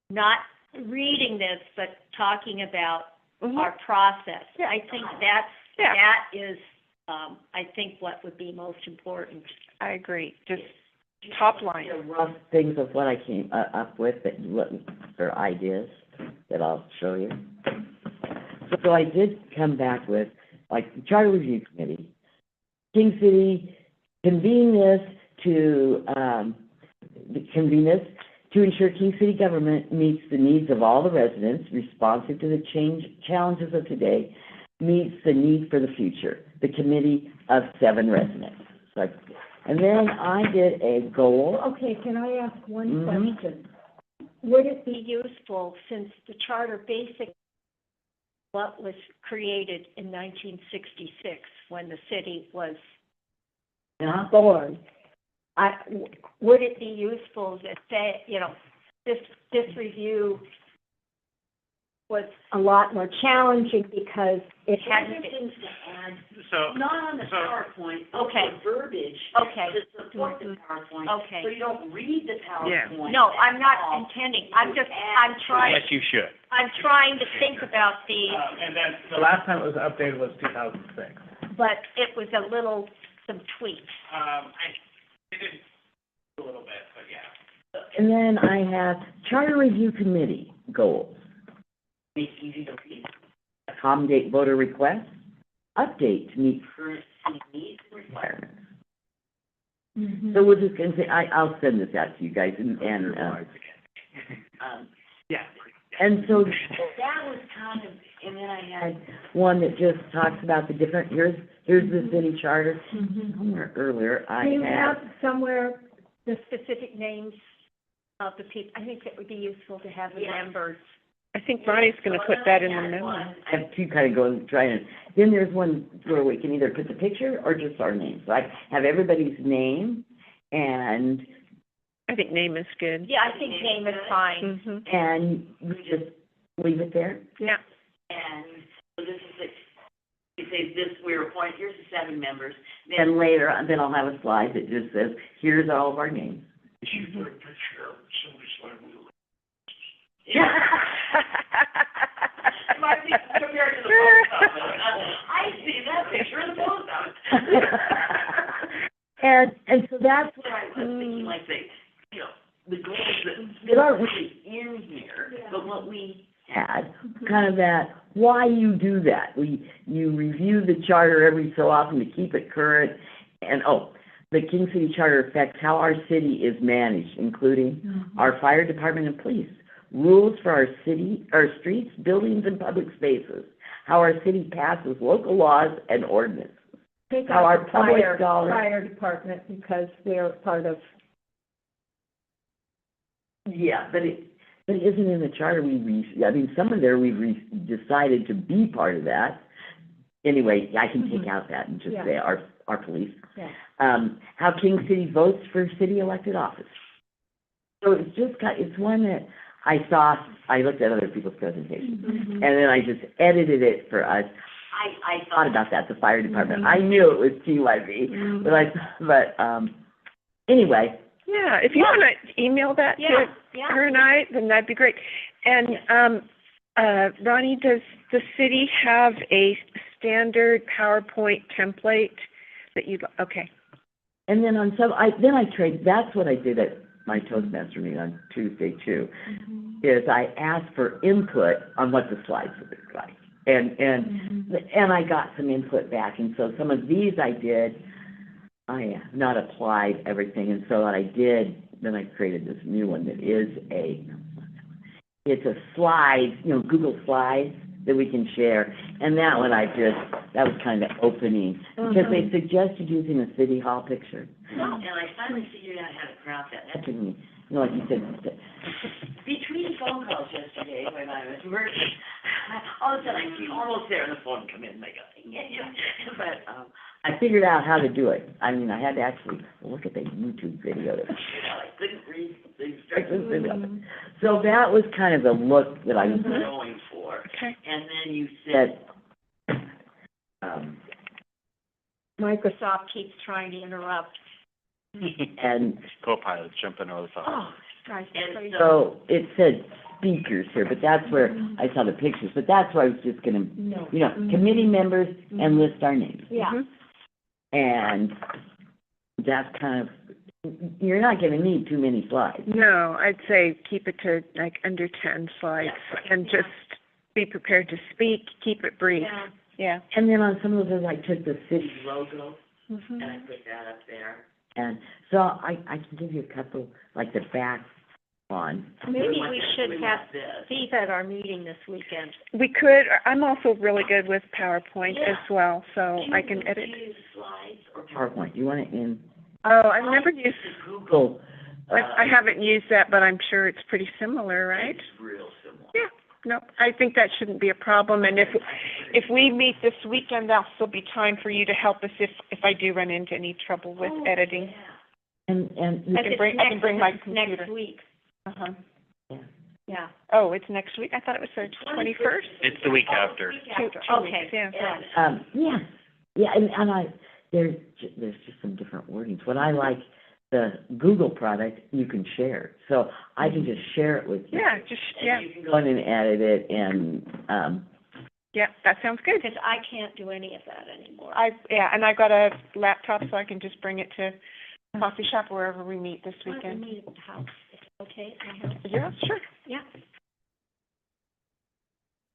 not reading this, but talking about our process. I think that is, I think what would be most important. I agree, just top line. The rough things of what I came up with, or ideas that I'll show you. So I did come back with, like, the Charter Review Committee, King City, convene this to ensure King City government meets the needs of all the residents, responsive to the challenges of today, meets the need for the future. The committee of 7 residents. So, and then I did a goal. Okay, can I ask one question? Would it be useful, since the charter basically what was created in 1966 when the city was born, would it be useful to say, this review was a lot more challenging because it hadn't been. Things to add, So, not on the so- PowerPoint, Okay. but verbiage Okay. to support the PowerPoint. Okay. So you don't read the PowerPoint. No, I'm not at all. intending, I'm trying, Yes, you should. I'm trying to think about the, And then the last time it was updated was 2006. but it was some tweaks. I did a little bit, but yeah. And then I have Charter Review Committee goals. Make easy to read. Accommodate voter requests. Update to meet current city needs and requirements. So we're just gonna say, I'll send this out to you guys Yeah. and so that was kind of, and then I had one that just talks about the different, here's the city charter. Somewhere earlier, I Do you had. have somewhere the specific names of the people? I think it would be useful to have the members. I think Ronnie's gonna put that in the memo. I have two kind of going, trying to, then there's one where we can either put the picture or just our name. So I have everybody's name and, I think name is good. Yeah, I think name is fine. and we just leave it there. Yeah. And so this is it. We say this, we're appointing, here's the 7 members. Then later, then I'll have a slide that just says, here's all of our names. You should put a picture of somebody's like, Might be compared to the post office. I see that picture in the post office. And so that's what I was thinking, like, the goals that aren't really in here, but what we had, kind of that, why you do that. You review the charter every so often to keep it current, and, the King City Charter affects how our city is managed, including our fire department and police, rules for our city, our streets, buildings, and public spaces, how our city passes local laws and ordinances. Take How out our the public fire dollars- fire department because they're part of. Yeah, but it isn't in the charter. Some of there we've decided to be part of that. Anyway, I can take out that and just say our police. Yeah. How King City votes for city elected office. So it's just it's one that I looked at other people's presentations, and then I just edited it for us. I thought about that, the fire department. I knew it was TYV, but anyway. Yeah, if you wanna email that to her and I, then that'd be great. And, Ronnie, does the city have a standard PowerPoint template that okay. And then that's what I did at my Toastmaster meeting on Tuesday too, is I asked for input on what the slides would look like. And I got some input back, and so some of these I have not applied everything, and so what I did, then I created this new one that is it's a slide, Google Slides that we can share, and that one that was kind of opening, because they suggested using a city hall picture. And I finally figured out how to craft that. That took me, like you said, between phone calls yesterday when I was working, all of a sudden I see almost there and the phone come in, and I go, but I figured out how to do it. I had to actually look at the YouTube video. I couldn't read the instructions. So that was kind of the look that I was going for. Okay. And then you said, Microsoft keeps trying to interrupt. and, Co-pilot jumping over the phone. Oh, guys, and so it said speakers here, but that's where I saw the pictures, but that's where I was just gonna, No. you know, committee members and list our names. Yeah, Mhm. And that's kind of, you're not gonna need too many slides. No, I'd say keep it to like under 10 slides and just be prepared to speak, keep it brief. yeah. Yeah. And then on some of those, I took the city logo Mhm. and I put that up there. And so I can give you a couple, like the back one. Maybe we should have this. Steve at our meeting this weekend. We could, I'm also really good with PowerPoint as well, so I can edit. Use slides. Or PowerPoint, you want it in Oh, I've never used, Google? I haven't used that, but I'm sure it's pretty similar, right? It's real similar. Yeah. No, I think that shouldn't be a problem, and if we meet this weekend, there'll still be time for you to help us if I do run into any trouble with editing. And you I can bring my computer. Next week, Uh-huh. yeah. Oh, it's next week? I thought it was the 21st? It's the week after. Two Okay, weeks, yeah. yeah, and there's just some different wordings. What I like, the Google product, you can share, so I can just share it with you. Yeah, just, yeah, And you can go in and edit it, and, yeah, that sounds good. Because I can't do any of that anymore. And I got a laptop, so I can just bring it to coffee shop wherever we meet this Why don't weekend. we meet at the house? Okay, at my house? Yeah, sure. Yeah.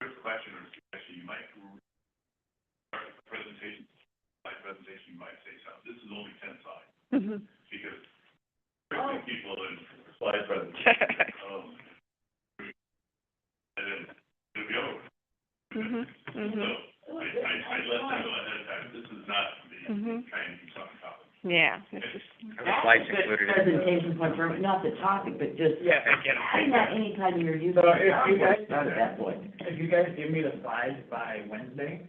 First question or suggestion, you might, start the presentation, slide presentation, you might say something, this is only 10 slides, Mhm. because quickly people in slide presentation, and then it'll be over. Mhm. Mhm. So, I let them know ahead of time, this is not the Mhm. kind of something topic. Yeah, this is. The slides included in it. presentation point for, not the topic, but just Yeah, I get it. having that anytime you're using. So if you guys- Not at that point. If you guys give me the slides by Wednesday,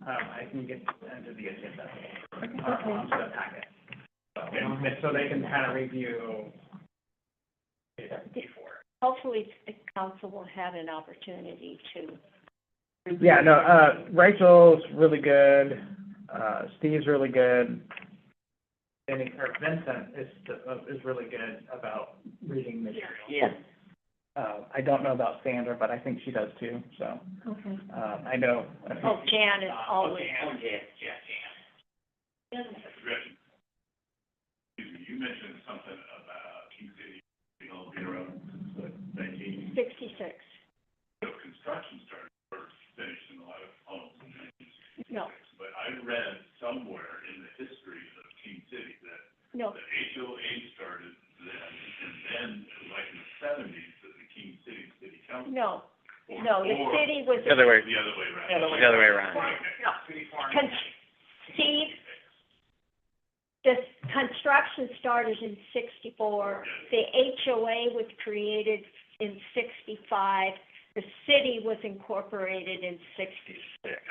I can get them to the agenda, onto the packet. So they can kind of review it before. Hopefully, the council will have an opportunity to. Yeah, no, Rachel's really good, Steve's really good. Vincent is really good about reading material. Yes. I don't know about Sandra, but I think she does too, so, Okay. I know. Oh, Jan is always. Suggestion. Excuse me, you mentioned something about King City, you know, being around since the 66. construction started first, finished in a lot of homes in 1966. No. But I read somewhere in the history of King City that No, the HOA started then, and then, like in the 70s, that the King City Council. no, or- no, the or city was. The other way, The other way around. the other way around. Con- Steve, the construction started in 64. The HOA was created in 65. The city was incorporated in 66.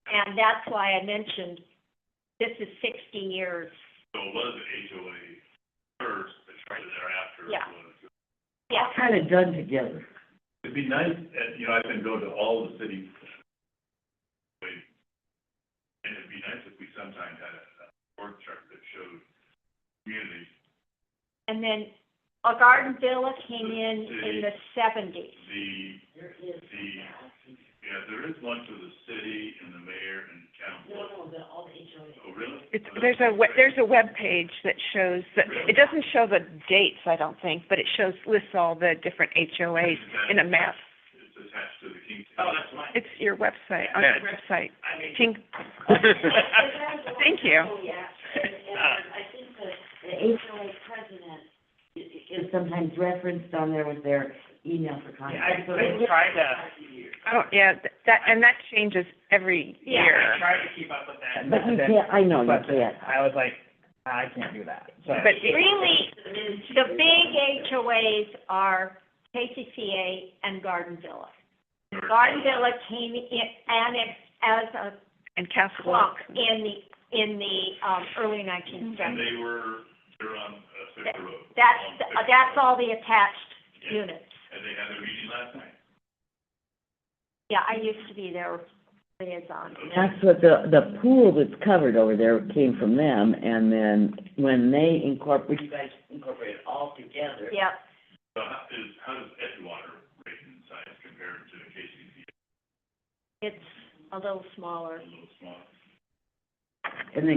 And that's why I mentioned this is 60 years. So it was an HOA first, but shortly thereafter Yeah. it was. Yeah. Kind of done together. It'd be nice, and, you know, I can go to all the cities. And it'd be nice if we sometime had a org chart that showed communities, And then a Garden Villa came in the 70s. yeah, there is one for the city and the mayor and the council. all the HOA. Oh, really? There's a web page that shows it doesn't show the dates, I don't think, but it lists all the different HOAs in a map. It's attached to the King City. Oh, that's mine. It's your website, on Yeah. your website. I mean, King, thank you. Oh, yeah, and I think the HOA president is sometimes referenced on there with their email for contact. I tried to, That changes every Yeah. year. I tried to keep up with that. But you can't, I know you But can't. I was like, I can't do that, so. But Really, the big HOAs are KCCA and Garden Villa. Garden Villa came in, annexed as a and Castle clump Rock. in the early 1970s. And they're on, Fisher Road. That's all the attached units. And they had a meeting last night. Yeah, I used to be their liaison. That's what the pool that's covered over there came from them, and then when they incorporate, you guys incorporate it all together. Yep. So how does Edgewater rate in size compared to KCC? It's a little smaller. A little smaller. And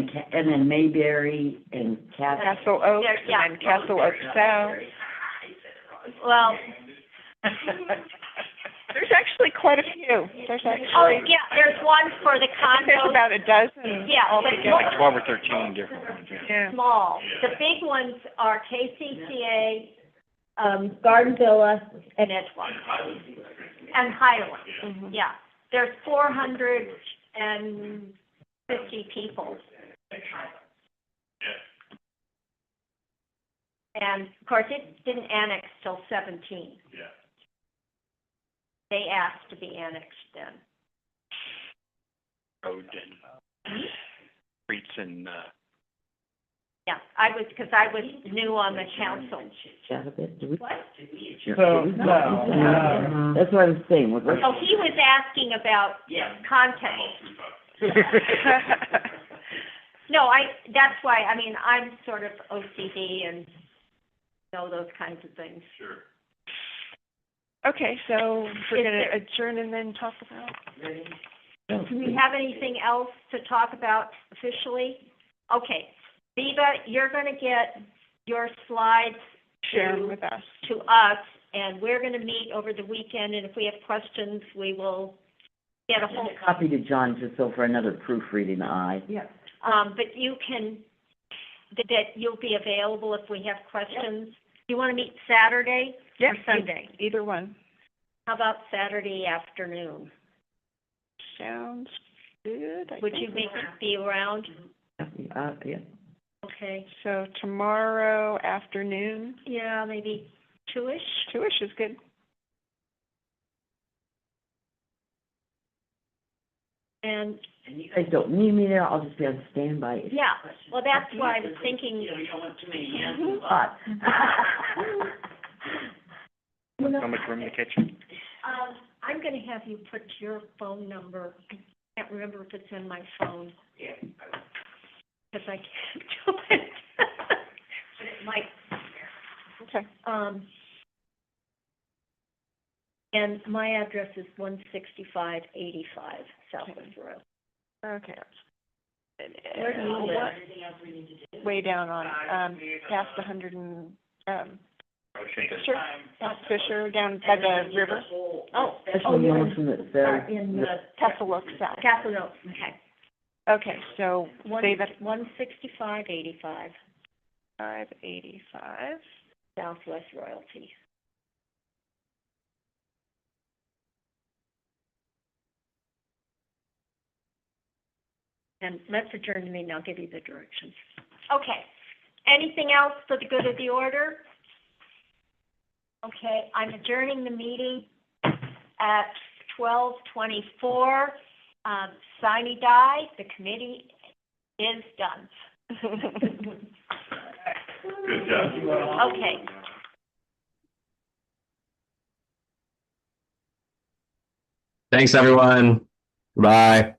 then Mayberry and Castle Oaks, There, yeah. and then Castle Oaks South. Well, There's actually quite a few. There's oh, actually, yeah, there's one for the there's condos, about a dozen Yeah, but altogether. Like 12 or 13 different ones, yeah. Yeah. small. The big ones are KCCA, Garden Villa, and Edgewater. And Highland, Mhm. yeah. There's 450 people. And of course, it didn't annex till 17. Yeah. They asked to be annexed then. Road and streets and, Yeah, I was new on the council. Chat a bit, do we? What? So, no, That's what I'm saying, what, Oh, he was asking about context. No, that's why, I mean, I'm sort of OCD and know those kinds of things. Sure. Okay, so we're Is gonna there- adjourn and then talk about? Do we have anything else to talk about officially? Okay, Viva, you're gonna get your slides Share them with us. to us, and we're gonna meet over the weekend, and if we have questions, we will get a whole, copy to John, just so for another proofreading eye. but you can, that you'll be available if we have questions. You wanna meet Saturday Yeah, or Sunday? either one. How about Saturday afternoon? Sounds good. I Would think. you be around? Yeah. Okay. So tomorrow afternoon, Yeah, maybe 2-ish? 2-ish is good. And, And you guys don't need me there, I'll just be on standby. yeah, well, that's why I was thinking, You don't want too many hands in the pot. how much room in the kitchen? I'm gonna have you put your phone number, I can't remember if it's in my phone. Yeah. Cause I can't do it. But it might, Okay. and my address is 16585 Southwest Road. Okay. Where do you live? Way down on, past 100 and, Fisher, past Fisher, down by the river. Oh, That's the motion that says. in the Castle Oaks South. Castle Oaks, okay. Okay, so say that 16585 585. Southwest Royalty. And let's adjourn the meeting, I'll give you the directions. Okay, anything else for the good of the order? Okay, I'm adjourning the meeting at 12:24. Sine die, the committee is done. Good job. Okay. Thanks, everyone. Bye.